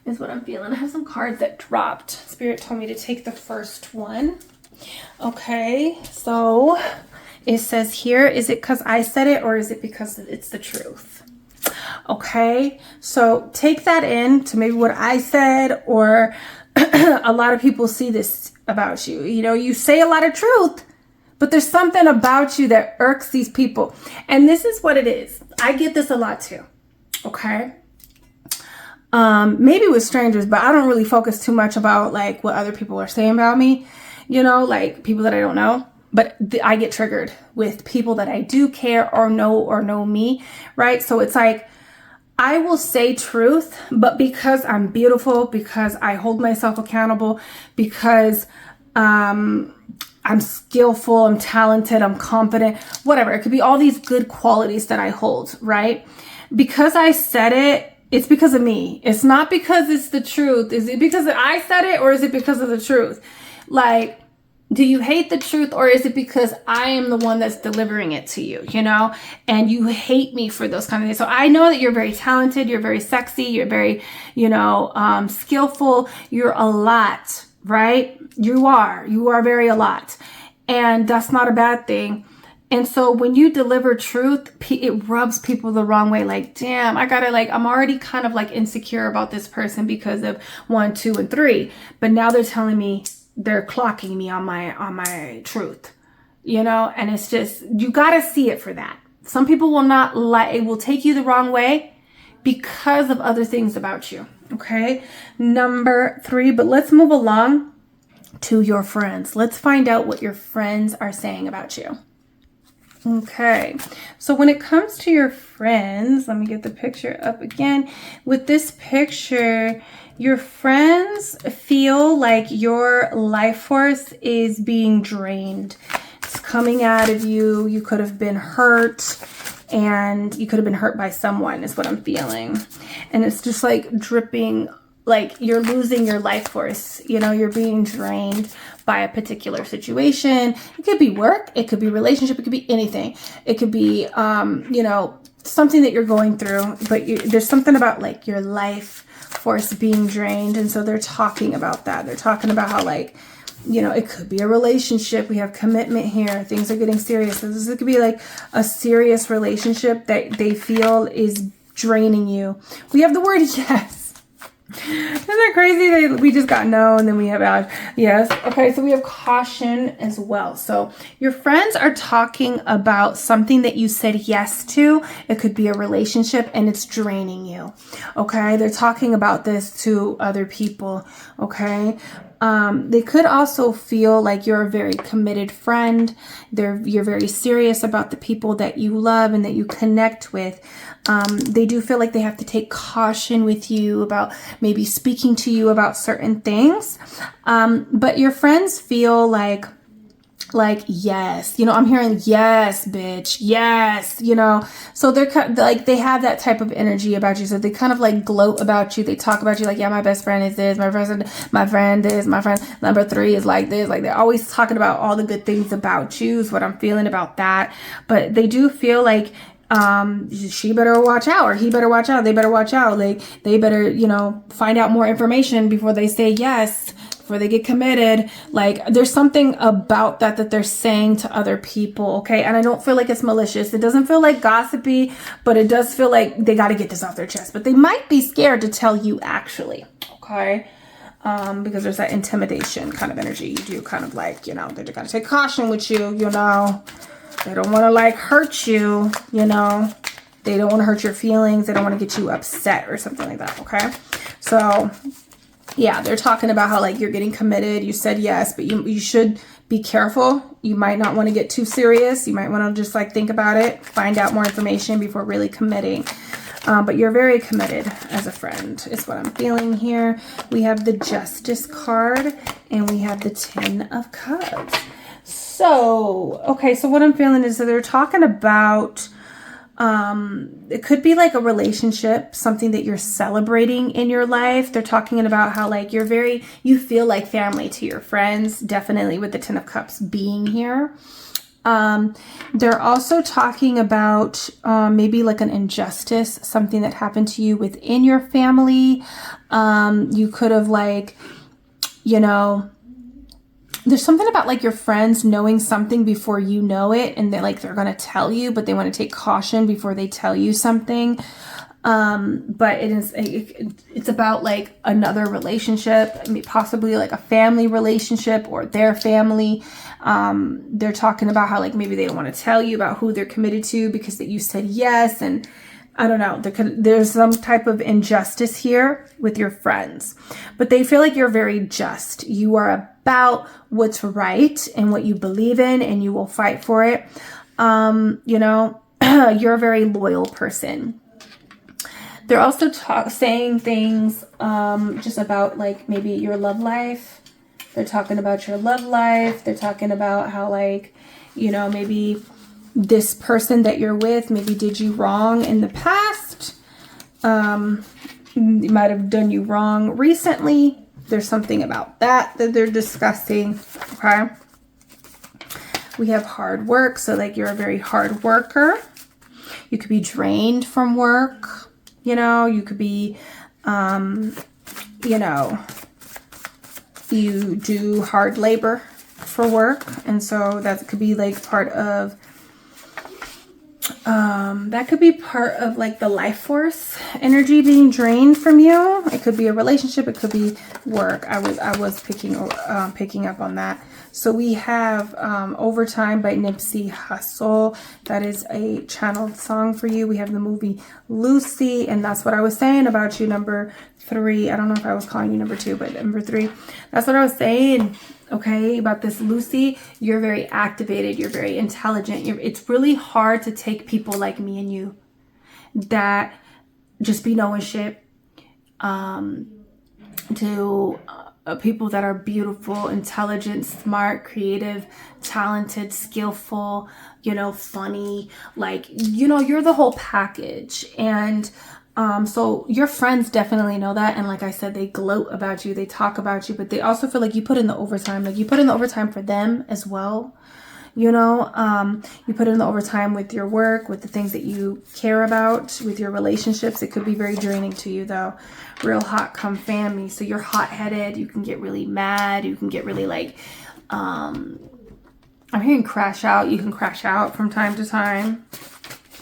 is what I'm feeling. I have some cards that dropped. Spirit told me to take the first one. Okay. So it says here, is it because I said it, or is it because it's the truth? Okay, so take that in to maybe what I said, or a lot of people see this about you. You know, you say a lot of truth, but there's something about you that irks these people. And this is what it is. I get this a lot too. Okay. Maybe with strangers, but I don't really focus too much about like what other people are saying about me, you know, like people that I don't know. But I get triggered with people that I do care or know me, right? So it's like, I will say truth, but because I'm beautiful, because I hold myself accountable, because I'm skillful, I'm talented, I'm confident, whatever. It could be all these good qualities that I hold, right? Because I said it, it's because of me. It's not because it's the truth. Is it because I said it, or is it because of the truth? Like, do you hate the truth, or is it because I am the one that's delivering it to you, you know, and you hate me for those kind of things? So I know that you're very talented, you're very sexy, you're very, you know, skillful, you're a lot, right? You are very a lot, and that's not a bad thing. And so when you deliver truth, it rubs people the wrong way. Like, damn, I'm already kind of like insecure about this person because of 1, 2, and 3, but now they're telling me, they're clocking me on my truth, you know, and it's just, you got to see it for that. Some people will not it will take you the wrong way because of other things about you. Okay. Number 3, but let's move along to your friends. Let's find out what your friends are saying about you. Okay, so when it comes to your friends, let me get the picture up again. With this picture, your friends feel like your life force is being drained. It's coming out of you. You could have been hurt, and you could have been hurt by someone is what I'm feeling. And it's just like dripping, like you're losing your life force. You know, you're being drained by a particular situation. It could be work, it could be relationship, it could be anything. It could be, you know, something that you're going through, but there's something about like your life force being drained. And so they're talking about that. They're talking about how, like, you know, it could be a relationship. We have commitment here. Things are getting serious. So this could be like a serious relationship that they feel is draining you. We have the word yes. Isn't that crazy? We just got no, and then we have yes. Okay, so we have caution as well. So your friends are talking about something that you said yes to. It could be a relationship, and it's draining you. Okay, they're talking about this to other people. Okay. They could also feel like you're a very committed friend. You're very serious about the people that you love and that you connect with. They do feel like they have to take caution with you about maybe speaking to you about certain things. But your friends feel like yes, you know, I'm hearing yes, bitch, yes, you know, so they're like, they have that type of energy about you. So they kind of like gloat about you. They talk about you like, yeah, my best friend is this, my friend is, my friend number 3 is like this. Like, they're always talking about all the good things about you is what I'm feeling about that. But they do feel like she better watch out, or he better watch out. They better watch out. Like, they better, you know, find out more information before they say yes, before they get committed. Like, there's something about that they're saying to other people. Okay. And I don't feel like it's malicious. It doesn't feel like gossipy, but it does feel like they got to get this off their chest, but they might be scared to tell you actually. Okay. Because there's that intimidation kind of energy. You do kind of like, you know, they got to take caution with you, you know. They don't want to like hurt you, you know. They don't want to hurt your feelings. They don't want to get you upset or something like that, okay? So, yeah, they're talking about how like you're getting committed. You said yes, but you should be careful. You might not want to get too serious. You might want to just like think about it, find out more information before really committing. But you're very committed as a friend is what I'm feeling here. We have the Justice card, and we have the 10 of Cups. So, okay, so what I'm feeling is that they're talking about, it could be like a relationship, something that you're celebrating in your life. They're talking about how like you feel like family to your friends, definitely with the 10 of Cups being here. They're also talking about maybe like an injustice, something that happened to you within your family. You could have like, you know, there's something about like your friends knowing something before you know it, and they're going to tell you, but they want to take caution before they tell you something. But it's about like another relationship, I mean, possibly like a family relationship or their family. They're talking about how like maybe they don't want to tell you about who they're committed to because that you said yes, and I don't know, there's some type of injustice here with your friends, but they feel like you're very just. You are about what's right and what you believe in, and you will fight for it. You know, you're a very loyal person. They're also saying things just about like maybe your love life. They're talking about your love life. They're talking about how like, you know, maybe this person that you're with maybe did you wrong in the past. Might have done you wrong recently. There's something about that they're discussing. Okay. We have hard work. So like you're a very hard worker. You could be drained from work. You know, you could be, you know, you do hard labor for work. And so that could be like part of, that could be part of like the life force energy being drained from you. It could be a relationship. It could be work. I was picking up on that. So we have Overtime by Nipsey Hussle. That is a channeled song for you. We have the movie Lucy, and that's what I was saying about you, number 3. I don't know if I was calling you number 2, but number 3. That's what I was saying, okay, about this Lucy. You're very activated. You're very intelligent. It's really hard to take people like me and you that just be knowing shit to people that are beautiful, intelligent, smart, creative, talented, skillful, you know, funny, like, you know, you're the whole package. And so your friends definitely know that. And like I said, they gloat about you, they talk about you, but they also feel like you put in the overtime, like you put in the overtime for them as well. You know, you put in the overtime with your work, with the things that you care about, with your relationships. It could be very draining to you though. Real hot come fan me. So you're hot-headed. You can get really mad. You can get really like, I'm hearing crash out. You can crash out from time to time.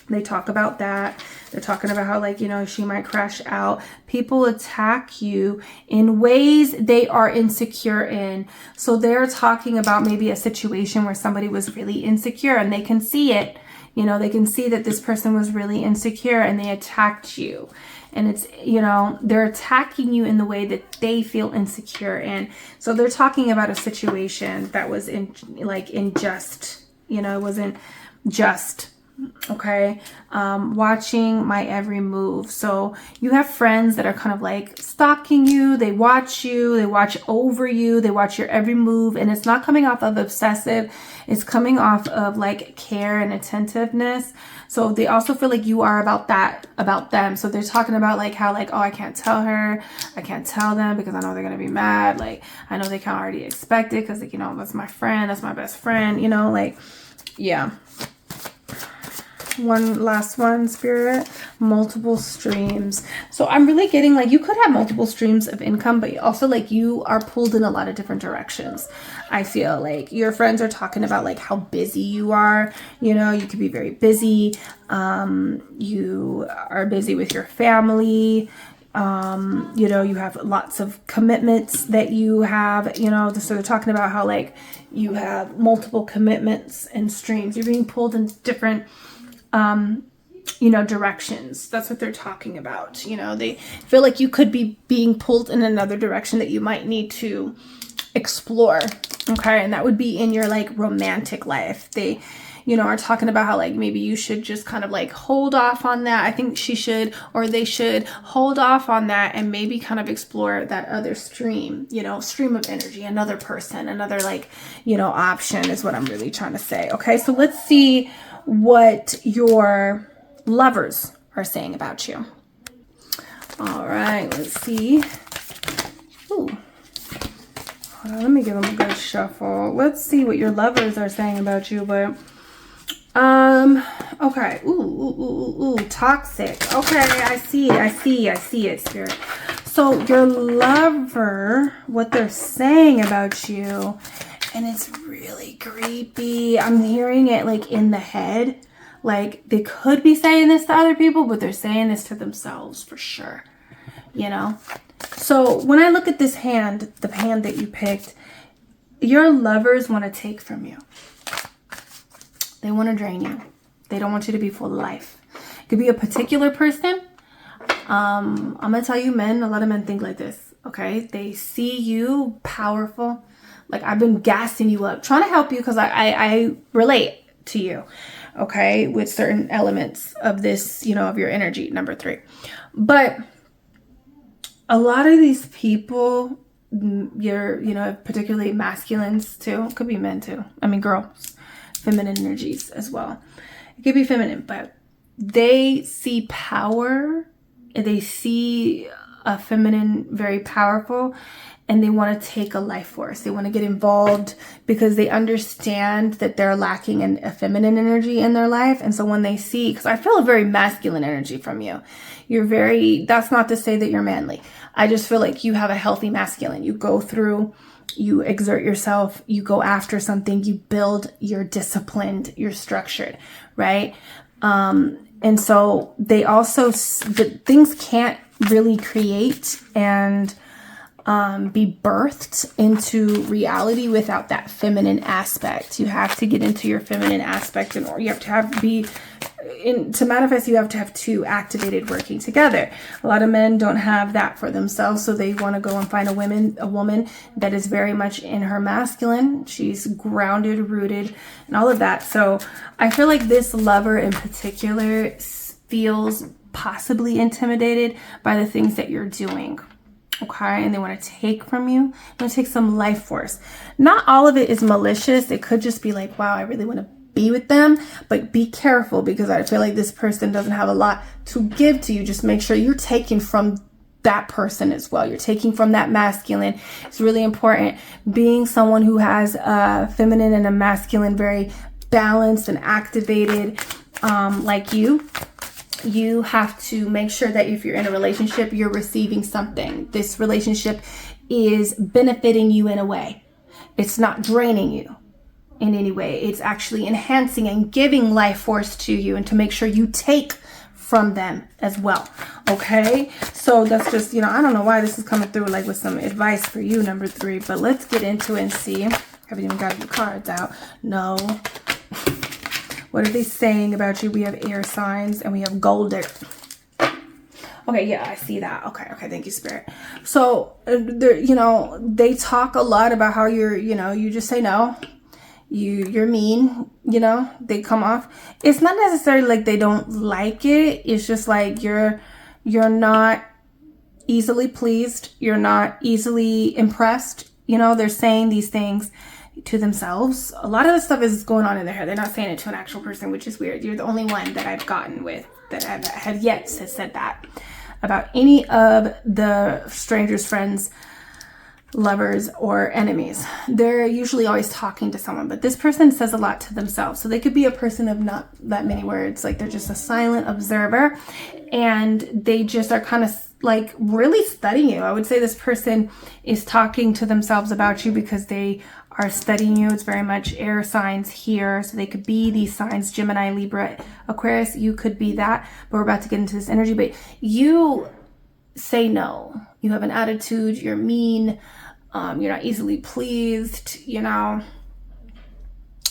They talk about that. They're talking about how like, you know, she might crash out. People attack you in ways they are insecure in. So they're talking about maybe a situation where somebody was really insecure and they can see it. You know, they can see that this person was really insecure and they attacked you. And it's, you know, they're attacking you in the way that they feel insecure in. So they're talking about a situation that was unjust. You know, it wasn't just. Okay. Watching my every move. So you have friends that are kind of like stalking you. They watch over you. They watch your every move, and it's not coming off of obsessive. It's coming off of like care and attentiveness. So they also feel like you are about them. So they're talking about like how like, oh, I can't tell her. I can't tell them because I know they're going to be mad. Like, I know they can already expect it because like, you know, that's my friend. That's my best friend, you know, like, yeah. One last one, Spirit. Multiple streams. So I'm really getting like you could have multiple streams of income, but also like you are pulled in a lot of different directions. I feel like your friends are talking about like how busy you are. You know, you could be very busy. You are busy with your family. You know, you have lots of commitments that you have, you know, so they're talking about how like you have multiple commitments and streams. You're being pulled in different you know, directions. That's what they're talking about. You know, they feel like you could be being pulled in another direction that you might need to explore. Okay. And that would be in your like romantic life. They, you know, are talking about how like maybe you should just kind of like hold off on that. I think she should, or they should hold off on that and maybe kind of explore that other stream, you know, stream of energy, another person, another like, you know, option is what I'm really trying to say. Okay. So let's see what your lovers are saying about you. All right, let's see. Ooh. Hold on, let me give them a good shuffle. Let's see what your lovers are saying about you, but okay. Ooh, toxic. Okay, I see it, Spirit. So your lover, what they're saying about you, and it's really creepy. I'm hearing it like in the head. Like, they could be saying this to other people, but they're saying this to themselves for sure, you know? So when I look at this hand, the hand that you picked, your lovers want to take from you. They want to drain you. They don't want you to be full of life. It could be a particular person. I'm going to tell you, men, a lot of men think like this, okay? They see you powerful. Like, I've been gassing you up, trying to help you because I relate to you, okay, with certain elements of this, you know, of your energy, number 3. But a lot of these people, you're, you know, particularly masculines too, could be men too. I mean, girls, feminine energies as well. It could be feminine, but they see power, they see a feminine very powerful, and they want to take a life force. They want to get involved because they understand that they're lacking a feminine energy in their life. And so when they see, because I feel a very masculine energy from you. You're very, that's not to say that you're manly. I just feel like you have a healthy masculine. You go through, you exert yourself, you go after something, you build, you're disciplined, you're structured, right? And so they also, things can't really create and be birthed into reality without that feminine aspect. You have to get into your feminine aspect, and or you have to to manifest, you have to have 2 activated working together. A lot of men don't have that for themselves, so they want to go and find a woman that is very much in her masculine. She's grounded, rooted, and all of that. So I feel like this lover in particular feels possibly intimidated by the things that you're doing. Okay, and they want to take from you. They want to take some life force. Not all of it is malicious. It could just be like, wow, I really want to be with them, but be careful because I feel like this person doesn't have a lot to give to you. Just make sure you're taking from that person as well. You're taking from that masculine. It's really important. Being someone who has a feminine and a masculine, very balanced and activated, like you have to make sure that if you're in a relationship, you're receiving something. This relationship is benefiting you in a way. It's not draining you in any way. It's actually enhancing and giving life force to you, and to make sure you take from them as well. Okay, so that's just, you know, I don't know why this is coming through like with some advice for you, number 3, but let's get into it and see. Haven't even got the cards out. No. What are they saying about you? We have air signs and we have gold digger. Okay, yeah, I see that. Okay, thank you, Spirit. So, you know, they talk a lot about how you're, you know, you just say no. You're mean, you know, they come off. It's not necessarily like they don't like it. It's just like you're not easily pleased. You're not easily impressed. You know, they're saying these things to themselves. A lot of the stuff is going on in their head. They're not saying it to an actual person, which is weird. You're the only one that I've gotten with that have yet said that about any of the strangers, friends, lovers, or enemies. They're usually always talking to someone, but this person says a lot to themselves. So they could be a person of not that many words. Like, they're just a silent observer, and they just are kind of like really studying you. I would say this person is talking to themselves about you because they are studying you. It's very much air signs here. So they could be these signs, Gemini, Libra, Aquarius. You could be that, but we're about to get into this energy. But you say no. You have an attitude. You're mean. You're not easily pleased. You know,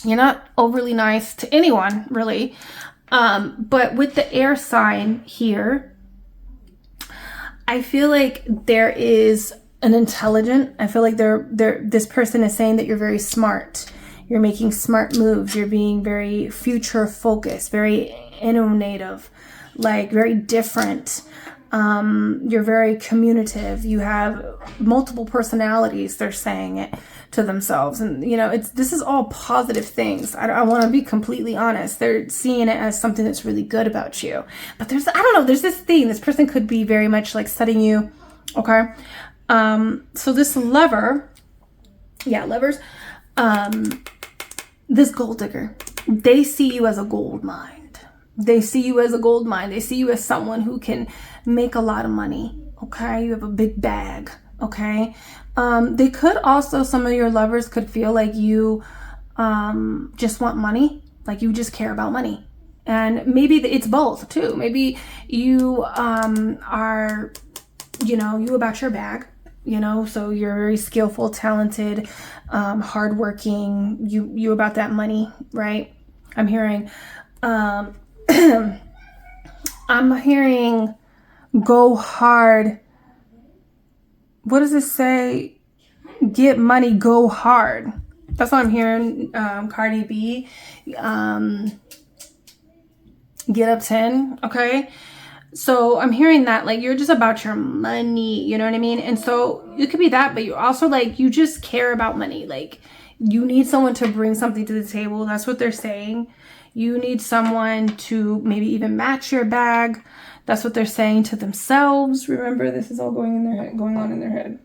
you're not overly nice to anyone, really. But with the air sign here, I feel like there is an intelligent. I feel like this person is saying that you're very smart. You're making smart moves. You're being very future focused, very innovative, like very different. You're very communicative. You have multiple personalities. They're saying it to themselves. And, you know, this is all positive things. I want to be completely honest. They're seeing it as something that's really good about you. But I don't know, there's this thing. This person could be very much like studying you. Okay. So this lover, lovers, this gold digger, they see you as a gold mine. They see you as a gold mine. They see you as someone who can make a lot of money. Okay. You have a big bag. Okay. They could also, some of your lovers could feel like you, just want money. Like you just care about money. And maybe it's both too. Maybe you are, you know, you about your bag, you know, so you're very skillful, talented, hardworking, you about that money, right? I'm hearing, I'm hearing go hard. What does it say? Get money, go hard. That's what I'm hearing. Cardi B, get up 10. Okay. So I'm hearing that, like, you're just about your money, you know what I mean? And so it could be that, but you also, like, you just care about money. Like, you need someone to bring something to the table. That's what they're saying. You need someone to maybe even match your bag. That's what they're saying to themselves. Remember, this is all going on in their head.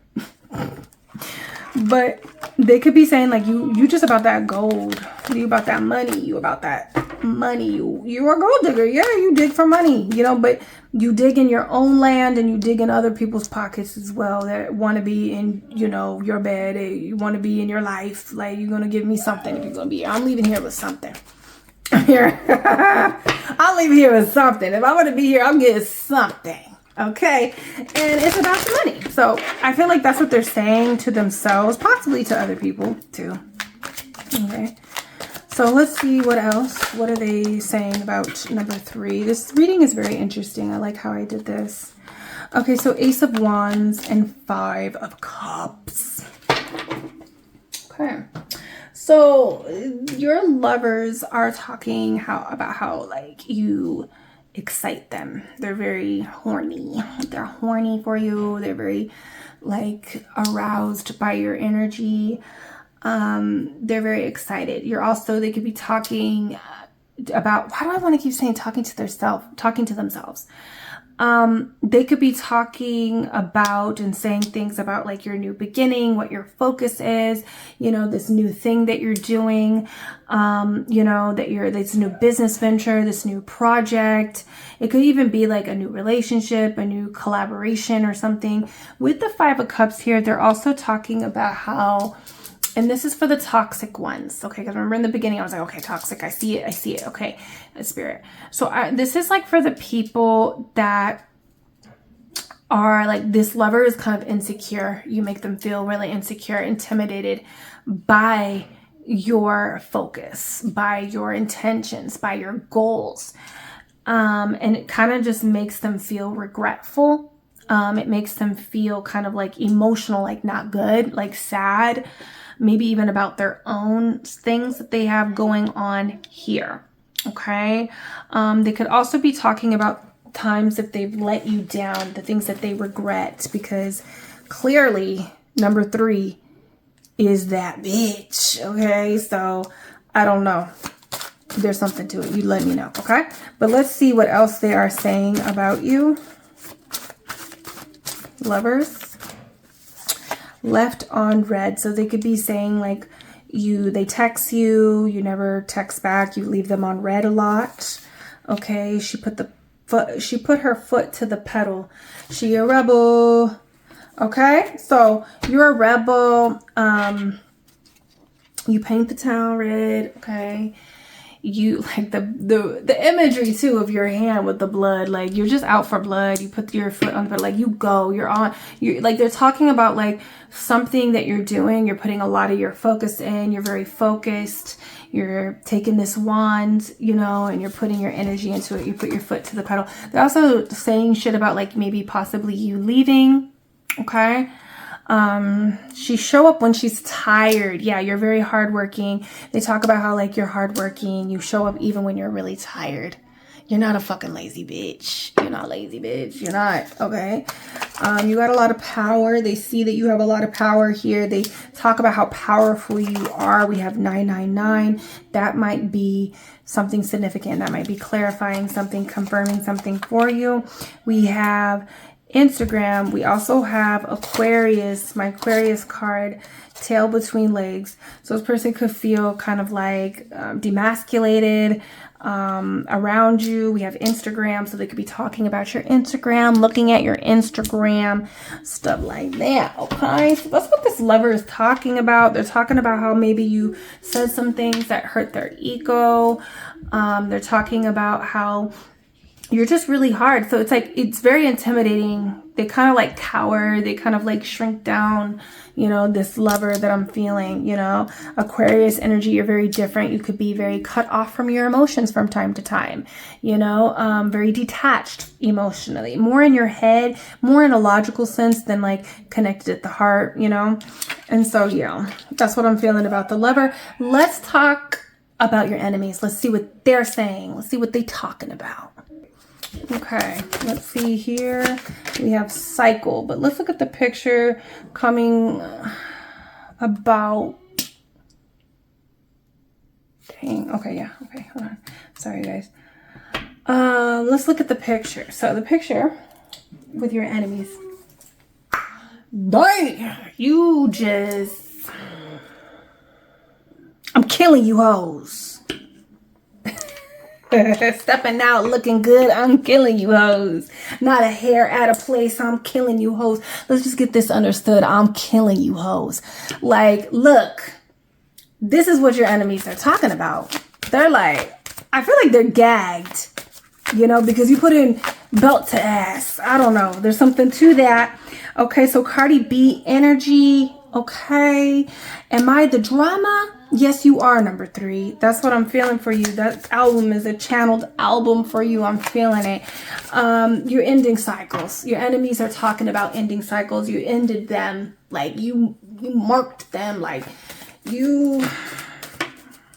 But they could be saying, like, you just about that gold. You about that money. You about that money. You are a gold digger. Yeah, you dig for money, you know, but you dig in your own land and you dig in other people's pockets as well that want to be in, you know, your bed. You want to be in your life. Like, you're going to give me something if you're going to be here. I'm leaving here with something. Here. I'll leave here with something. If I want to be here, I'll get something. Okay. And it's about the money. So I feel like that's what they're saying to themselves, possibly to other people too. Okay. So let's see what else. What are they saying about number 3? This reading is very interesting. I like how I did this. Okay. So Ace of Wands and 5 of Cups. Okay. So your lovers are talking about how like you excite them. They're very horny. They're horny for you. They're very like aroused by your energy. They're very excited. They could be talking about, why do I want to keep saying talking to themselves? They could be talking about and saying things about like your new beginning, what your focus is, you know, this new thing that you're doing, you know, this new business venture, this new project. It could even be like a new relationship, a new collaboration or something. With the 5 of Cups here, they're also talking about how, and this is for the toxic ones, okay? Because remember in the beginning, I was like, okay, toxic, I see it, okay, Spirit. So this is like for the people that are like, this lover is kind of insecure. You make them feel really insecure, intimidated by your focus, by your intentions, by your goals. And it kind of just makes them feel regretful. It makes them feel kind of like emotional, like not good, like sad. Maybe even about their own things that they have going on here. Okay. They could also be talking about times that they've let you down, the things that they regret, because clearly number 3 is that bitch. Okay. So I don't know. There's something to it. You let me know. Okay. But let's see what else they are saying about you. Lovers. Left on red. So they could be saying like they text you, you never text back, you leave them on red a lot. Okay, she put her foot to the pedal. She a rebel. Okay, so you're a rebel. You paint the town red. Okay, you like the imagery too of your hand with the blood, like you're just out for blood. You put your foot on the, like you go, you're like, they're talking about like something that you're doing. You're putting a lot of your focus in. You're very focused. You're taking this wand, you know, and you're putting your energy into it. You put your foot to the pedal. They're also saying shit about like maybe possibly you leaving. Okay. She show up when she's tired. Yeah, you're very hardworking. They talk about how like you're hardworking. You show up even when you're really tired. You're not a fucking lazy bitch. You're not lazy, bitch. You're not. Okay. You got a lot of power. They see that you have a lot of power here. They talk about how powerful you are. We have 999. That might be something significant. That might be clarifying something, confirming something for you. We have Instagram. We also have Aquarius, my Aquarius card, tail between legs. So this person could feel kind of like demasculated around you. We have Instagram, so they could be talking about your Instagram, looking at your Instagram, stuff like that. Okay, so that's what this lover is talking about. They're talking about how maybe you said some things that hurt their ego. They're talking about how you're just really hard. So it's like, it's very intimidating. They kind of like cower. They kind of like shrink down, you know, this lover that I'm feeling, you know. Aquarius energy, you're very different. You could be very cut off from your emotions from time to time, you know, very detached emotionally, more in your head, more in a logical sense than like connected at the heart, you know. And so, yeah, that's what I'm feeling about the lover. Let's talk about your enemies. Let's see what they're saying. Let's see what they're talking about. Okay, let's see here. We have cycle, but let's look at the picture coming about. Dang. Okay, yeah. Okay, hold on. Sorry, guys. Let's look at the picture. So the picture with your enemies. Dang, you just. I'm killing you hoes. Stepping out looking good, I'm killing you hoes. Not a hair out of place, I'm killing you hoes. Let's just get this understood. I'm killing you hoes. Like, look, this is what your enemies are talking about. They're like, I feel like they're gagged, you know, because you put in belt to ass. I don't know. There's something to that. Okay, so Cardi B energy. Okay. Am I the drama? Yes, you are, number 3. That's what I'm feeling for you. That album is a channeled album for you. I'm feeling it. You're ending cycles. Your enemies are talking about ending cycles. You ended them. Like, you marked them. Like, you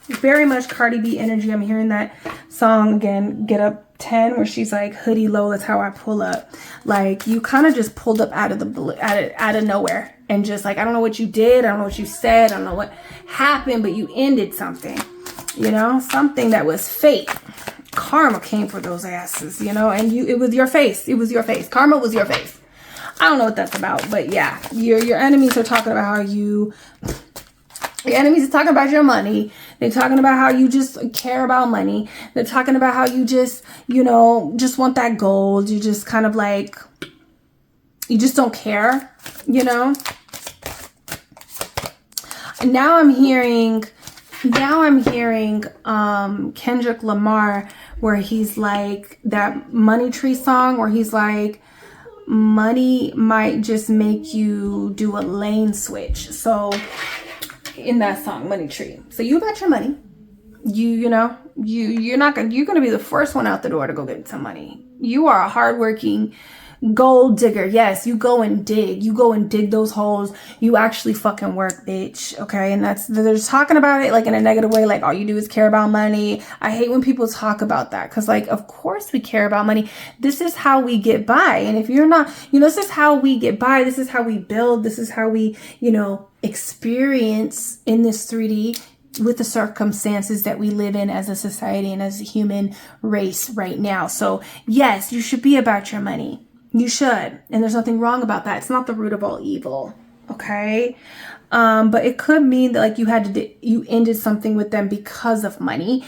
very much Cardi B energy. I'm hearing that song again, Get Up 10, where she's like, hoodie low, that's how I pull up. Like, you kind of just pulled up out of the blue, out of nowhere, and just like, I don't know what you did, I don't know what you said, I don't know what happened, but you ended something, you know, something that was fate. Karma came for those asses, you know, and it was your face. It was your face. Karma was your face. I don't know what that's about, but yeah, your enemies are talking about how your enemies are talking about your money. They're talking about how you just care about money. They're talking about how you just, you know, just want that gold. You just kind of like, you just don't care, you know. And now I'm hearing Kendrick Lamar, where he's like, that Money Tree song where he's like, money might just make you do a lane switch. So in that song, Money Tree. So you got your money. You're gonna be the first one out the door to go get some money. You are a hardworking gold digger. Yes, you go and dig. You go and dig those holes. You actually fucking work, bitch. Okay, and they're just talking about it like in a negative way, like all you do is care about money. I hate when people talk about that, because like, of course we care about money. This is how we get by. And if you're not, you know, this is how we get by. This is how we build. This is how we, you know, experience in this 3D with the circumstances that we live in as a society and as a human race right now. So yes, you should be about your money. You should. And there's nothing wrong about that. It's not the root of all evil. Okay. But it could mean that like you ended something with them because of money.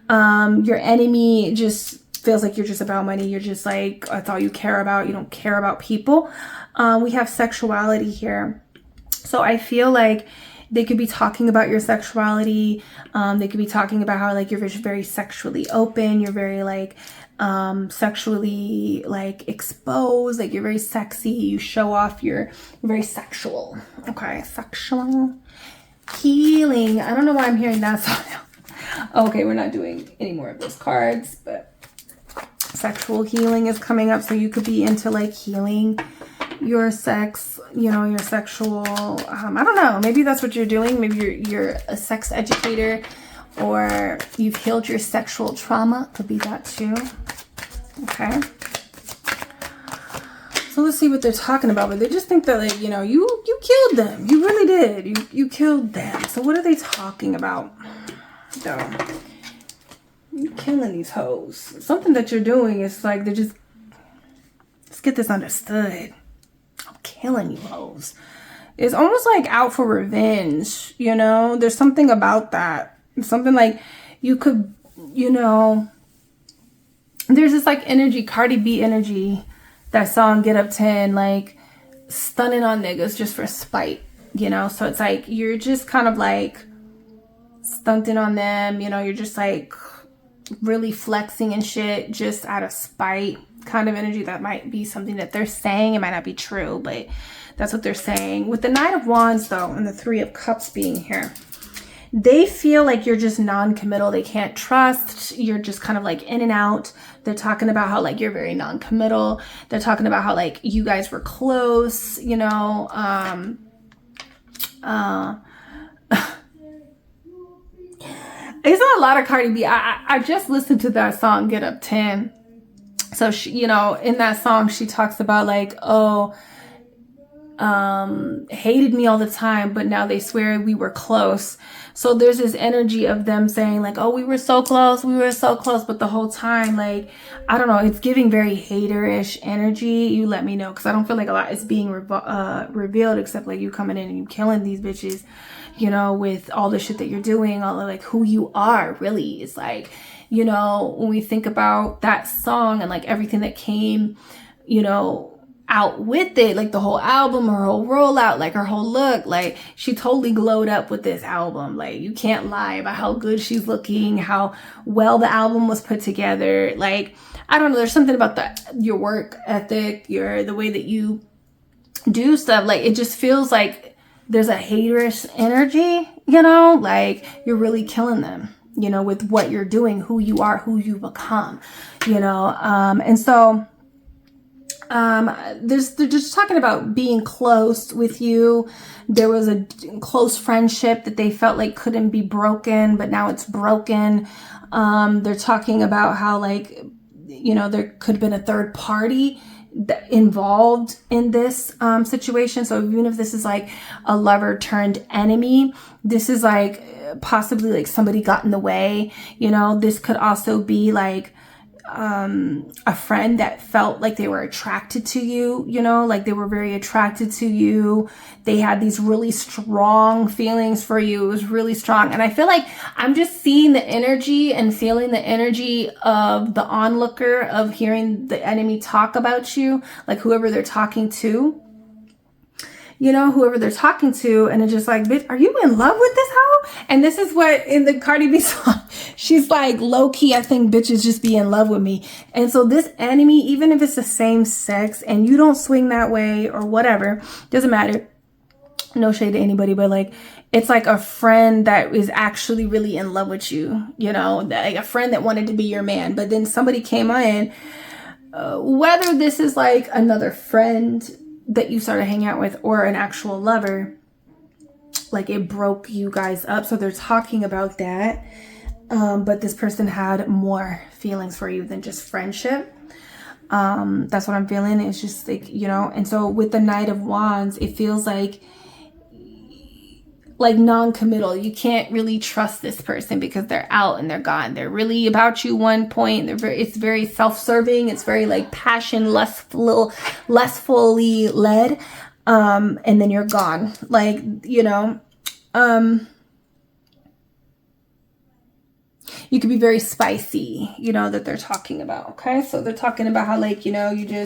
Your enemy just feels like you're just about money. You're just like, that's all you care about. You don't care about people. We have sexuality here. So I feel like they could be talking about your sexuality. They could be talking about how like you're very sexually open. You're very like sexually like exposed. Like you're very sexy. You show off. You're very sexual. Okay, sexual healing. I don't know why I'm hearing that song now. Okay, we're not doing any more of those cards, but sexual healing is coming up. So you could be into like healing your sex, you know, your sexual, I don't know, maybe that's what you're doing. Maybe you're a sex educator, or you've healed your sexual trauma. Could be that too. Okay. So let's see what they're talking about. But they just think that, like, you know, you killed them. You really did. You killed them. So what are they talking about, though? You're killing these hoes. Something that you're doing is like, they're just Let's get this understood. I'm killing you hoes. It's almost like out for revenge, you know? There's something about that. Something like you could, you know, there's this like energy, Cardi B energy, that song Get Up 10, like stunning on niggas just for spite, you know? So it's like you're just kind of like stunting on them, you know? You're just like really flexing and shit just out of spite kind of energy. That might be something that they're saying. It might not be true, but that's what they're saying. With the Knight of Wands though, and the Three of Cups being here, they feel like you're just non-committal. They can't trust. You're just kind of like in and out. They're talking about how like you're very non-committal. They're talking about how like you guys were close, you know. It's not a lot of Cardi B. I just listened to that song Get Up 10. So she, you know, in that song she talks about like, oh, hated me all the time, but now they swear we were close. So there's this energy of them saying like, oh, we were so close, but the whole time, like, I don't know, it's giving very hater-ish energy. You let me know, because I don't feel like a lot is being revealed, except like you coming in and you killing these bitches, you know, with all the shit that you're doing, all of like who you are really. It's like, you know, when we think about that song and like everything that came, you know, out with it, like the whole album, her whole rollout, like her whole look, like she totally glowed up with this album. Like you can't lie about how good she's looking, how well the album was put together. Like, I don't know, there's something about your work ethic, the way that you do stuff. Like it just feels like there's a haterish energy, you know, like you're really killing them, you know, with what you're doing, who you are, who you become, you know. And so they're just talking about being close with you. There was a close friendship that they felt like couldn't be broken, but now it's broken. They're talking about how like, you know, there could have been a third party involved in this situation. So even if this is like a lover turned enemy, this is like possibly like somebody got in the way, you know. This could also be like a friend that felt like they were attracted to you, you know, like they were very attracted to you. They had these really strong feelings for you. It was really strong. And I feel like I'm just seeing the energy and feeling the energy of the onlooker, of hearing the enemy talk about you, like whoever they're talking to. You know, whoever they're talking to, and it's just like, bitch, are you in love with this hoe? And this is what in the Cardi B song, she's like, low key, I think bitches just be in love with me. And so this enemy, even if it's the same sex and you don't swing that way or whatever, doesn't matter. No shade to anybody, but like, it's like a friend that is actually really in love with you, you know, like a friend that wanted to be your man. But then somebody came in, whether this is like another friend that you started hanging out with or an actual lover, like it broke you guys up. So they're talking about that. But this person had more feelings for you than just friendship. That's what I'm feeling. It's just like, you know, and so with the Knight of Wands, it feels like non-committal. You can't really trust this person because they're out and they're gone. They're really about you one point. It's very self-serving. It's very like passion, lustfully led. And then you're gone. Like, you know, you could be very spicy, you know, that they're talking about. Okay. So they're talking about how like, you know, you're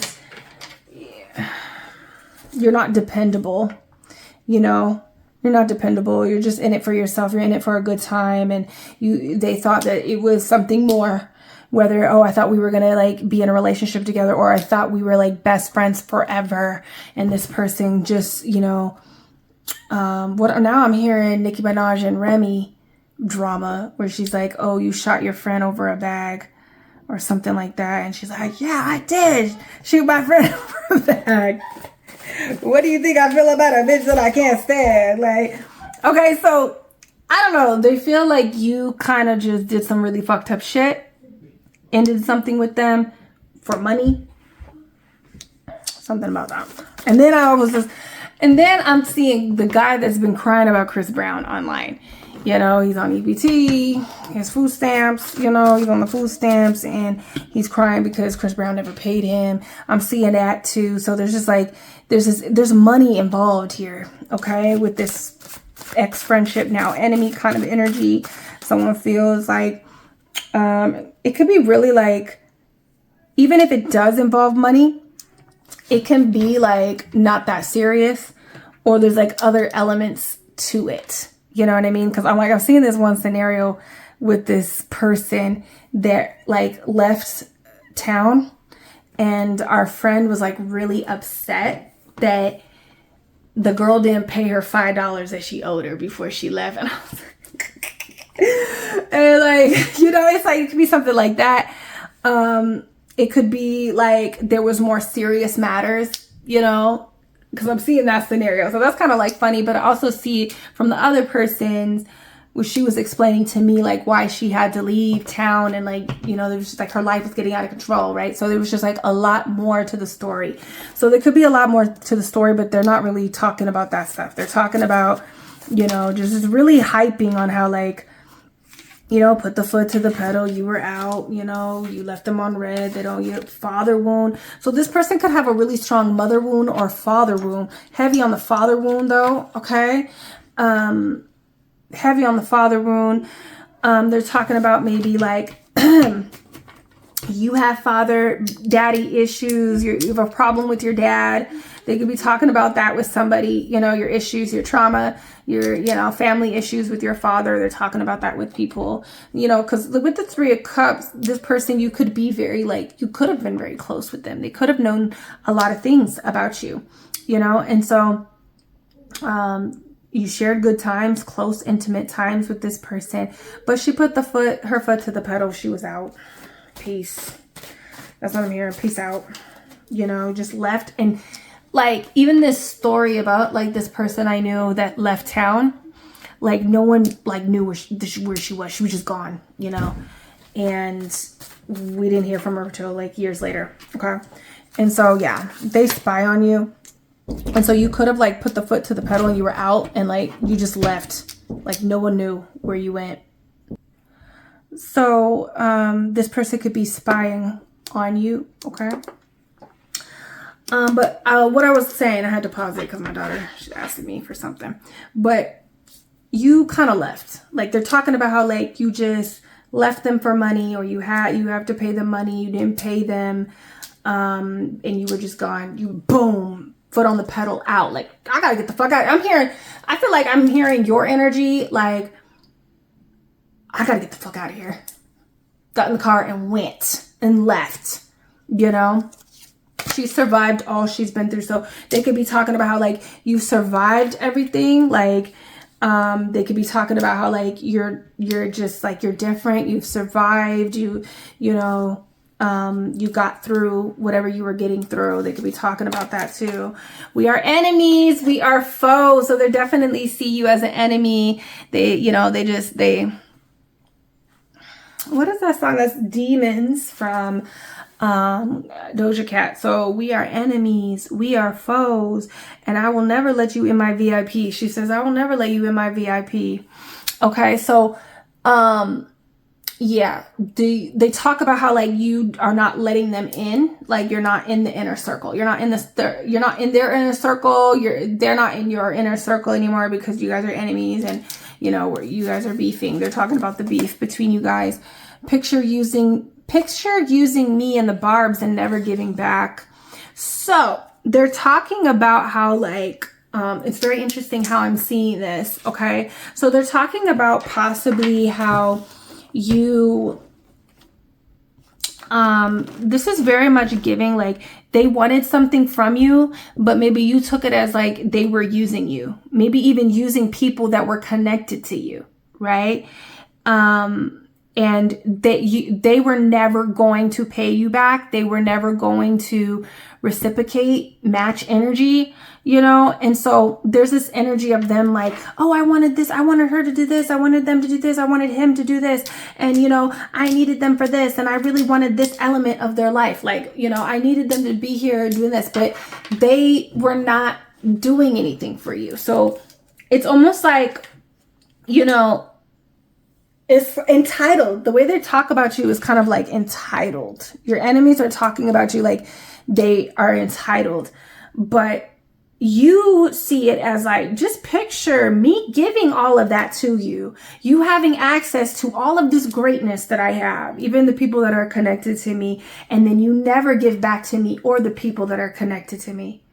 not dependable, you know. You're not dependable. You're just in it for yourself. You're in it for a good time. And they thought that it was something more, whether, oh, I thought we were going to like be in a relationship together, or I thought we were like best friends forever. And this person just, you know, now I'm hearing Nicki Minaj and Remy drama where she's like, oh, you shot your friend over a bag or something like that. And she's like, yeah, I did shoot my friend over a bag. What do you think I feel about a bitch that I can't stand? Like, okay, so I don't know. They feel like you kind of just did some really fucked up shit, ended something with them for money, something about that. And then I'm seeing the guy that's been crying about Chris Brown online. You know, he's on EBT, his food stamps, you know, he's on the food stamps, and he's crying because Chris Brown never paid him. I'm seeing that too. So there's just like, there's money involved here, okay, with this ex friendship, now enemy kind of energy. Someone feels like, it could be really like, even if it does involve money, it can be like not that serious, or there's like other elements to it. You know what I mean? Because I'm seeing this one scenario with this person that like left town, and our friend was like really upset that the girl didn't pay her $5 that she owed her before she left. And I was like, and like, you know, it's like, it could be something like that. It could be like there was more serious matters, you know, because I'm seeing that scenario. So that's kind of like funny, but I also see from the other person's, where she was explaining to me like why she had to leave town, and like, you know, there was just like her life was getting out of control, right? So there was just like a lot more to the story. So there could be a lot more to the story, but they're not really talking about that stuff. They're talking about, you know, just really hyping on how like, you know, put the foot to the pedal. You were out, you know, you left them on red. They don't, your father wound. So this person could have a really strong mother wound or father wound. Heavy on the father wound though. Okay. Heavy on the father wound. They're talking about maybe like, you have daddy issues. You have a problem with your dad. They could be talking about that with somebody, you know, your issues, your trauma, your, you know, family issues with your father. They're talking about that with people, you know, because with the Three of Cups, this person, you could be very like, you could have been very close with them. They could have known a lot of things about you, you know, and so, you shared good times, close, intimate times with this person, but she put her foot to the pedal. She was out. Peace. That's what I'm hearing. Peace out. You know, just left. And like, even this story about like this person I knew that left town, like no one like knew where she was. She was just gone, you know, and we didn't hear from her until like years later. Okay. And so, yeah, they spy on you. And so you could have like put the foot to the pedal and you were out, and like you just left, like no one knew where you went. So this person could be spying on you. Okay. But what I was saying, I had to pause it because my daughter, she's asking me for something, but you kind of left. Like they're talking about how like you just left them for money, or you have to pay them money. You didn't pay them. And you were just gone. You boom. Foot on the pedal, out. Like, I gotta get the fuck out. I feel like I'm hearing your energy, like, I gotta get the fuck out of here. Got in the car and went and left, you know? She survived all she's been through. So they could be talking about how like you survived everything. Like, they could be talking about how like you're just like, you're different. You've survived, you know, you got through whatever you were getting through. They could be talking about that too. We are enemies. We are foes. So they definitely see you as an enemy. They, you know, what is that song? That's Demons from, Doja Cat. So we are enemies. We are foes. And I will never let you in my VIP. She says, I will never let you in my VIP. Okay. So, yeah, they talk about how like you are not letting them in, like you're not in the inner circle. You're not in you're not in their inner circle. They're not in your inner circle anymore because you guys are enemies, and you know where you guys are beefing. They're talking about the beef between you guys. Picture using me and the barbs and never giving back. So they're talking about how like it's very interesting how I'm seeing this. Okay, so they're talking about possibly how you this is very much giving, like they wanted something from you, but maybe you took it as like they were using you, maybe even using people that were connected to you, right? And they were never going to pay you back. They were never going to reciprocate, match energy, you know? And so there's this energy of them like, oh, I wanted this. I wanted her to do this. I wanted them to do this. I wanted him to do this. And, you know, I needed them for this. And I really wanted this element of their life. Like, you know, I needed them to be here doing this, but they were not doing anything for you. So it's almost like, you know, is entitled. The way they talk about you is kind of like entitled. Your enemies are talking about you like they are entitled, but you see it as like, just picture me giving all of that to you. You having access to all of this greatness that I have, even the people that are connected to me, and then you never give back to me or the people that are connected to me.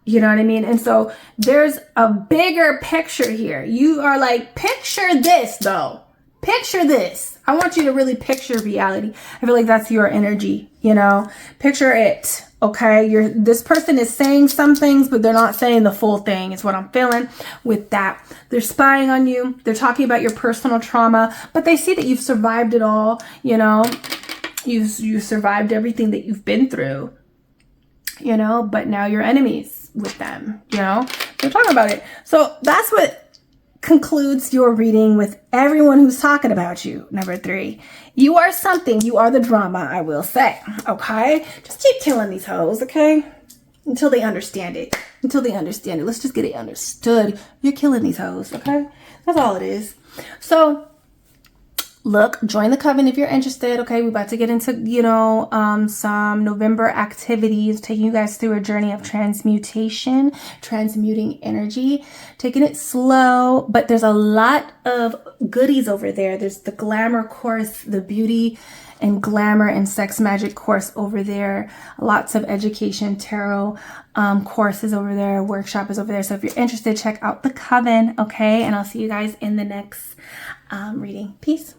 You know what I mean? And so there's a bigger picture here. You are like, picture this though. Picture this. I want you to really picture reality. I feel like that's your energy, you know? Picture it, okay? This person is saying some things, but they're not saying the full thing is what I'm feeling with that. They're spying on you. They're talking about your personal trauma, but they see that you've survived it all, you know? You've survived everything that you've been through, you know? But now you're enemies with them, you know? They're talking about it. So that's what concludes your reading with everyone who's talking about you. Number 3, you are something. You are the drama, I will say. Okay? Just keep killing these hoes, okay? Until they understand it. Until they understand it. Let's just get it understood. You're killing these hoes, okay? That's all it is. So, look, join the coven if you're interested. Okay, we're about to get into, you know, some November activities, taking you guys through a journey of transmutation, transmuting energy, taking it slow, but there's a lot of goodies over there. There's the glamour course, the beauty and glamour and sex magic course over there. Lots of education, tarot courses over there, workshop is over there. So if you're interested, check out the coven, okay? And I'll see you guys in the next reading. Peace.